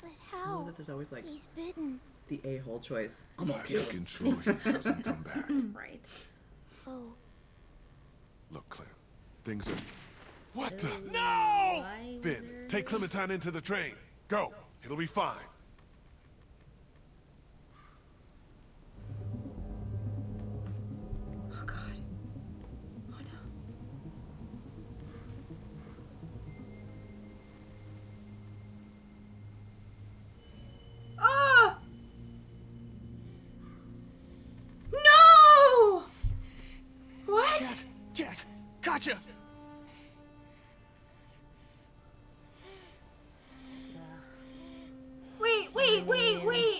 But I how? know that there's always like He's bitten. the a-hole choice. I'm gonna I'm kill him. making sure he doesn't come back. Right. Oh, Look, Clem, things are... What the? No! Why was Ben, there- take Clementine into the train. Go. It'll be fine. Oh God. Oh no. Ah! No! What? Kat! Katjaa! Wait.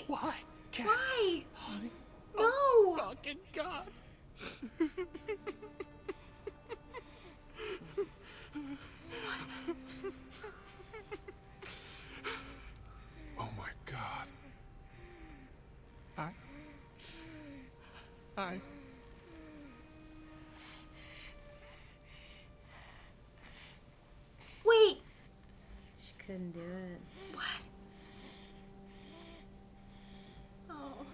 Why? Kat? Why? Honey? No. Fucking God! Oh my God. couldn't do it. What? Oh.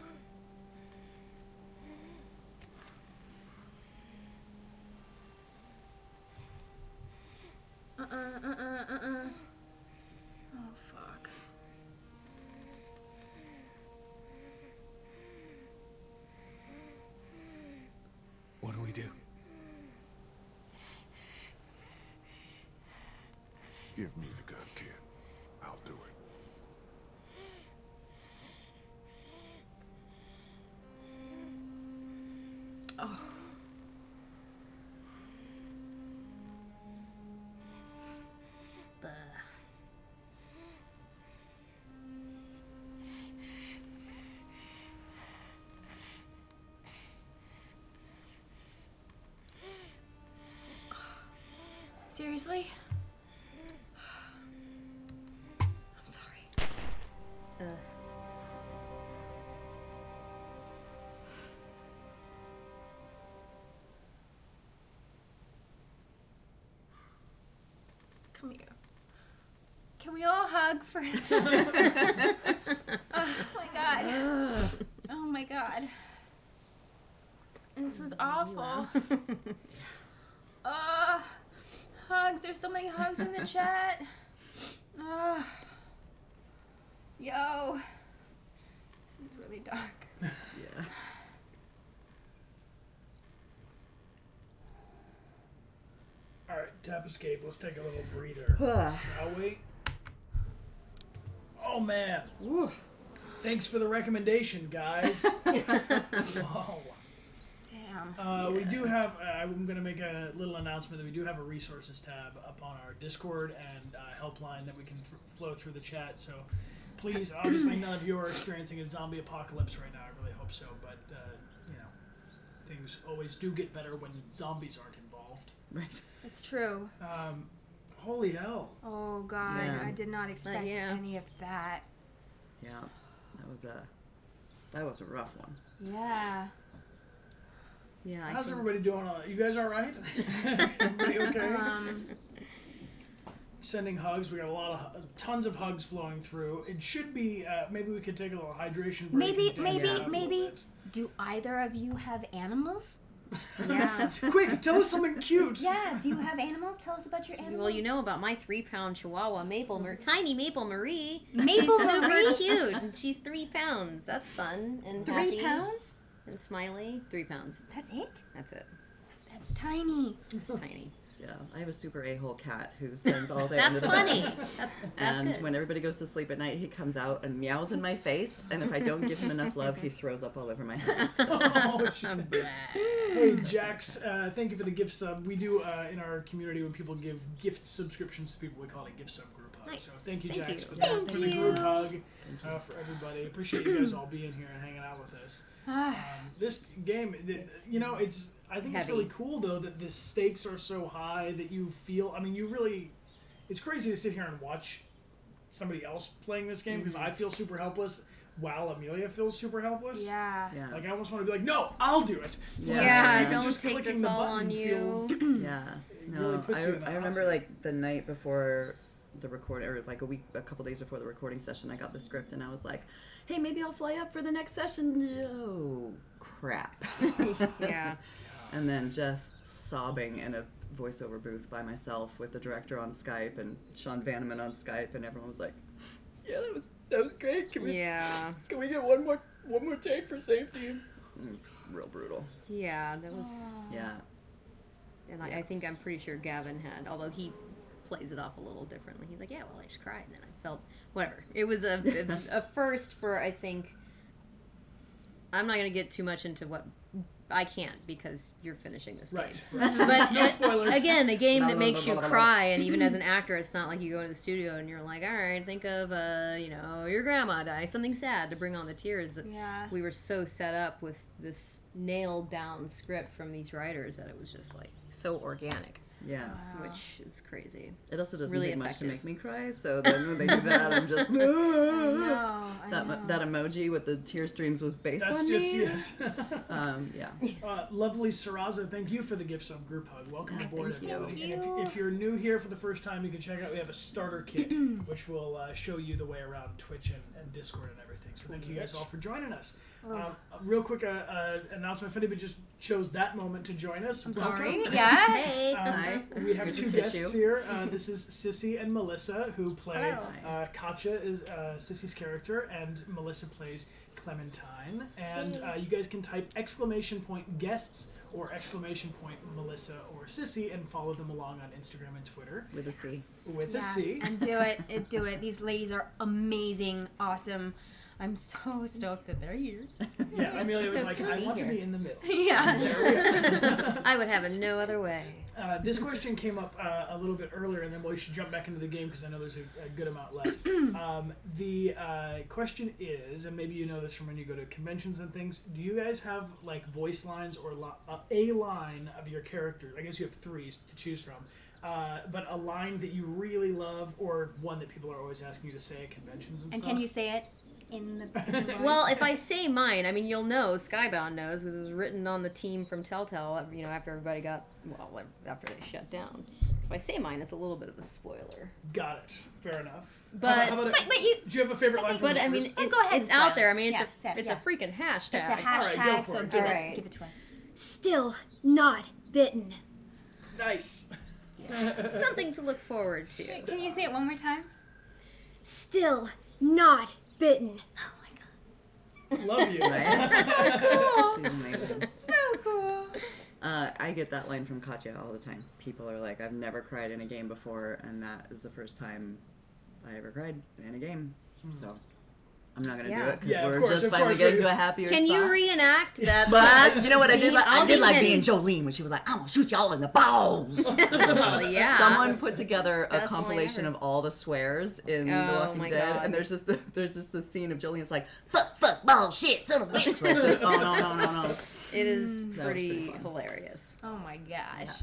Oh, fuck. What do we do? Give me the gun, kid. I'll do it. Oh. Bah. Seriously? I'm sorry. Ugh. Come here. Can we all hug for Oh my god. Oh my god. This was awful. Hugs. There's so many hugs in the chat. Yo. This is really dark. Yeah. Alright, tap escape. Let's take a little breather. Shall we? Oh man. Ooh. Thanks for the recommendation, guys. Whoa. Damn. We do have, I'm going to make a little announcement that we do have a resources tab up on our Discord and helpline that we can flow through the chat. So please, obviously none of you are experiencing a zombie apocalypse right now. I really hope so. But, you know, things always do get better when zombies aren't involved. Right. It's true. Holy hell. Oh god, Yeah. I did not expect any of that. Yeah. That was a rough one. Yeah. Yeah. How's everybody doing? You guys all right? Everybody okay? Sending hugs. We got tons of hugs flowing through. It should be. Maybe we could take a little hydration break. Maybe. Do either of you have animals? Yeah. Quick, tell us something cute. Yeah. Do you have animals? Tell us about your animals. Well, you know about my 3-pound Chihuahua, Tiny Maple Marie. Maple she's Marie? super cute, and she's 3 pounds. That's fun and 3 happy. pounds? And smiley. 3 pounds. That's it? That's it. That's tiny. It's tiny. Yeah, I have a super a-hole cat who spends all day That's under the funny. bed. That's and good. when everybody goes to sleep at night, he comes out and meows in my face, and if I don't give him enough love, he throws up all over my house. Oh, shit. Hey, Jax, thank you for the gift sub. We do, in our community, when people give gift subscriptions to people, we call it a gift sub group hug. Nice. So thank you, Thank Jax, you. for Thank the you. group hug for everybody. Appreciate you guys all being here and hanging out with us. This game, you know, I think it's really cool, though, that the stakes are so high that you feel, I mean, it's crazy to sit here and watch somebody else playing this game, because I feel super helpless while Amelia feels super helpless. Yeah. Like, I almost want to be like, no, I'll do it. Yeah, don't just take clicking this the all button on you. feels- Yeah. It No, really puts you in the I hot remember seat. like the night before the recording, or like a couple days before the recording session, I got the script and I was like, hey, maybe I'll fly up for the next session. Oh, crap. Yeah. And then just sobbing in a voiceover booth by myself with the director on Skype and Sean Vanneman on Skype, and everyone was like, yeah, that was great. Can we get one more take for safety? It was real brutal. Yeah, that was. Yeah. And I think I'm pretty sure Gavin had, although he plays it off a little differently. He's like, yeah, well, I just cried, and then I felt whatever. It was a first for, I think. I'm not gonna get too much into what. I can't because you're finishing this game. Right. But No spoilers. again, a game that makes you cry, and even as an actor, it's not like you go into the studio and you're like, all right, think of your grandma died, something sad to bring on the tears. Yeah. We were so set up with this nailed down script from these writers that it was just like so organic. Yeah. which is crazy. It also doesn't Really take much to effective. make me cry, so then when they do that, I'm just... That emoji with the tear streams was based That's on just, me. yes. Yeah. Lovely Saraza, thank you for the gifts of group hug. Welcome aboard, thank you. everybody. And if you're new here for the first time, you can check out, we have a starter kit, which will show you the way around Twitch and Discord and everything. So thank you guys all for joining us. Real quick announcement, if anybody just chose that moment to join us, I'm welcome. sorry. Yeah. Hey. Hi. We have Here's two a guests tissue. here. This is Cissy and Melissa, who play Katjaa is Sissy's character, and Melissa plays Clementine. And you guys can type !guests or !Melissa or Sissy and follow them along on Instagram and Twitter. With a C. With a C. And do it. Do it. These ladies are amazing, awesome. I'm so stoked that they're here. Yeah, Amelia was like, I want to be in the middle. Yeah. There we are. I would have it no other way. This question came up a little bit earlier, and then we should jump back into the game because I know there's a good amount left. The question is, and maybe you know this from when you go to conventions and things, do you guys have like voice lines or a line of your character? I guess you have 3 to choose from. But a line that you really love, or one that people are always asking you to say at conventions and stuff? And can you say it in the Well, if I say mine, I mean, you'll know, Skybound knows, because it was written on the team from Telltale, you know, after everybody got, well, after they shut down. If I say mine, it's a little bit of a spoiler. Got it. Fair enough. But, how about but you... do you have a favorite line from but the I mean, first? it's, go ahead it's and out spoil there. it. I mean, it's Yeah, a freaking hashtag. It's a hashtag, All right, go for so it. give it to us. Still not bitten. Nice. Something to look forward to. Can you say it one more time? Still not bitten. Love you. Nice. So cool. She's amazing. So cool. I get that line from Katjaa all the time. People are like, I've never cried in a game before, and that is the first time I ever cried in a game. So I'm not going to do it because we're just finally getting to a happier Can spot. you reenact that? But you know what I did? scene? I did be like Penny. being Jolene when she was like, "I'm gonna shoot y'all in the balls." Well, yeah. Someone put together a Best line compilation ever. of all the swears in Oh, The Walking my Dead, God. and there's just the scene of Jolene. It's like, "Fuck, bullshit, son of a bitch!" Like just, oh no. It is That was pretty fun. hilarious. Oh my gosh.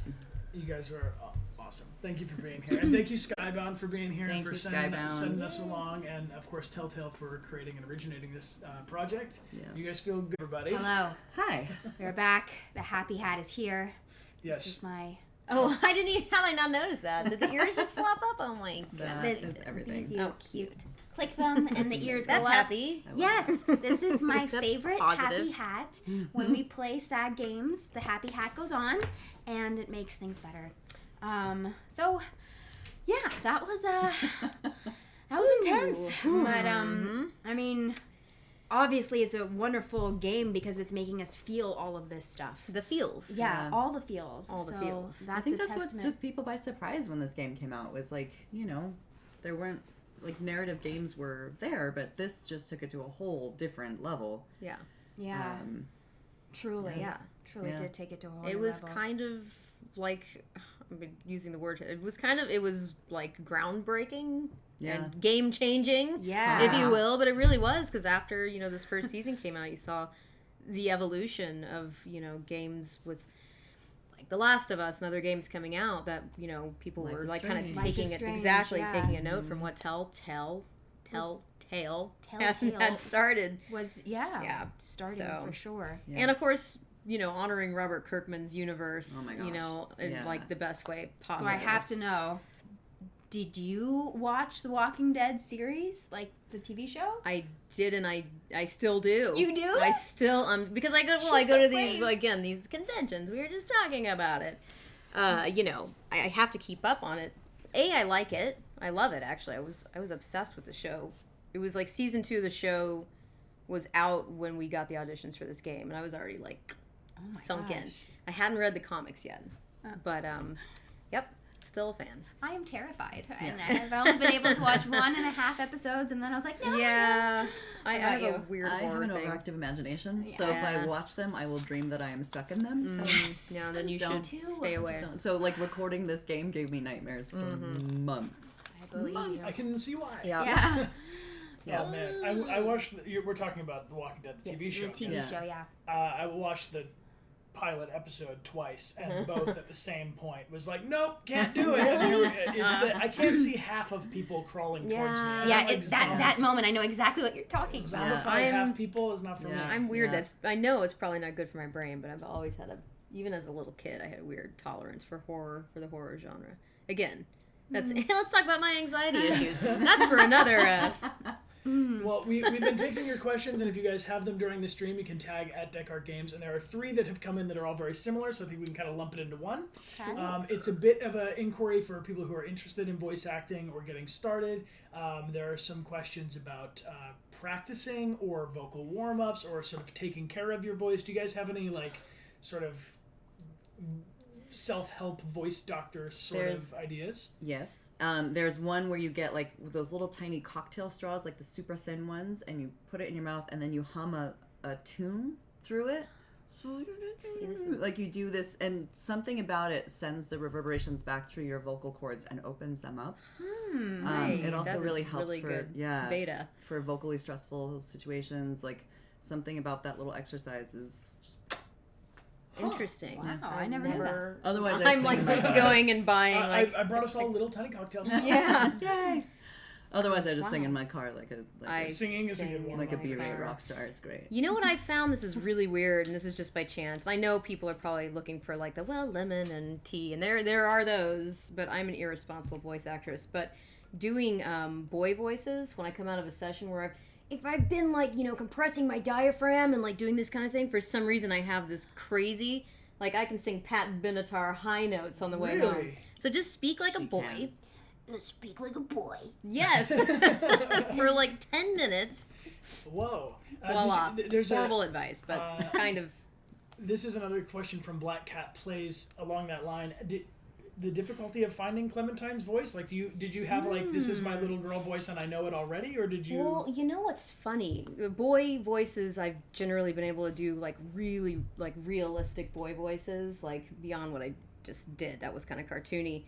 You guys are awesome. Thank you for being here. And thank you, Skybound, for being here Thank and for you, sending Skybound. us along. And, of course, Telltale for creating and originating this project. Yeah. You guys feel good, everybody? Hello. Hi. We're back. The happy hat is here. Yes. This is my... Oh, I didn't even, how did I not notice that? Did the ears just flop up? Oh my god. That is everything. Oh, cute. Click them and the ears go That's up. happy. Yes, this is my That's favorite positive. happy hat. When we play sad games, the happy hat goes on, and it makes things better. So, yeah, that was intense. But I mean, obviously, it's a wonderful game because it's making us feel all of this stuff. The feels. Yeah, all the feels. All the So feels. That's I think a that's testament. what took people by surprise when this game came out. Was like, you know, there weren't like narrative games were there, but this just took it to a whole different level. Yeah. Yeah, truly. Yeah. Truly Yeah. did take it to a whole It new was level. kind of like, I'm using the word, it was like groundbreaking Yeah. and game changing, Yeah. if you will, but it really was, because after, you know, this first season came out, you saw the evolution of, you know, games with like The Last of Us and other games coming out that, you know, people Life were is like kind of Strange. Life is taking it, Strange, exactly, yeah. taking a note from what Telltale Telltale. had started. Was starting so. for sure. Yeah. And of course, you know, honoring Robert Kirkman's universe, Oh my you gosh. know, in Yeah. like the best way So possible. I have to know, did you watch the Walking Dead series, like the TV show? I did, and I still do. You do? I still because I go She's I go so to these brave. again these conventions. We were just talking about it. You know, I have to keep up on it. I like it. I love it. Actually, I was obsessed with the show. It was like season 2 of the show was out when we got the auditions for this game, and I was already like sunk in. I hadn't read the comics yet, but yep, still a fan. I am terrified, and I've only been able to watch 1.5 episodes, and then I was like, no. Yeah, I How about have a you? weird I have horror an thing. overactive imagination, so if I Yeah. watch them, I will dream that I am stuck in them. So No, then you don't- should stay away. So like recording this game gave me nightmares for months. I believe you. I can see why. Yeah. Oh man, I watched. We're talking about The Walking Dead, the TV show. The TV Yeah. show, yeah. I watched the pilot episode twice, and both at the same point was like, nope, can't do it. I can't see half of people crawling towards me. That moment, I know exactly what you're talking about. Zombified half people is not for me. I'm weird. I know it's probably not good for my brain, but I've always had even as a little kid, I had a weird tolerance for the horror genre. Again, let's talk about my anxiety issues. That's for another. Well, we've been taking your questions, and if you guys have them during the stream, you can tag at Dechart Games, and there are 3 that have come in that are all very similar, so I think we can kind of lump it into one. Okay. It's a bit of an inquiry for people who are interested in voice acting or getting started. There are some questions about practicing or vocal warm-ups or sort of taking care of your voice. Do you guys have any, like, sort of self-help voice doctor sort of ideas? Yes. There's one where you get like those little tiny cocktail straws, like the super thin ones, and you put it in your mouth and then you hum a tune through it. Like you do this, and something about it sends the reverberations back through your vocal cords and opens them up. It also really helps really for good beta for vocally stressful situations. Like something about that little exercise is interesting. Wow, I never knew that. Otherwise, I'm like going and buying. I brought us all little tiny cocktails. Yeah. Yay. Otherwise, I just sing in my car singing is a good one. Like a B-rate rock star. It's great. You know what I found? This is really weird, and this is just by chance. I know people are probably looking for like lemon and tea, and there are those. But I'm an irresponsible voice actress. But doing boy voices when I come out of a session where if I've been like, compressing my diaphragm and like doing this kind of thing, for some reason I have this crazy, like I can sing Pat Benatar high notes on the way home. So just speak like a boy. Speak like a boy. Yes. For like 10 minutes. Whoa. Voila. There's horrible advice, but kind of. This is another question from Black Cat Plays along that line. The difficulty of finding Clementine's voice? Like, did you have like, this is my little girl voice and I know it already, or did you? Well, you know what's funny? Boy voices, I've generally been able to do like really like realistic boy voices, like beyond what I just did. That was kind of cartoony.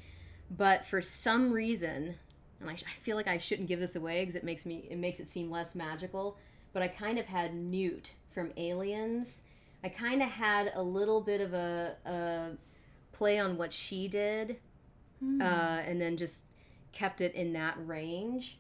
But for some reason, and I feel like I shouldn't give this away because it makes it seem less magical. But I kind of had Newt from Aliens. I kind of had a little bit of a play on what she did, and then just kept it in that range.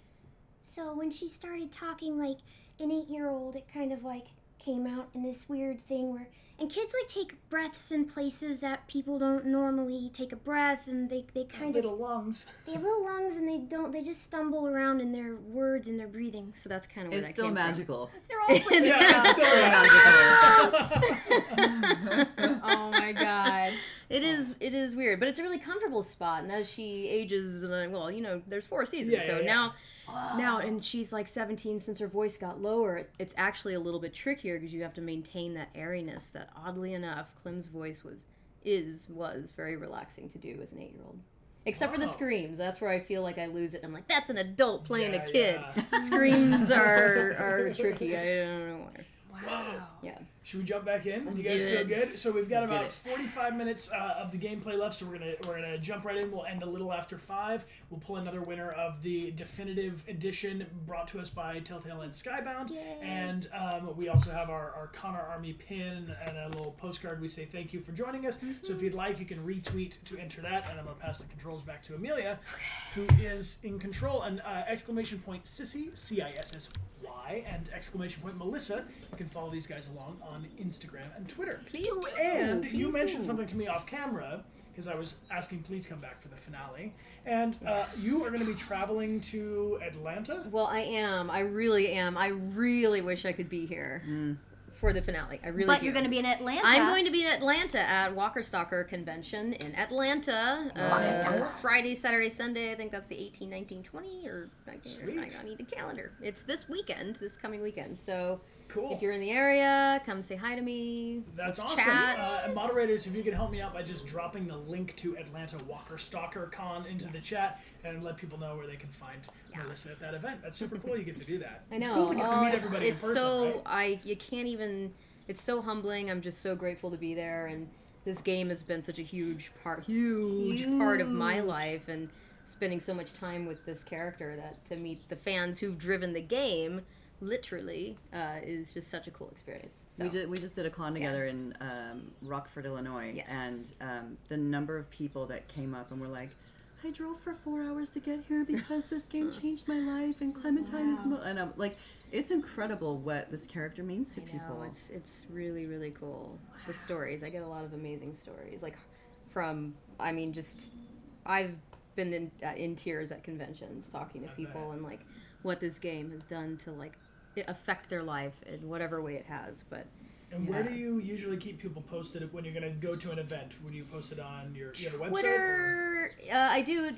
So when she started talking like an 8-year-old, it kind of like came out in this weird thing where, and kids like take breaths in places that people don't normally take a breath, and they kind of little lungs. They have little lungs, and they just stumble around in their words and their breathing. So that's kind of where it's still magical. They're all pretty. Oh my god. It is weird, but it's a really comfortable spot. And as she ages, and there's 4 seasons, now, and she's like 17 since her voice got lower. It's actually a little bit trickier because you have to maintain that airiness that, oddly enough, Clem's voice was very relaxing to do as an 8-year-old. Except for the screams. That's where I feel like I lose it. I'm like, that's an adult playing a kid. Yeah. Screams are tricky. I don't know why. Wow. Yeah. Should we jump back in? You guys feel good? So we've got about 45 minutes of the gameplay left, so we're gonna jump right in. We'll end a little after 5. We'll pull another winner of the definitive edition brought to us by Telltale and Skybound. Yay. And we also have our Connor Army pin and a little postcard. We say thank you for joining us. Mm-hmm. So if you'd like, you can retweet to enter that, and I'm gonna pass the controls back to Amelia, who is in control. And exclamation point Cissy, CISSY, and exclamation point Melissa. You can follow these guys along on Instagram and Twitter. Please do. And you mentioned something to me off camera, because I was asking please come back for the finale. And you are going to be traveling to Atlanta? Well, I am. I really am. I really wish I could be here for the finale. I really do. But you're going to be in Atlanta. I'm going to be in Atlanta at Walker Stalker Convention in Atlanta. Friday, Saturday, Sunday. I think that's the 18, 19, 20, or I need a calendar. It's this coming weekend. So cool. If you're in the area, come say hi to me. That's Let's awesome. Chat. Moderators, if you could help me out by just dropping the link to Atlanta Walker Stalker Con into the chat and let people know where they can find Melissa at that event. That's super cool. You get to do that. I know. It's cool to get to meet everybody in person. So right? you can't even. It's so humbling. I'm just so grateful to be there, and this game has been such a huge part of my life, and spending so much time with this character that to meet the fans who've driven the game literally is just such a cool experience. So. We just did a con together in Rockford, Illinois, Yes. and the number of people that came up and were like, I drove for 4 hours to get here because this game changed my life, and Clementine is and I'm like, it's incredible what this character means to people. It's really, really cool. The stories, I get a lot of amazing stories, like from, I mean, just I've been in tears at conventions talking to people and like what this game has done to like affect their life in whatever way it has. But and where do you usually keep people posted when you're going to go to an event? Would you post it on your website? Twitter. I do.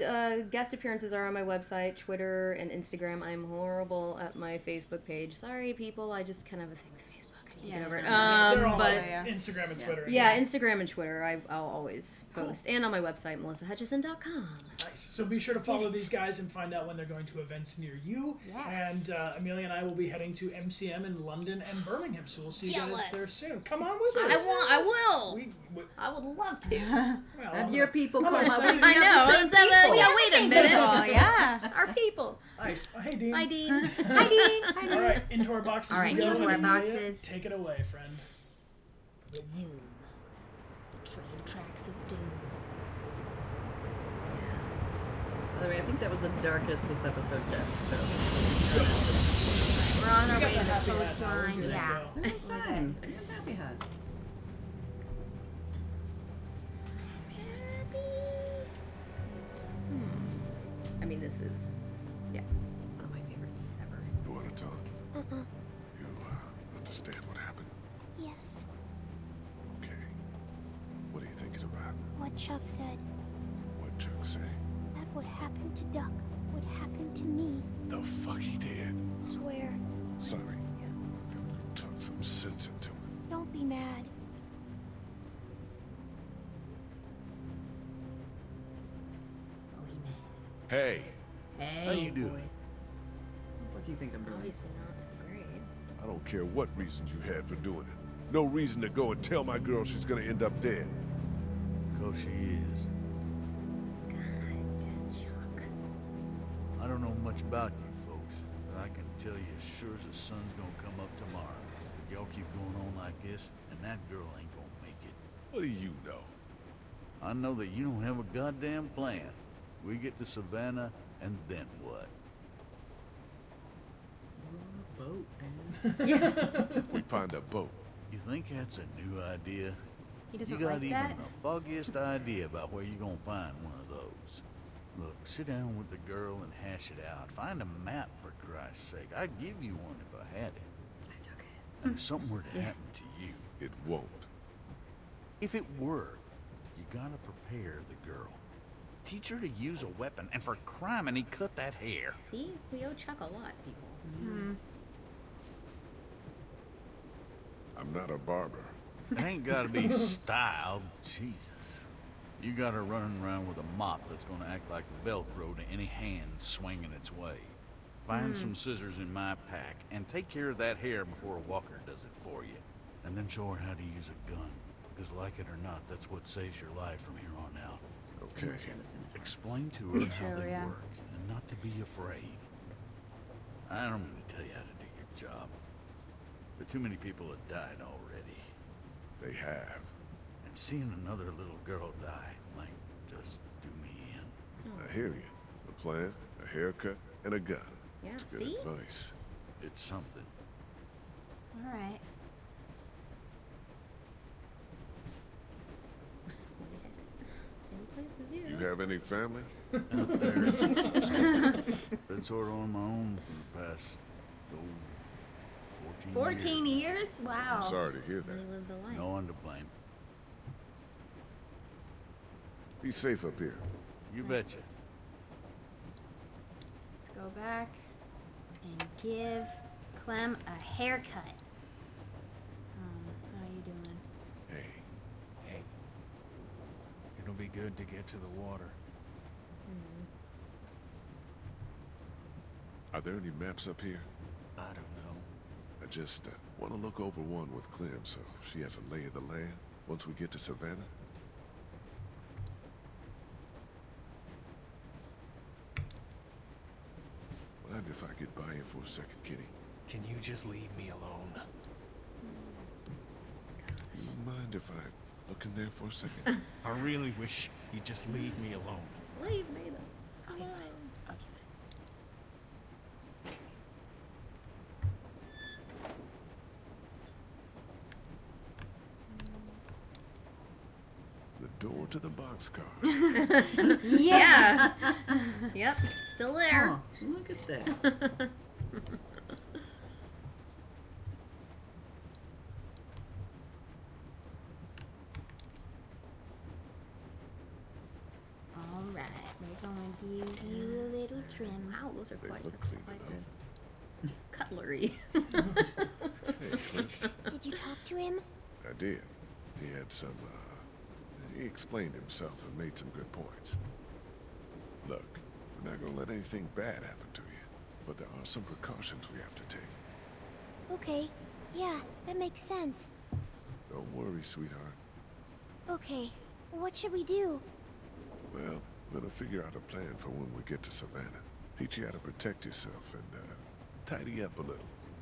Guest appearances are on my website, Twitter, and Instagram. I'm horrible at my Facebook page. Sorry, people. I just kind of have a thing with Facebook. I need to get over it. They're all But Instagram and Twitter. yeah, Instagram and Twitter. I'll always post, and on my website, melissahutchison.com. Nice. So be sure to follow these guys and find out when they're going to events near you. Yes. And Amelia and I will be heading to MCM in London and Birmingham, so we'll see you guys there soon. Come on with us. I will. I would love to. Well, Have your people come up. I know. Yeah, wait a minute. Yeah. Our people. Nice. Oh, hey, Dean. Hi, Dean. Hi, Dean. All right, into our boxes. All right, we go. into our Amelia, boxes. Take it away, friend. Resume the train tracks of doom. By the way, I think that was the darkest this episode does. So We're on our You way guys to are the happy that coastline. now. Yeah. it's fine. I'm happy had. I mean, this is, one of my favorites ever. You want to talk? You understand what happened? Yes. Okay. What are you thinking about? What Chuck said. What Chuck say? That what happened to Duck would happen to me. The fuck he did? Swear. Sorry. I'm gonna go talk some sense into him. Don't be mad. Hey. How you doing? What do you think I'm doing? Obviously not so great. I don't care what reasons you had for doing it. No reason to go and tell my girl she's gonna end up dead. 'Cause she is. God, Chuck. I don't know much about you folks, but I can tell you as sure as the sun's gonna come up tomorrow. If y'all keep going on like this, and that girl ain't gonna make it. What do you know? I know that you don't have a goddamn plan. We get to Savannah, and then what? Boat, man. Yeah. We find a boat. You think that's a new idea? He doesn't You got like even that. the foggiest idea about where you're gonna find one of those. Look, sit down with the girl and hash it out. Find a map, for Christ's sake. I'd give you one if I had it. I took it. And if something were to happen to you, It won't. if it were, you gotta prepare the girl. Teach her to use a weapon, and for crime, and he cut that hair. See, we owe Chuck a lot, people. I'm not a barber. It ain't gotta be styled. Jesus. You got her running around with a mop that's gonna act like Velcro to any hand swinging its way. Find some scissors in my pack, and take care of that hair before a walker does it for you. And then show her how to use a gun. Because like it or not, that's what saves your life from here on out. Okay. Explain to her It's how true, they yeah. work, and not to be afraid. I don't mean to tell you how to do your job, but too many people have died already. They have. And seeing another little girl die might just do me in. I hear you. A plan, a haircut, and a gun. Yeah, It's good see? advice. It's something. All right. Same place as you. You have any family? Out there. Been sort of on my own for the past, 14 14 years? Wow. I'm sorry to hear Really that. lived a life. No one to blame. Be safe up here. You betcha. Let's go back and give Clem a haircut. How you doing? Hey, Hey. It'll be good to get to the water. are there any maps up here? I don't know. I just want to look over one with Clem so she has a lay of the land once we get to Savannah. Mind if I get by you for a second, kitty? Can you just leave me alone? You mind if I look in there for a second? I really wish you'd just leave me alone. Leave me the alone. The door to the boxcar. Yeah. Yep. Still there. Oh, look at that. All right, we're going to give you a little trim. Wow, those are They quite, look that's clean quite enough. good. Cutlery. Hey, Clint. Did you talk to him? I did. He had some, he explained himself and made some good points. Look, we're not gonna let anything bad happen to you, but there are some precautions we have to take. Okay. Yeah, that makes sense. Don't worry, sweetheart. Okay. What should we do? Well, we're gonna figure out a plan for when we get to Savannah. Teach you how to protect yourself and, tidy up a little,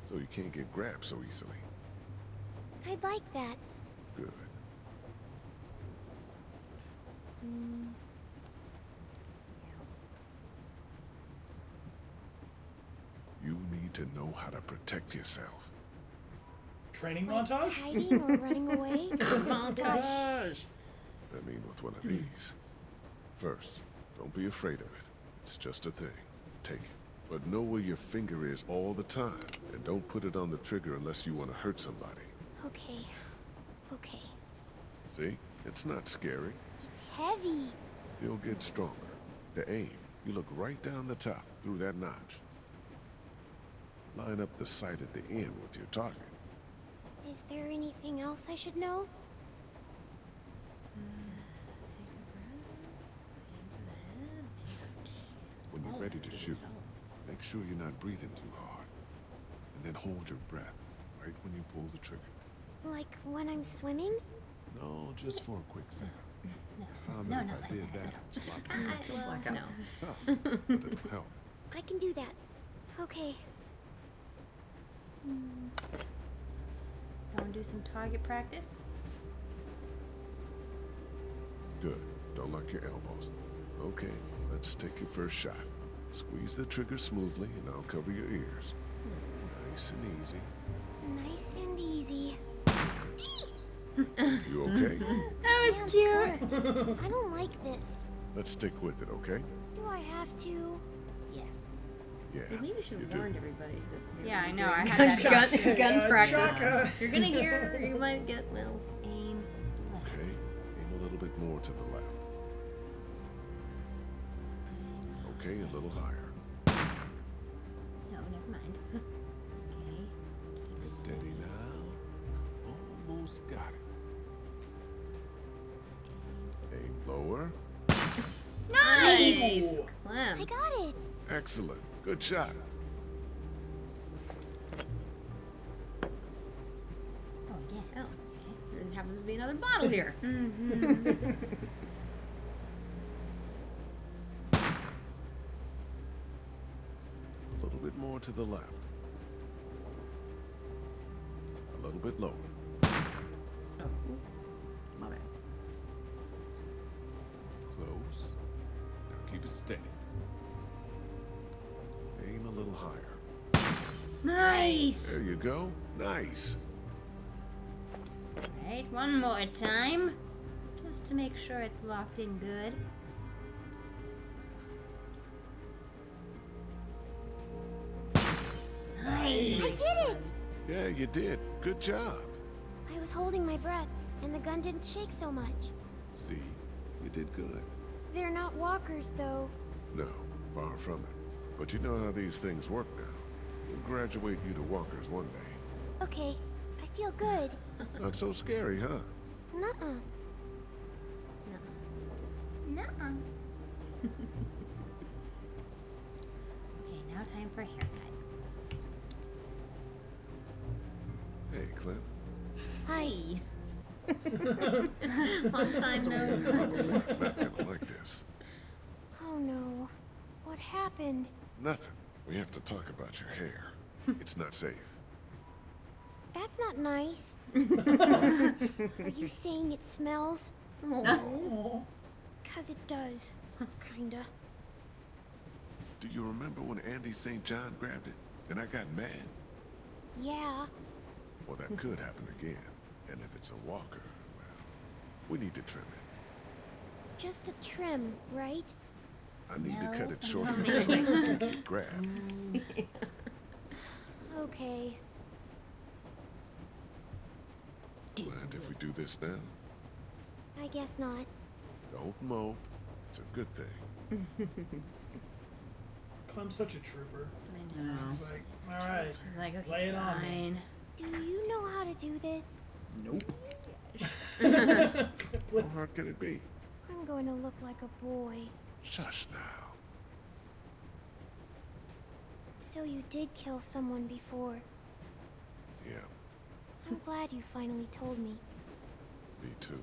so you can't get grabbed so easily. I'd like that. Good. You need to know how to protect yourself. Training Like montage? hiding or running away? Montage. I mean, with one of these. First, don't be afraid of it. It's just a thing. Take it. But know where your finger is all the time, and don't put it on the trigger unless you want to hurt somebody. Okay. Okay. See? It's not scary. It's heavy. You'll get stronger. To aim, you look right down the top, through that notch. Line up the sight at the end with your target. Is there anything else I should know? When you're ready to shoot, make sure you're not breathing too hard. And then hold your breath, right when you pull the trigger. Like when I'm swimming? No, just for a quick second. I found No, that no, if I did that, Well, no. it's tough, but it'll help. I can do that. Okay. Want to do some target practice? Good. Don't lock your elbows. Okay, let's take your first shot. Squeeze the trigger smoothly, and I'll cover your ears. Nice and easy. Nice and easy. You okay? That was cute. I don't like this. Let's stick with it, okay? Do I have to? Yes. Yeah. Maybe we should you have do. warned everybody that they Yeah, were I know, doing I had that gun practice. Chaka. You're gonna hear, you might get, well. Aim left. Okay, aim a little bit more to the left. Okay, a little higher. No, never mind. Okay. Keep it Steady now. Almost got it. Aim lower. Nice! I Clem. got it. Excellent. Good shot. Oh, yeah. Oh, okay. There happens to be another bottle here. A little bit more to the left. A little bit lower. My bad. Close. Now keep it steady. Aim a little higher. Nice! There you go. Nice. Right, one more time. Just to make sure it's locked in good. Nice! I did it! Yeah, you did. Good job. I was holding my breath, and the gun didn't shake so much. See, you did good. They're not walkers, though. No, far from it. But you know how these things work now. We'll graduate you to walkers one day. Okay, I feel good. Not so scary, huh? Nuh-uh. Nuh-uh. Okay, now time for a haircut. Hey, Clint. Hi. Long time no. Not gonna like this. Oh no. What happened? Nothing. We have to talk about your hair. It's not safe. That's not nice. Are you saying it smells? Oh. 'Cause it does. Kinda. Do you remember when Andy St. John grabbed it and I got mad? Yeah. Well, that could happen again. And if it's a walker, well, we need to trim it. Just a trim, right? I need to No. cut it short enough so it won't get grabbed. Okay. Mind if we do this now? I guess not. Don't mope. It's a good thing. Clem's such a trooper. I know. He's like, all right, She's like, okay, lay it on me. fine. Do you know how to do this? Nope. How hard can it be? I'm going to look like a boy. Shush now. So you did kill someone before. Yeah, I'm glad you finally told me. me too.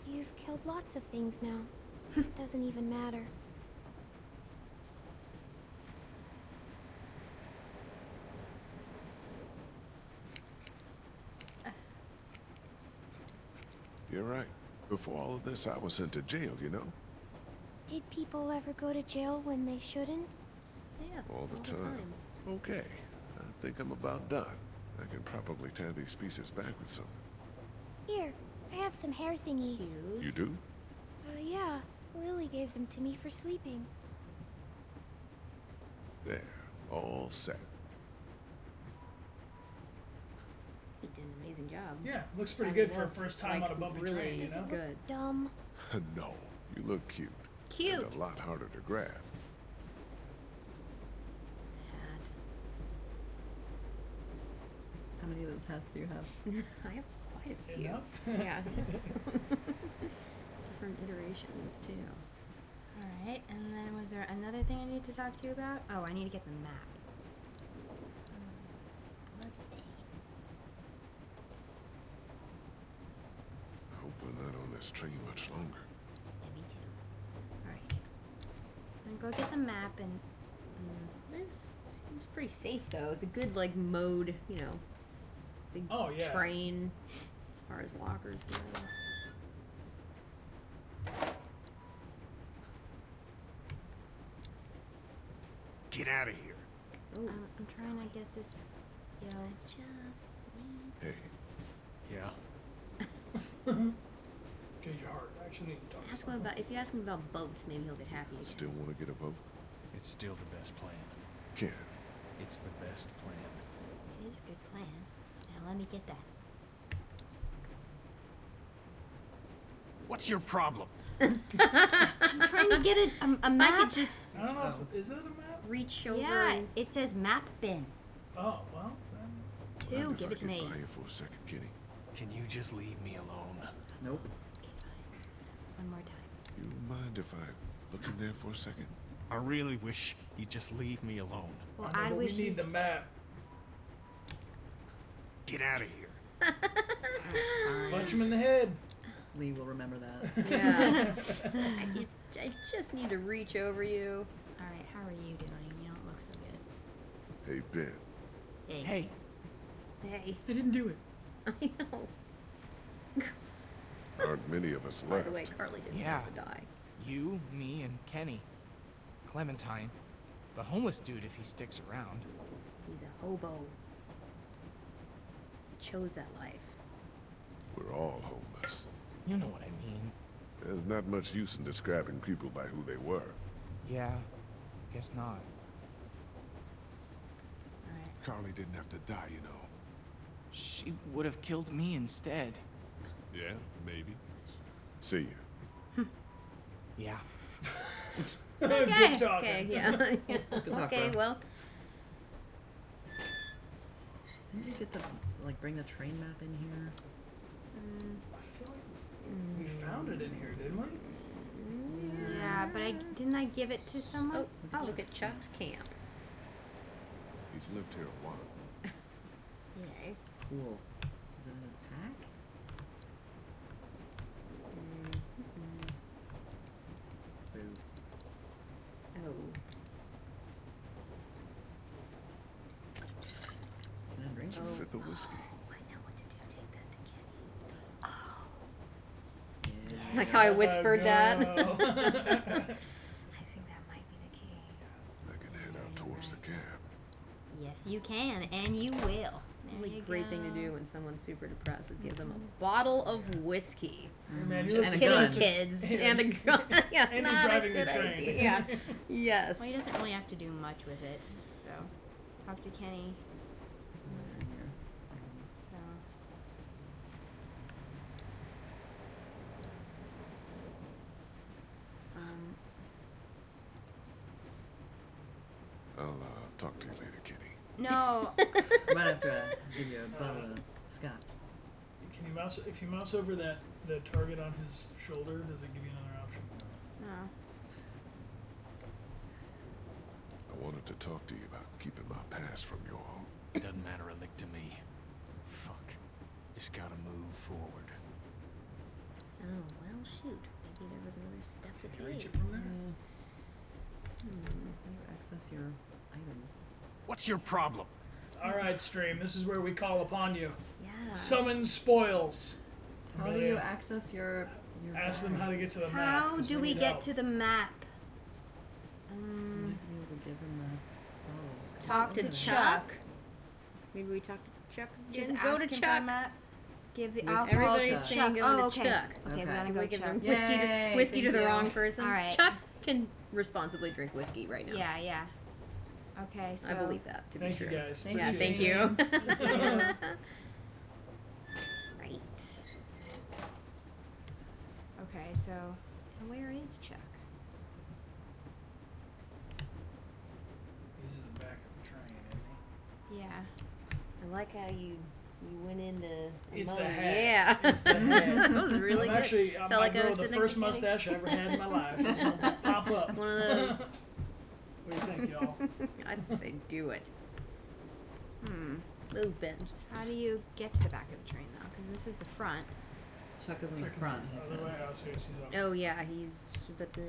You've killed lots of things now. Doesn't even matter. You're right. Before all of this, I was sent to jail, you know? Did people ever go to jail when they shouldn't? Yes. All the time. Okay, I think I'm about done. I can probably tie these pieces back with something. Here, I have some hair thingies. You do? Yeah. Lily gave them to me for sleeping. There, all set. He did an amazing job. Yeah, looks pretty I mean, good for a that's, first time like, on a bumpy really train, you know? good. Dumb. No, you look cute. Cute. And a lot harder to grab. Hat. How many of those hats do you have? I have quite a few. Enough? Yeah. Different iterations too. Alright, and then was there another thing I need to talk to you about? Oh, I need to get the map. Bloodstain. I hope we're not on this train much longer. Yeah, me too. Alright. I'm gonna go get the map and... This seems pretty safe though. It's a good like mode, you know. Big Oh, yeah. train as far as walkers go. Get out of here. I'm trying to get this... Yo. Just Hey, Yeah. Change your heart. I actually need to talk to ask him about if you ask him about boats, maybe he'll get happy again. still want to get a boat? It's still the best plan. Ken, It's the best plan. It is a good plan. Now let me get that. What's your problem? I'm trying to get a If map. I could just I don't know if, is that a map? reach over Yeah, and it says map bin. Oh, well, then. Two, mind if give I it to get me. by you for a second, Kitty? Can you just leave me alone? Nope. Okay, fine. One more time. You mind if I look in there for a second? I really wish you'd just leave me alone. Well, I know, I but wish we need the map. Get out of here. Punch him in the head. We will remember that. yeah. I just need to reach over you. Alright, how are you doing? You don't look so good. Hey, Ben. Hey. Hey, Hey, I didn't do it. I know. Aren't many of us By left. the way, Carly didn't Yeah. have to die. You, me, and Kenny. Clementine. The homeless dude if he sticks around. He's a hobo. Chose that life. We're all homeless. You know what I mean. There's not much use in describing people by who they were. Yeah, guess not. Alright. Carly didn't have to die, you know. She would have killed me instead. Yeah, maybe. See you. Yeah. Good talking. Okay, yeah. Good talk, okay, bro. well, Didn't you get the, like, bring the train map in here? I feel like we found it in here, didn't we? Yeah, but didn't I give it to someone? oh, look at Chuck's camp. He's lived here a while. Yay. Cool. Is it in his pack? Boo. Oh. Wants a fifth of whiskey. I know what to do. Take that to Kenny. Like how I whispered that. I think that might be the key. I can head out towards the cab. Yes, you can, and you will. There Really you great go. thing to do when someone's super depressed is give them a bottle of whiskey. Man, you Just look kidding, exhausted. kids. And a gun. Yeah, And not you're a driving the good train. idea. Yeah. Yes. Well, he doesn't really have to do much with it. So, talk to Kenny. So. I'll talk to you later, Kenny. No. Might have to give you a bottle of scotch. Can you mouse if you mouse over the target on his shoulder? Does it give you another option? No. I wanted to talk to you about keeping my past from you all. Doesn't matter a lick to me. Fuck. Just gotta move forward. Oh, well, shoot. Maybe there was another step to Can you reach take. it from there? You access your items. What's your problem? All right, stream. This is where we call upon you. Yeah. Summon spoils. How do you access your Ask them how to get to the map. How 'cause do we need get help. to the map? You might be able to give him the bottle. Talk to Chuck. Maybe we talk to Chuck. Just Just ask go to him for a Chuck. map. Give the Yes, alcohol Everybody's to saying Chuck. go Oh, to okay. Chuck. Okay, we Okay. gotta go We give them Chuck. whiskey to, Yay, whiskey to thank the you. wrong person. All right. Chuck can responsibly drink whiskey right now. Yeah, yeah. Okay, so. I believe that to Thank be you true. guys. Thank Yeah, you. thank you. Right. Okay, so where is Chuck? He's in the back of the train, isn't Yeah. I like how you went into It's mode. the hat. Yeah. It's the hat. That was really I'm good. actually, Felt my like I girl, was the sitting first next to Kenny. mustache I ever had in my life. It's gonna pop up. One of those. What do you think, y'all? I'd say do it. Move, Ben. How do you get to the back of the train though? Because this is the front. Chuck is in the Check front. He his said. other way. Oh, so he's off. Oh yeah, he's but the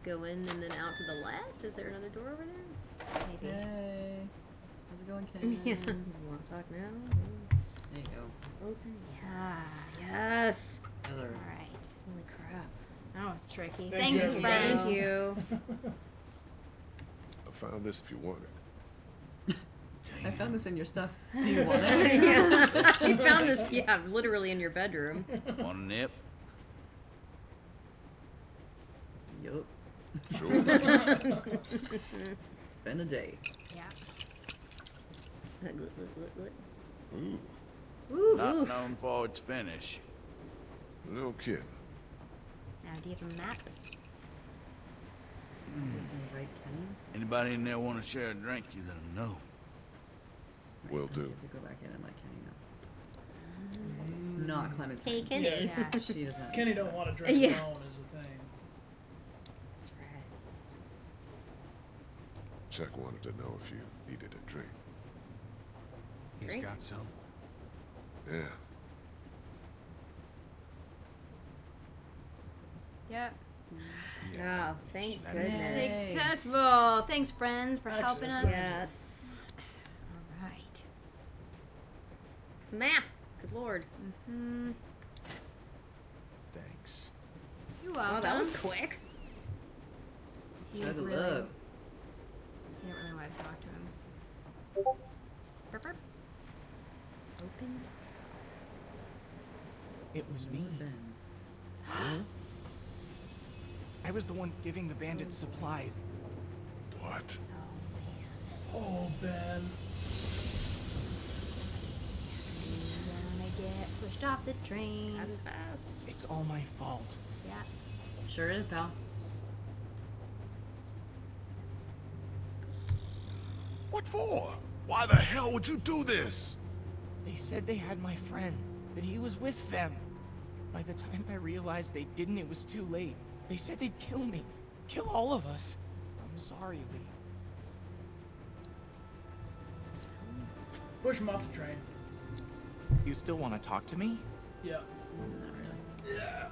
go in and then out to the left. Is there another door over there? Maybe. Yay. How's it going, Kenny? Yeah. You want to talk now? There you go. Open. Ah. Yes. Other. All right. Holy crap. That was tricky. Thank Thanks, you, friends. Thank you. I found this if you want it. I found this in your stuff. Do you want it? Yeah. You found this, yeah, literally in your bedroom. Want a nip? Yup. Sure. It's been a day. Yeah. Ooh, Not known for its finish. no kidding. Now, do you have a map? Right, Kenny? Anybody in there want to share a drink? You let them know. Will do. You have to go back in and let Kenny know. Not Clementine. Hey, Kenny. Yeah. She doesn't. Kenny don't want to drink Yeah. alone is the thing. That's right. Chuck wanted to know if you needed a drink. He's Drink? got some. Yeah. Yep. Oh, thank That goodness. Yay. Successful. Thanks, friends, for helping us. Yes. All right. Map. Good lord. Mm-hmm. Thanks. You're welcome. Oh, that was quick. He Shut really, it up. he didn't really want to talk to him. Burp, burp. Open. It was me. Ben. I was the one giving the bandits supplies. What? Oh, Ben. Gonna get pushed off the train. Fast. It's all my fault. Yeah. Sure is, pal. What for? Why the hell would you do this? They said they had my friend, that he was with them. By the time I realized they didn't, it was too late. They said they'd kill me. Kill all of us. I'm sorry, Lee. Push him off the train. You still want to talk to me? Yeah. Not really. Yeah.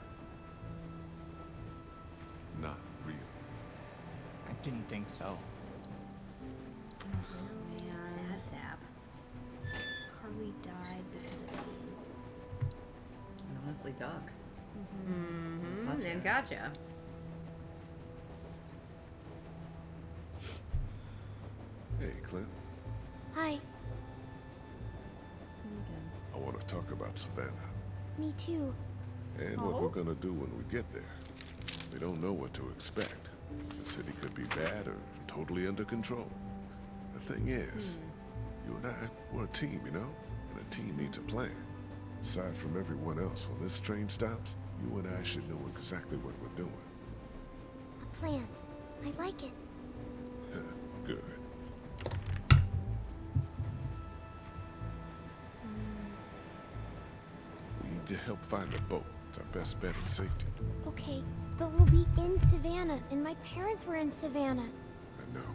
Not really. I didn't think so. Man. mishap. Carly died because of being. And honestly, Doc. Mm-hmm. Katjaa. And Katjaa. Hey, Clint. Hi. I want to talk about Savannah. Me too. And what we're gonna do when we get there. We don't know what to expect. The city could be bad or totally under control. The thing is, you and I, we're a team, you know? And a team needs a plan. Aside from everyone else, when this train stops, you and I should know exactly what we're doing. A plan. I like it. Good. We need to help find a boat. It's our best bet in safety. Okay, but we'll be in Savannah, and my parents were in Savannah. I know.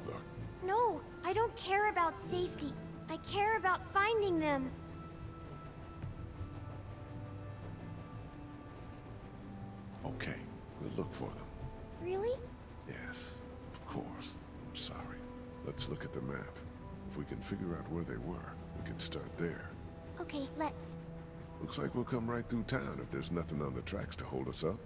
Look, No, I don't care about safety. I care about finding them. okay, we'll look for them. Really? Yes, of course. I'm sorry. Let's look at the map. If we can figure out where they were, we can start there. Okay, let's. Looks like we'll come right through town if there's nothing on the tracks to hold us up.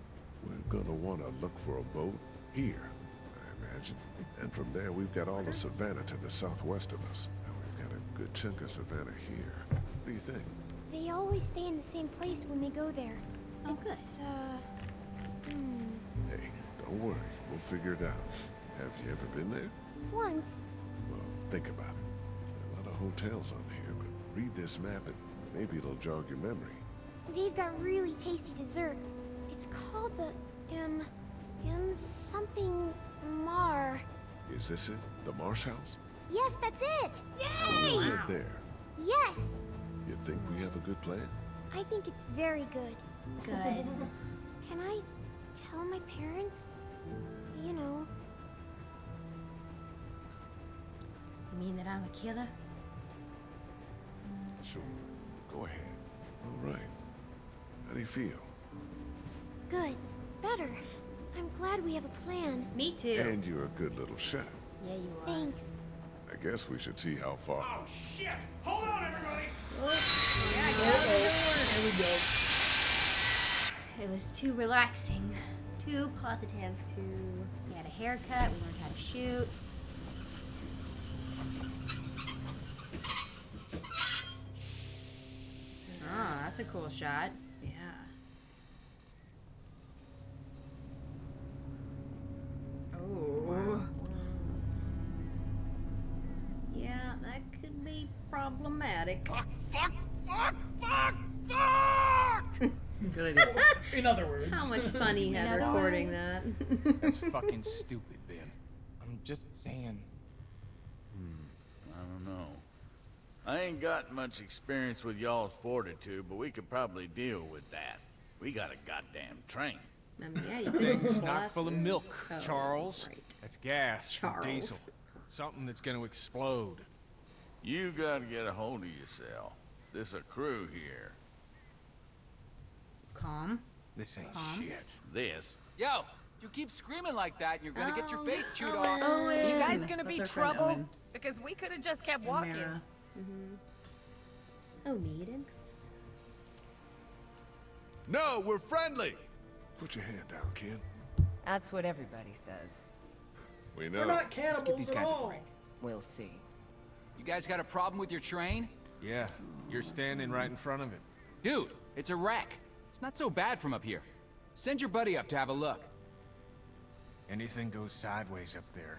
We're gonna want to look for a boat here, I imagine. And from there, we've got all of Savannah to the southwest of us. And we've got a good chunk of Savannah here. What do you think? They always stay in the same place when they go there. Oh, good. It's, Hey, don't worry. We'll figure it out. Have you ever been there? once. Well, think about it. A lot of hotels on here, but read this map and maybe it'll jog your memory. They've got really tasty desserts. It's called the, something Mar. Is this it? The Marsh House? Yes, that's it! You live there. Yes! You think we have a good plan? I think it's very good. Good. Can I tell my parents? You know. You mean that I'm a killer? Sure. Go ahead. All right. How do you feel? Good. Better. I'm glad we have a plan. Me too. And you're a good little shot. Yeah, you are. Thanks. I guess we should see how far. Oh, shit! Hold on, everybody! Here we go. It was too relaxing. Too positive. We had a haircut. We learned how to shoot. Oh, that's a cool shot. Yeah. Oh. Yeah, that could be problematic. Fuck, fuck, fuck, fuck, fuck! Good idea. In other words. How much fun he had other recording words. that. That's fucking stupid, Ben. I'm just saying. I don't know. I ain't got much experience with y'all's fortitude, but we could probably deal with that. We got a goddamn train. I mean, yeah, you could Thing's just not blast full of it. milk, Oh, Charles. right. That's gas from Charles. diesel. Something that's gonna explode. You gotta get a hold of yourself. This a crew here. Calm. This ain't shit. This. Yo, you keep screaming like that, and you're gonna get your Oh, face chewed Owen. off. Are you guys gonna That's be our friend trouble? Owen. Because we could have just kept And walking. Mara. Oh, Mead and No, we're friendly! Put your hand down, kid. That's what everybody says. We know. We're not Let's cannibals give these at guys a all. break. We'll see. You guys got a problem with your train? Yeah, you're standing right in front of it. Dude, it's a wreck. It's not so bad from up here. Send your buddy up to have a look. Anything goes sideways up there,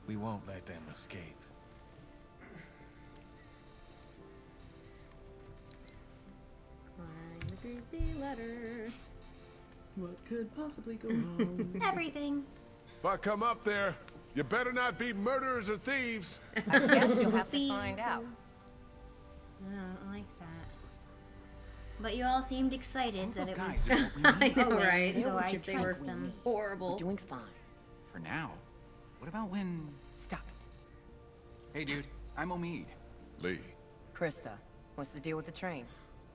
we won't let them escape. Climb the creepy ladder. What could possibly go wrong? Everything. If I come up there, you better not be murderers or thieves. I guess you'll have to find out. I don't like that. But you all seemed excited that it was. I know, right? So I They were trust them. horrible. Doing fine. For now. What about when... Stop it. Hey, dude. I'm Omid. Lee, Krista. What's the deal with the train?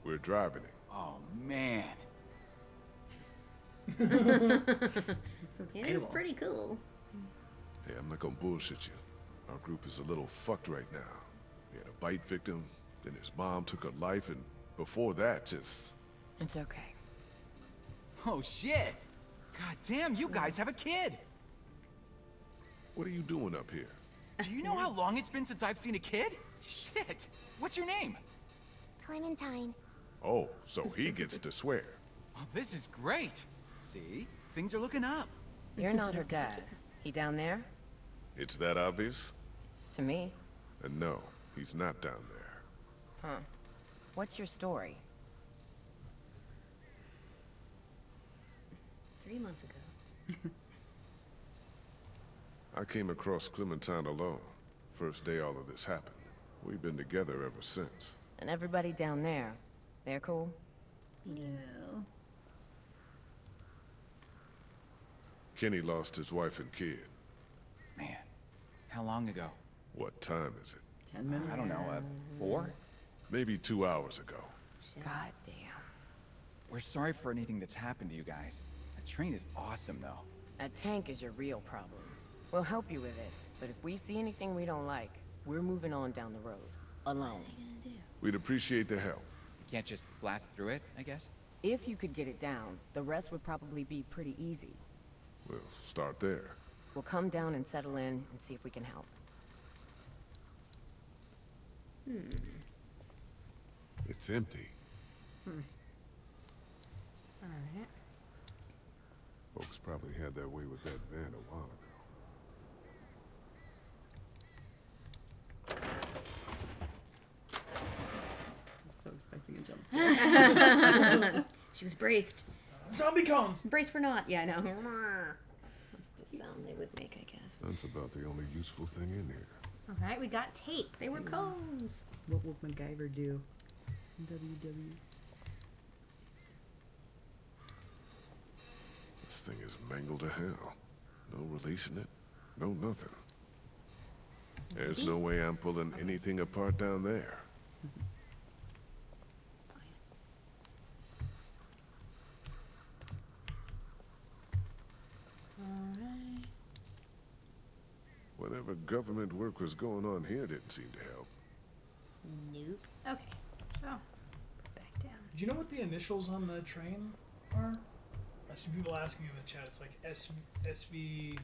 we're driving it. Oh, man. It is pretty cool. Hey, I'm not gonna bullshit you. Our group is a little fucked right now. bite victim, then his mom took her life, and before that, just... It's okay. Oh, shit! God damn, you guys have a kid! What are you doing up here? Do you know how long it's been since I've seen a kid? Shit! What's your name? Clementine. Oh, so he gets to swear. Oh, this is great! See? Things are looking up. You're not her dad. He down there? It's that obvious? To me. And no, he's not down there. Huh. What's your story? 3 months ago. I came across Clementine alone. First day all of this happened. We've been together ever since. And everybody down there, they're cool? Yeah. Kenny lost his wife and kid. Man, how long ago? What time is it? 10 minutes? I don't know, 4? Maybe 2 hours ago. God damn. We're sorry for anything that's happened to you guys. That train is awesome, though. That tank is your real problem. We'll help you with it, but if we see anything we don't like, we're moving on down the road. Alone. We'd appreciate the help. You can't just blast through it, I guess? If you could get it down, the rest would probably be pretty easy. We'll start there. We'll come down and settle in and see if we can help. It's empty. Alright. Folks probably had their way with that van a while ago. I'm so expecting a jump scare. She was braced. Zombie cones! Braced for not. Yeah, I know. That's just sound they would make, I guess. That's about the only useful thing in here. Alright, we got tape. They were cones. What would MacGyver do? WW. This thing is mangled to hell. No releasing it. No nothing. There's no way I'm pulling anything apart down there. Alright. Whatever government work was going on here didn't seem to help. Nope. Okay, so back down. Do you know what the initials on the train are? I see people asking in the chat. It's like SV.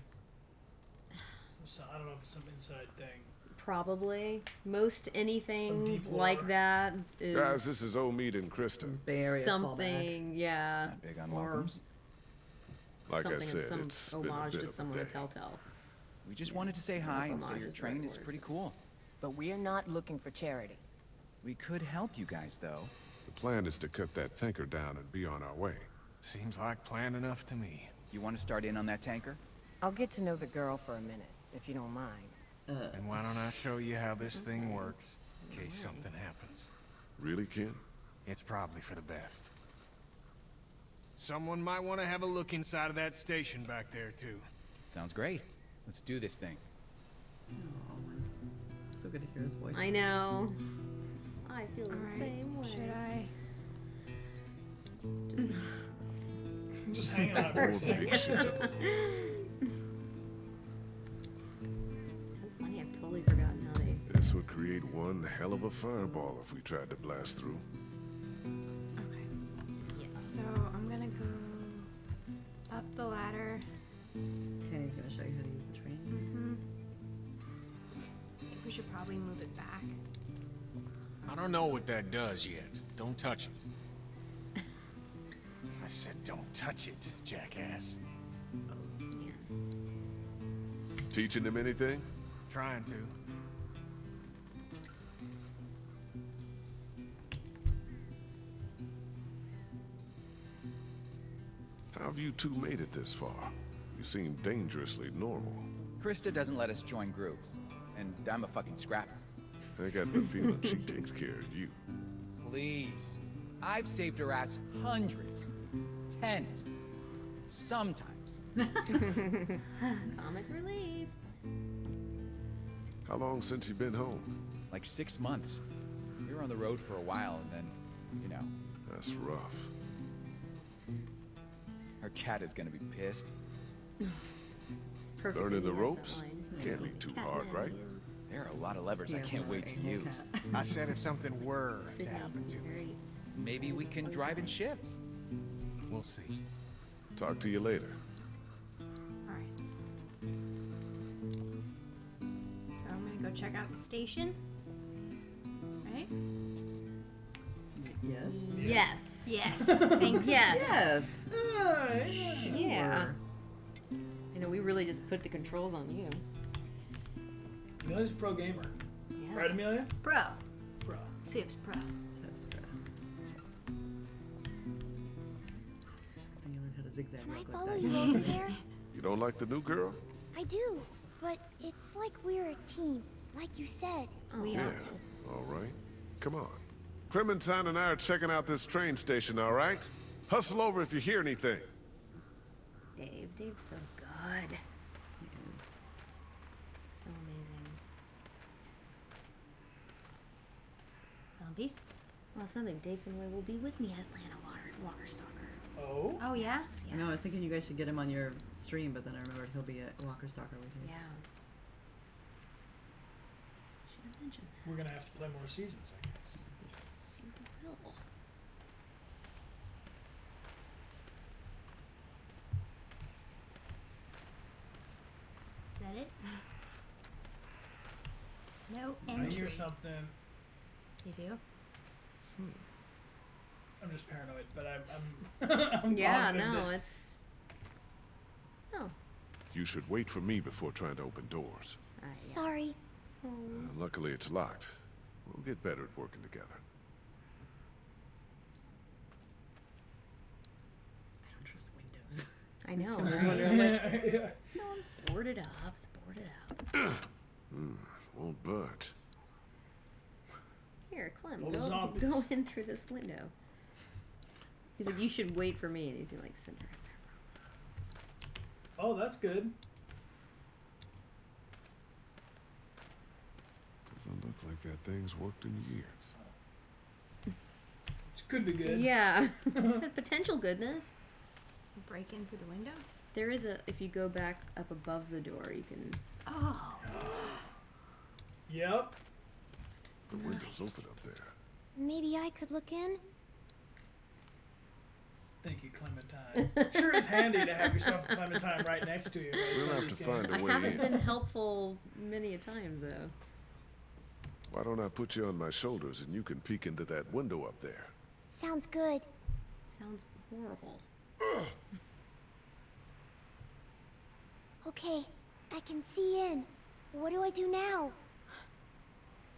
So, I don't know if it's some inside thing. Probably. Most Some anything deep like lore. that is Guys, this is Omid and Krista. something, yeah. Not big on Or welcomes. Like I something said, in some it's been a homage bit to of a someone day. at Telltale. We just wanted to say hi and say Homage your is the train right is word. pretty cool. But we're not looking for charity. We could help you guys, though. The plan is to cut that tanker down and be on our way. Seems like plan enough to me. You want to start in on that tanker? I'll get to know the girl for a minute, if you don't mind. And why don't I show you how this thing works, in case something happens? Really, Ken? It's probably for the best. Someone might want to have a look inside of that station back there, too. Sounds great. Let's do this thing. So good to hear his voice. I know. I feel the Alright, same way. should I? Just hang on for a second. So funny, I've totally forgotten how they. This would create one hell of a fireball if we tried to blast through. Okay. Yeah. So I'm gonna go up the ladder. Kenny's gonna show you how to use the train. I think we should probably move it back. I don't know what that does yet. Don't touch it. I said don't touch it, jackass. Teaching him anything? Trying to. How have you two made it this far? You seem dangerously normal. Krista doesn't let us join groups. And I'm a fucking scrapper. I got the feeling she takes care of you. Please. I've saved her ass hundreds. Tens. Sometimes. Comic relief. How long since you been home? Like 6 months. We were on the road for a while and then, you know. That's rough. Her cat is gonna be pissed. It's perfect. Learning the ropes? Can't be too hard, right? There are a lot of levers I Yes, can't wait to use. I said if something were to happen to me. Maybe we can drive in shifts. We'll see. Talk to you later. Alright. So I'm gonna go check out the station. Right? Yes. Yes. Yes. Thanks. Yes. Yes. Yeah. You know, we really just put the controls on you. Amelia's a pro gamer. Yeah. Right, Amelia? Pro. Pro. Sips pro. That's true. You learned how to zigzag Can I real quick follow there. you over there? You don't like the new girl? I do, but it's like we're a team, like you said. We Yeah. are. All right. Come on. Clementine and I are checking out this train station, all right? Hustle over if you hear anything. Dave's so good. So amazing. Peace. Well, something. Dave Finway will be with me at Atlanta Walker Stalker. Oh? Oh, yes? I know, I was thinking you guys should get him on your stream, but then I remembered he'll be at Walker Stalker with you. Yeah. Should have mentioned that. We're gonna have to play more seasons, I guess. Yes, you will. Is that it? No I entry. hear something. You do? I'm just paranoid, but I'm Yeah, positive no, that it's. Oh. You should wait for me before trying to open doors. Yeah. Sorry. Luckily, it's locked. We'll get better at working together. I don't trust windows. I know. I was wondering, like, no, it's boarded up. It's boarded up. Won't budge. Here, Clem, Little go zombies. in through this window. He's like, you should wait for me. And he's like, send her. Oh, that's good. Doesn't look like that thing's worked in years. It could be good. Yeah. Potential goodness. Break in through the window? There is a, if you go back up above the door, you can. Oh. Yep. The window's open up there. Maybe I could look in. Thank you, Clementine. Sure is handy to have yourself a Clementine right next to you. We'll have to find a I way haven't in. been helpful many a times, though. Why don't I put you on my shoulders and you can peek into that window up there? Sounds good. Sounds horrible. Okay, I can see in. What do I do now?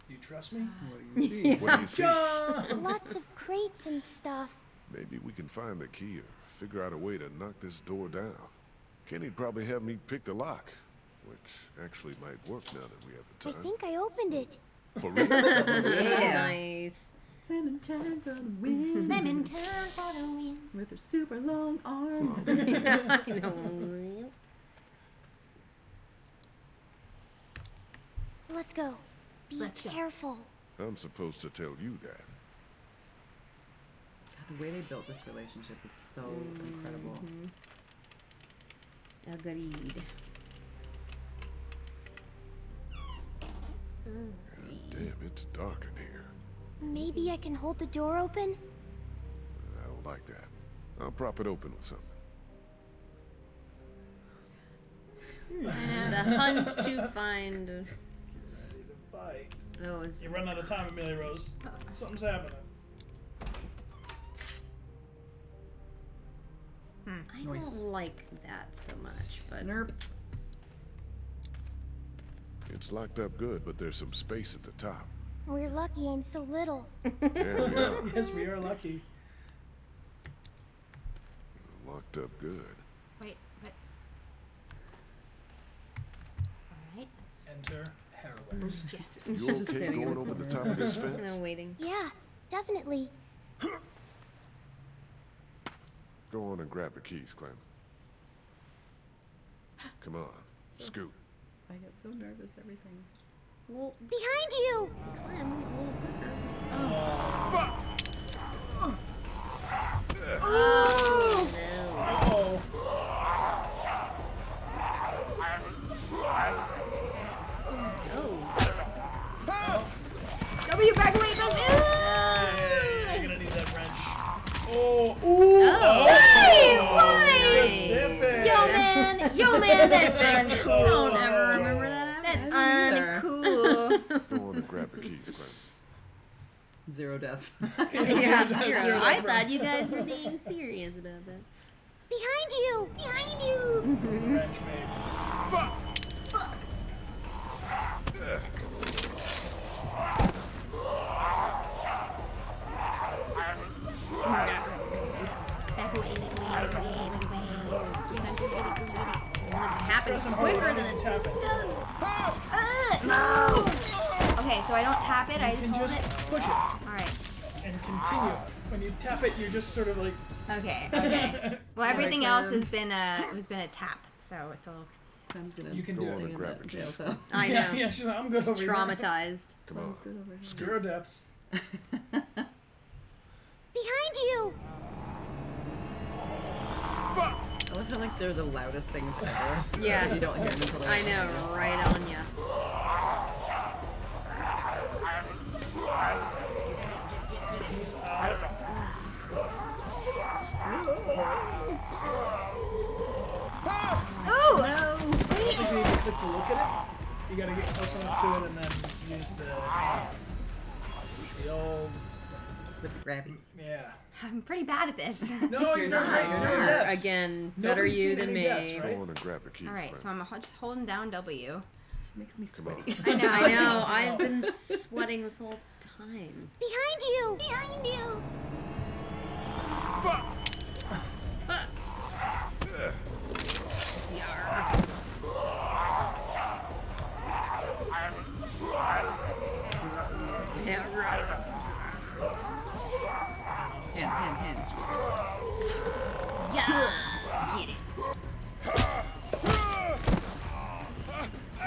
Do you trust me? What do you see? What do you see? Lots of crates and stuff. Maybe we can find the key or figure out a way to knock this door down. Kenny'd probably have me pick the lock, which actually might work now that we have the I time. think I opened it. For real? Yeah. Nice. Clementine for the win. Clementine for the win. With her super long arms. I know. Let's go. Be Let's go. careful. I'm supposed to tell you that. God, the way they built this relationship is so incredible. Agreed. Damn, it's dark in here. Maybe I can hold the door open? I don't like that. I'll prop it open with something. The hunt to find. Ready to fight. Oh, it's. You run out of time, Amelia Rose. Something's happening. I Nice. don't like that so much, but. Nerp. It's locked up good, but there's some space at the top. We're lucky I'm so little. There we are. Yes, we are lucky. Locked up good. Wait. Alright, let's Enter heroin. You okay going over the top of this fence? I'm waiting. Yeah, definitely. Go on and grab the keys, Clem. Come on, scoot. I get so nervous, everything. Well, Behind you! Clem, a little quicker. Oh! No. Oh. Oh. on and grab the keys, Clem. 0 deaths. Yeah, 0. I thought you guys were being serious about that. Behind you! Behind you! Wrench made. Fuck! Back away, back away, back away, back away. It happens quicker than it does. No! Okay, so I don't tap it, I You just can hold just it. push it Alright. and continue. When you tap it, you're just sort of like. Okay, okay. Well, everything else has been a tap, so it's all. Clem's gonna You can Go do on it. and grab the keys. So. I know. Yeah, she's like, I'm good over here. Traumatized. Come on. 0 deaths. Behind you! I love how like they're the loudest things ever. Yeah. You don't hear them until they're I know, right on ya. He's out. Oh! I think you need to click to look at it. You gotta get close enough to it and then use the old. with the grabbies. Yeah. I'm pretty bad at this. No, you're not. You're Zero deaths. again better Nobody's you seen than any me. deaths, right? Go on and grab the keys, Alright, Clem. so I'm just holding down W. It makes me Come on. sweaty. I know. I know. I've been sweating this whole time. Behind you! Behind you! Fuck! Yeah, right. Hand. Yeah. Get it.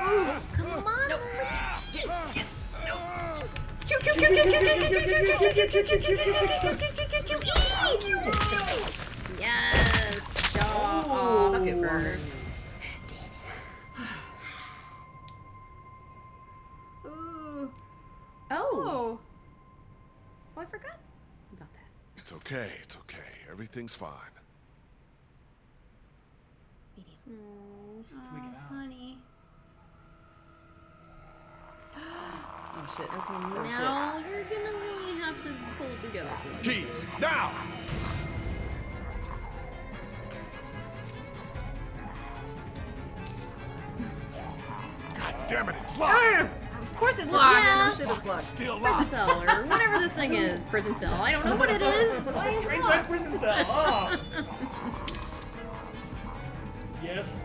Ooh, come on! Yes. Jaw. Suck it first. Ooh. Oh. Oh, I forgot about that. It's okay. It's okay. Everything's fine. Tweak it out. Honey. Oh shit. Okay, now we're gonna really have to pull it together. Keys, now! God damn it, it's locked! Of course it's locked. Yeah. Shit is locked. Still Prison locked! cell or whatever this thing is. Prison cell. I don't know what it is. Why is it Train locked? side prison cell. Oh. Yes.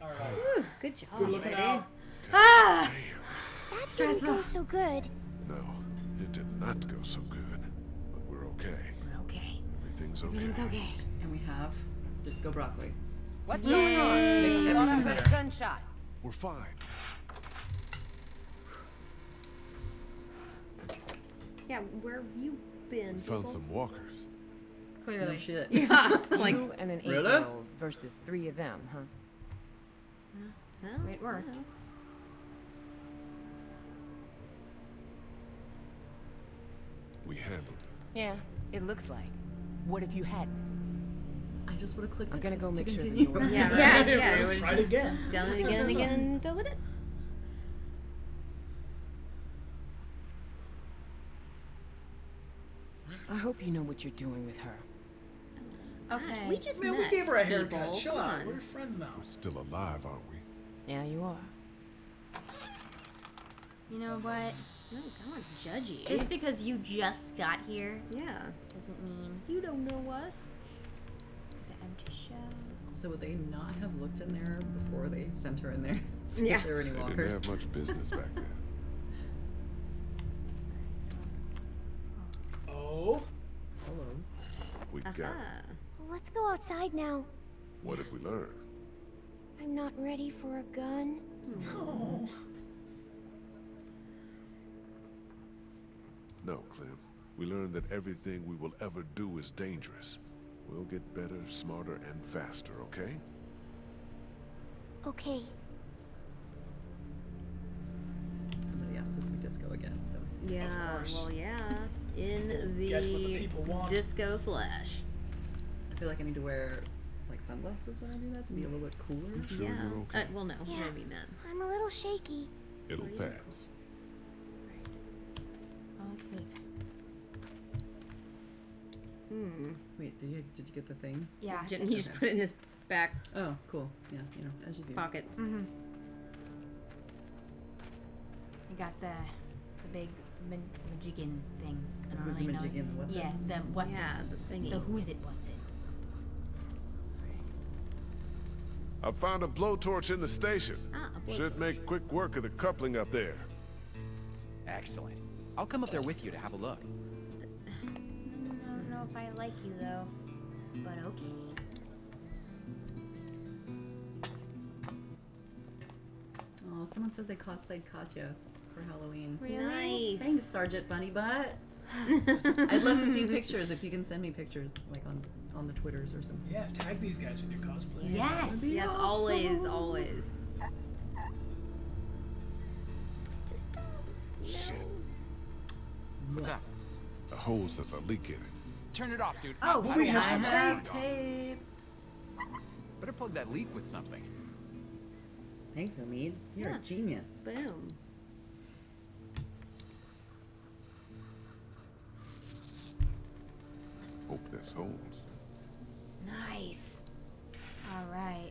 All right. Whew, good job, Good looking lady. out. Ah! Damn. That Stressful. didn't go so good. No, it did not go so good. But we're okay. We're okay. Everything's okay. Everything's okay. And we have disco broccoli. What's going on? Makes Thought I everything heard better. a gunshot. We're fine. Yeah, where have you been? We found people? some walkers. Clearly. No shit. Yeah, like You and an Really? 8-year-old versus 3 of them, huh? well, It worked. We handled it. Yeah, it looks like. What if you hadn't? I just would have clicked. I'm gonna go to make sure the continue. door's Yeah, Yeah, yeah. we'll It try it just again. Done it again and again until it. I hope you know what you're doing with her. Okay. We just Man, met. we gave her a people. haircut. Chill Come out. on. We're friends now. We're still alive, aren't we? Yeah, you are. You know what? No, God, judgy. Just because you just got here Yeah. doesn't mean You don't know us. the empty shell. So would they not have looked in there before they sent her in there? See Yeah. if there were any They walkers. didn't have much business back then. Oh. Hello. We got Aha. it. Let's go outside now. What did we learn? I'm not ready for a gun. Oh. No, Clem. We learned that everything we will ever do is dangerous. We'll get better, smarter, and faster, okay? Okay. Somebody asked to see disco again, so. Yeah. course. Well, yeah. In Get what the the people want. disco flesh. I feel like I need to wear like sunglasses when I do that to be a little bit cooler. Sure Yeah. you're okay? Well, no, Yeah. maybe not. I'm a little shaky. It'll pass. Oh, that's neat. Wait, did you get the thing? Yeah. He just put it in his back Oh, cool. Yeah, you know, as you do. pocket. Mm-hmm. You got the big majigin thing. I don't Who's really the know. majigin? What's yeah, it? the what's Yeah, it? the thingy. The who's it was it? I found a blowtorch in the station. Ah, a blowtorch. Should make quick work of the coupling up there. Excellent. I'll come up there with you to have a look. I don't know if I like you though, but okay. Oh, someone says they cosplayed Katjaa for Halloween. Nice. Thanks, Sergeant Bunny Butt. I'd love to see pictures if you can send me pictures, like on the Twitters or something. Yeah, tag these guys with your cosplay. Yes. Yes, awesome. always. Just Shit. What's up? The hose has a leak in it. Turn it off, dude. Oh, we have some have tape. tape. Better plug that leak with something. Thanks, Omid. You're Yeah. a genius. Boom. Hope this holds. Nice. All right.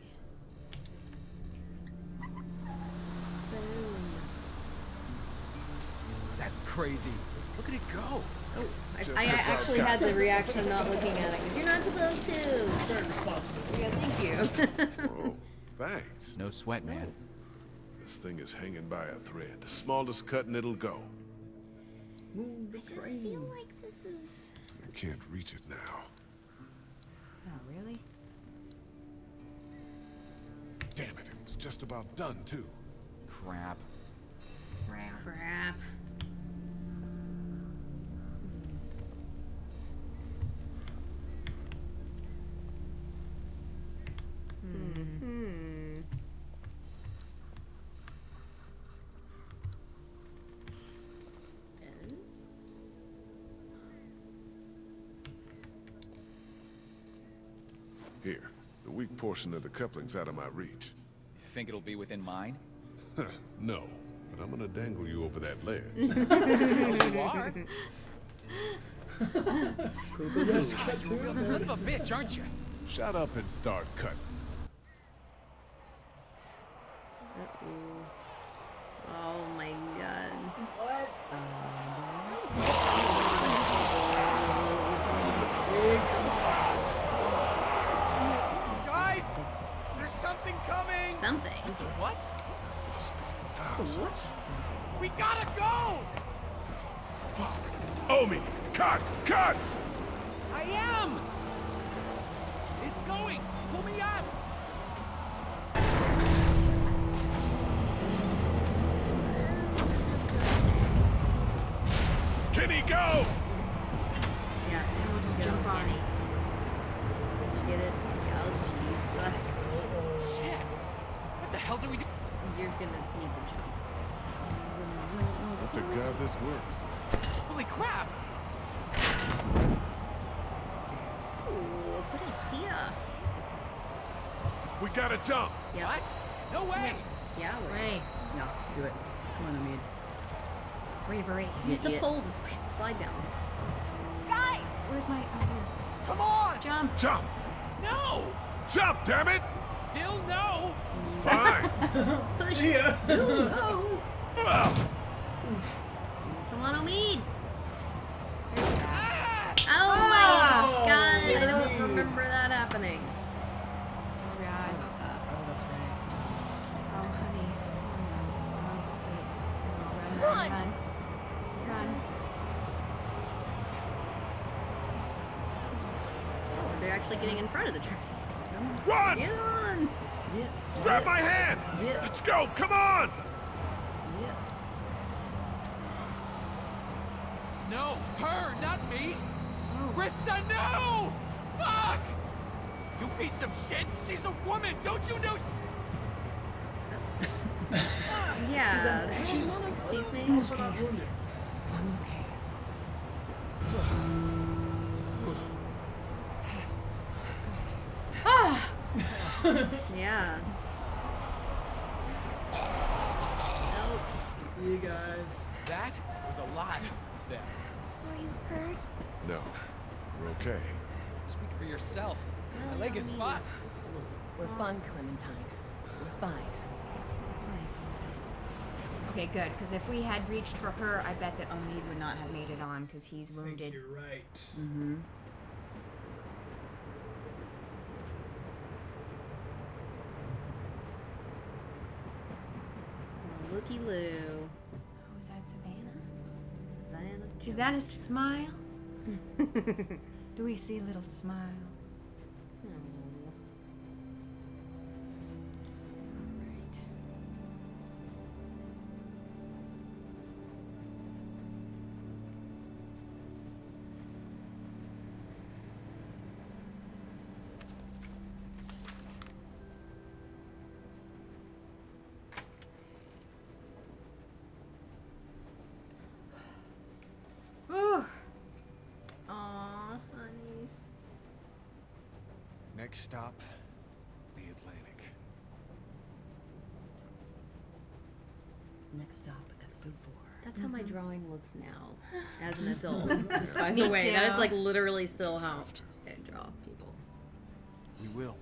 Boom. That's crazy. Look at it go. Oh, Just I about actually got had the reaction of not looking at it. 'Cause you're not supposed to. Very responsible. Yeah, thank you. Oh, thanks. No sweat, man. This thing is hanging by a thread. The smallest cut and it'll go. Move the I just train. feel like this is. I can't reach it now. Oh, really? Damn it, it was just about done, too. Crap. Crap. Hmm. Ben? Here, the weak portion of the coupling's out of my reach. You think it'll be within mine? No, but I'm gonna dangle you over that ledge. You are. Yes, cut to You're a it. son of a bitch, aren't you? Shut up and start cutting. Uh-oh. Oh my god. Guys, there's something coming. Something. What? Thousands. We gotta go. Fuck. Omi, cut! Cut! I am! It's going! Pull me up! Can he go? Yeah, we'll just go, jump on. Kenny. Get it? Yeah, oh jeez. Shit! What the hell do we do? You're gonna need to jump. What the god this works? Holy crap! Ooh, good idea. We gotta jump. Yep. What? No way! Yeah, we're Ray. No, do it. Come on, Omid. Bravery. Use the Idiot. pole to slide down. Guys! Where's my. Oh, here. Come on. Jump. Jump! No! Jump, damn it! Still no! Fine. See ya. No! Ugh. Come on, Omid! There you go. Ah! Oh my Oh, god, I don't Omid. remember that happening. Oh, God. Oh, that's right. Oh, honey. Oh, sweet. Run. Run. Oh, they're actually getting in front of the train. Run! Get on! Yeah. Grab my hand! Yeah. Let's go, come on! Yeah. No! Her, not me! Krista, no! Fuck! You piece of shit! She's a woman! Don't you know? Yeah, excuse me? Also not wounded. I'm okay. Ah! Yeah. Nope. See you guys. That was a lot of them. Are you hurt? No, we're okay. Speak for yourself. My leg is fine. We're fine, Clementine. We're fine. Okay, good. Because if we had reached for her, I bet that Omid would not have made it on because he's I think wounded. you're right. Mm-hmm. Looky Lou. Oh, is that Savannah? Savannah. Is that a smile? Do we see a little smile? Ooh. Aw, honeys. Next stop, the Atlantic. Next stop, episode 4. That's how my drawing looks now, as an adult. Just by Me the way, that too. is like literally still how I draw people. We will.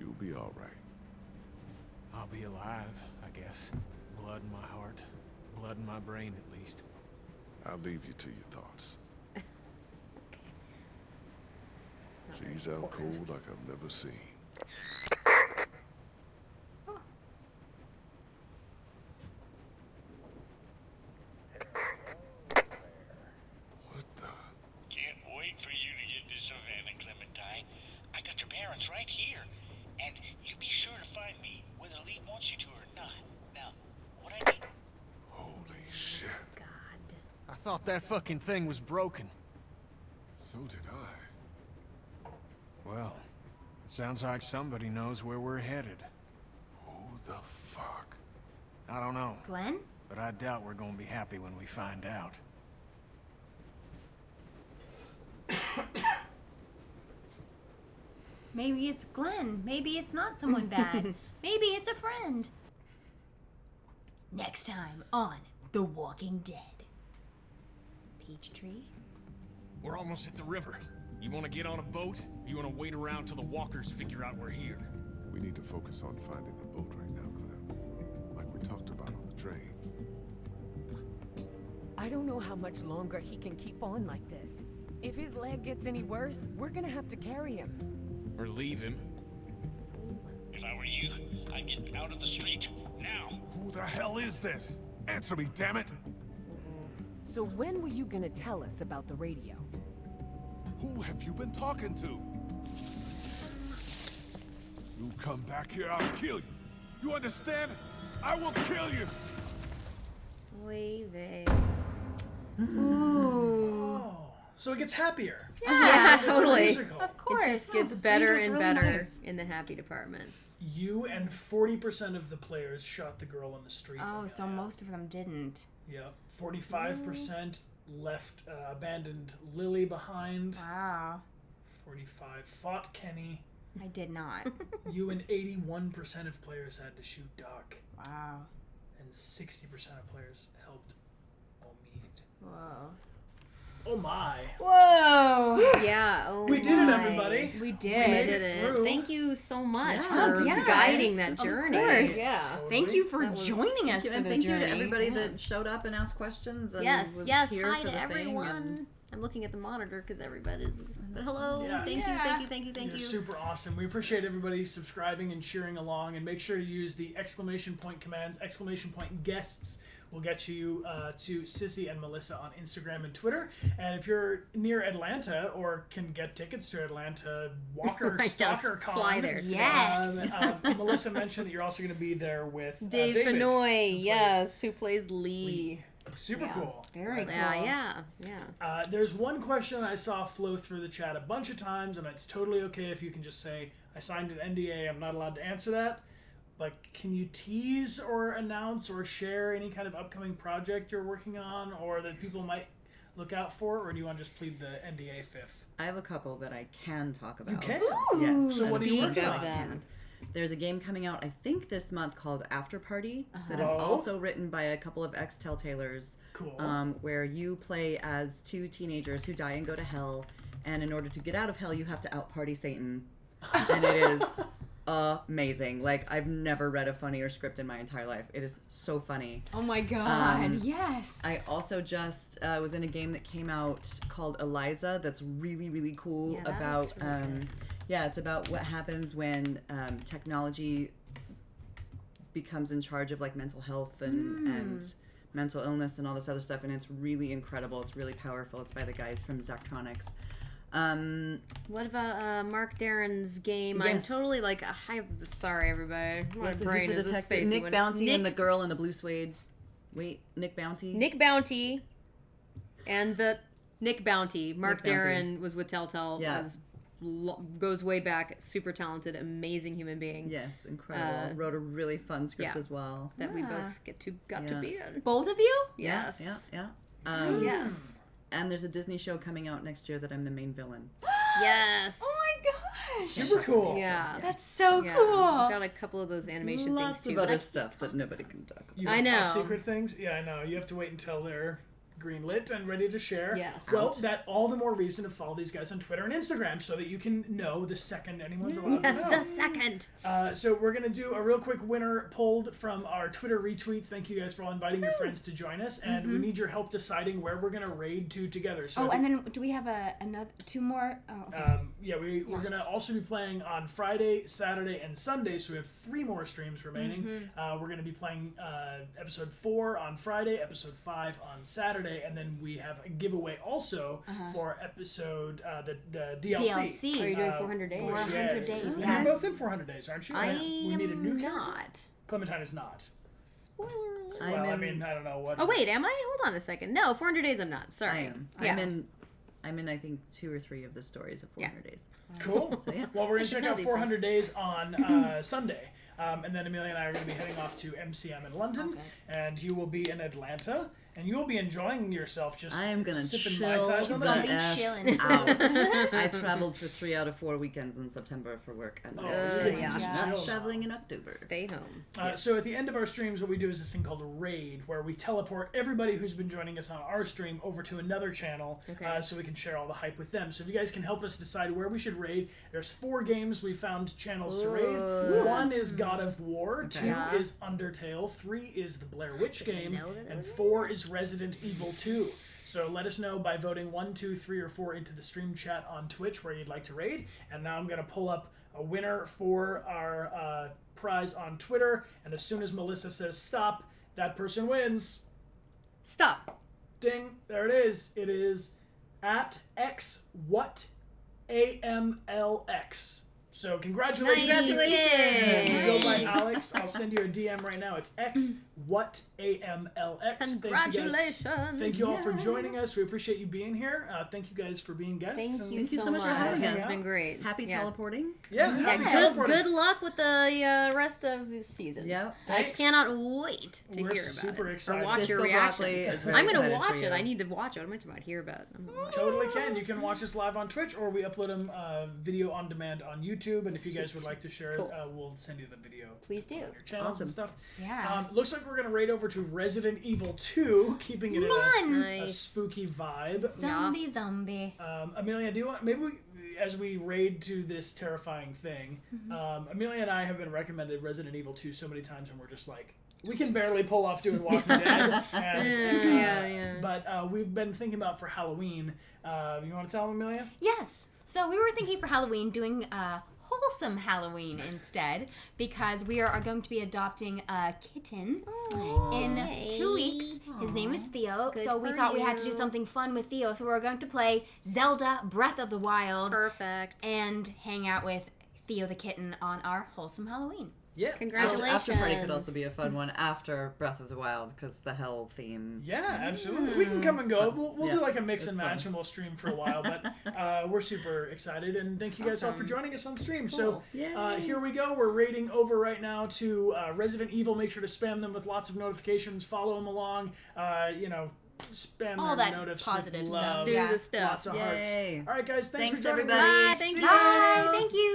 You'll be all right. I'll be alive, I guess. Blood in my heart. Blood in my brain, at least. I'll leave you to your thoughts. She's out cold like I've never seen. What the? Can't wait for you to get to Savannah, Clementine. I got your parents right here. And you be sure to find me, whether Lee wants you to or not. Now, what I need... Holy shit. I thought that fucking thing was broken. So did I. Well, it sounds like somebody knows where we're headed. Who the fuck? I don't know. Glenn? But I doubt we're gonna be happy when we find out. Maybe it's Glenn. Maybe it's not someone bad. Maybe it's a friend. Next time on The Walking Dead. Peachtree? We're almost at the river. You want to get on a boat? Or you want to wait around till the walkers figure out we're here? We need to focus on finding the boat right now, Clem. Like we talked about on the train. I don't know how much longer he can keep on like this. If his leg gets any worse, we're gonna have to carry him. Or leave him? If I were you, I'd get out of the street, now. Who the hell is this? Answer me, damn it! So when were you gonna tell us about the radio? Who have you been talking to? You come back here, I'll kill you. You understand? I will kill you! Waving. Ooh. So it gets happier. Yeah, It's a totally. musical. Of course. It just gets better and better in the happy department. You and 40% of the players shot the girl on the street. Oh, so most of them didn't. Yep. 45% left, abandoned Lily behind. Wow. 45 fought Kenny. I did not. You and 81% of players had to shoot Doc. Wow. And 60% of players helped Omid. Whoa. Oh my. Whoa. Yeah. Oh We did it, my. everybody. We We did. did it. through. Thank you so much Yeah. for Yes. guiding that Of journey. course. Yeah. Thank you for That was- joining us for And the thank journey. you to everybody Yeah. that showed up and asked questions. And Yes. was Yes. here Hi for to the thing everyone. and- I'm looking at the monitor because everybody's. But hello. Yeah. Thank you. Thank you. Thank you. Thank You're you. super awesome. We appreciate everybody subscribing and cheering along. And make sure to use the exclamation point commands, exclamation point guests. Will get you to Sissy and Melissa on Instagram and Twitter. And if you're near Atlanta or can get tickets to Atlanta Walker Right, Stalker yes, Con, fly there today. Yes. Melissa mentioned that you're also going to be there with Dave David, Fenoy, who yes, who plays Lee. Lee. Super Yeah. cool. Very cool. Yeah. There's one question I saw flow through the chat a bunch of times, and it's totally okay if you can just say, I signed an NDA, I'm not allowed to answer that. But can you tease or announce or share any kind of upcoming project you're working on, or that people might look out for, or do you want to just plead the NDA fifth? I have a couple that I can talk about. You can? Yes. So what are you working on? There's a game coming out, I think, this month called After Party that is also written by a couple of ex-Telltalers. Cool. Where you play as two teenagers who die and go to hell, and in order to get out of hell, you have to out-party Satan. And it is amazing. Like, I've never read a funnier script in my entire life. It is so funny. Oh my god, yes. I also just was in a game that came out called Eliza that's really, really cool. Yeah, that about looks really good. it's about what happens when technology becomes in charge of like mental health and mental illness and all this other stuff, and it's really incredible. It's really powerful. It's by the guys from Zachtronics. What about Mark Darren's game? Yes. I'm totally like, sorry everybody, my Yes, brain who's is the a detective? spacey Nick one. Bounty and Nick- the girl in the blue suede. Wait, Nick Bounty? Nick Bounty and the Nick Bounty. Mark Nick Bounty. Darren was with Telltale. Yeah. Goes way back. Super talented, amazing human being. Yes, incredible. Wrote a really fun script as well. That we both got to be in. Both of you? Yes. Yeah. Yes. And there's a Disney show coming out next year that I'm the main villain. Yes. Oh my gosh. Super cool. Yeah. That's so Yeah. cool. I've got a couple of those animation Lots things too. of other but stuff that nobody can talk about. You I want know. top secret things? Yeah, I know. You have to wait until they're greenlit and ready to share. Yes. Well, that all the more reason to follow these guys on Twitter and Instagram so that you can know the second anyone's allowed to know. the second. So we're going to do a real quick winner pulled from our Twitter retweets. Thank you guys for all inviting your friends to join us. And we need your help deciding where we're going to raid to together. So and then do we have another two more? Oh, okay. we're going to also be playing on Friday, Saturday, and Sunday. So we have 3 more streams remaining. We're going to be playing episode 4 on Friday, episode 5 on Saturday, and then we have a giveaway also for episode the DLC. Are you doing 400 days? 400 days. And Yes. you're both in 400 days, aren't you? I we need a new am character. not. Clementine is not. Spoiler alert. Well, I mean, I don't know what. Oh wait, am I? Hold on a second. No, 400 days. I'm not. Sorry. I am. Yeah. I'm in I think 2 or 3 of the stories of 400 days. Cool. So, yeah. Well, we're I going to should check know out these 400 days on Sunday. And then Amelia and I are going to be heading off to MCM in London. And you will be in Atlanta. And you will be enjoying yourself just I am gonna sipping chill Mai Tais on the the beach. F out. I traveled for 3 out of 4 weekends in September for work, and yeah. not traveling in October. Stay home. So at the end of our streams, what we do is this thing called a raid, where we teleport everybody who's been joining us on our stream over to another channel, so we can share all the hype with them. So if you guys can help us decide where we should raid, there's 4 games we found channels to raid. 1 is God of War, 2 is Undertale, 3 is the Blair Witch game, and 4 is Resident Evil 2. So let us know by voting 1, 2, 3, or 4 into the stream chat on Twitch where you'd like to raid. And now I'm going to pull up a winner for our prize on Twitter. And as soon as Melissa says stop, that person wins. Stop. Ding. There it is. It is at XWhatAMLX. So congratulations. Nice. If you go by Nice. Alex, I'll send you a DM right now. It's XWhatAMLX. Congratulations. Thank you all for joining us. We appreciate you being here. Thank you guys for being guests. Thank you Thank you so so much for having It's us. been great. Happy teleporting. Yeah, happy teleporting. Good luck with the rest of the season. Yeah. I Thanks. cannot wait to We're hear about super it. excited. Or watch Disco your Broccoli reactions. is very I'm going to excited watch for it. you. I need to watch it. I'm about to hear about it. I'm gonna watch it. Totally can. You can watch us live on Twitch, or we upload them video on demand on YouTube. And if you guys would like to share Cool. it, we'll send you the video. Please do. On your channels Awesome. and stuff. Yeah. Looks like we're going to raid over to Resident Evil 2, keeping it in Fun. a Nice. spooky vibe. Zombie. Amelia, do you want, maybe as we raid to this terrifying thing, Amelia and I have been recommended Resident Evil 2 so many times, and we're just like, we can barely pull off doing Walking Dead. And, But we've been thinking about for Halloween. You want to tell them, Amelia? Yes. So we were thinking for Halloween doing a wholesome Halloween instead, because we are going to be adopting a kitten in 2 weeks. His name is Theo. Good so we for thought we had to do you. something fun with Theo. So we're going to play Zelda Breath of the Wild. Perfect. And hang out with Theo the kitten on our wholesome Halloween. Yeah. Congratulations. After Party could also be a fun one after Breath of the Wild, because the hell theme. Yeah, absolutely. We can come and go. We'll do Yeah, like a mix it's and fun. match, and we'll stream for a while. But we're super excited, and thank you guys all for joining us on stream. Cool. So here we go. We're raiding over right now to Resident Evil. Make sure to spam them with lots of notifications. Follow them along. spam All their that notifs positive with stuff. love. Do the stuff. Lots of hearts. Yay. All right, guys. Thanks for joining everybody. us. Bye. Thank See you. ya. Bye. Thank you.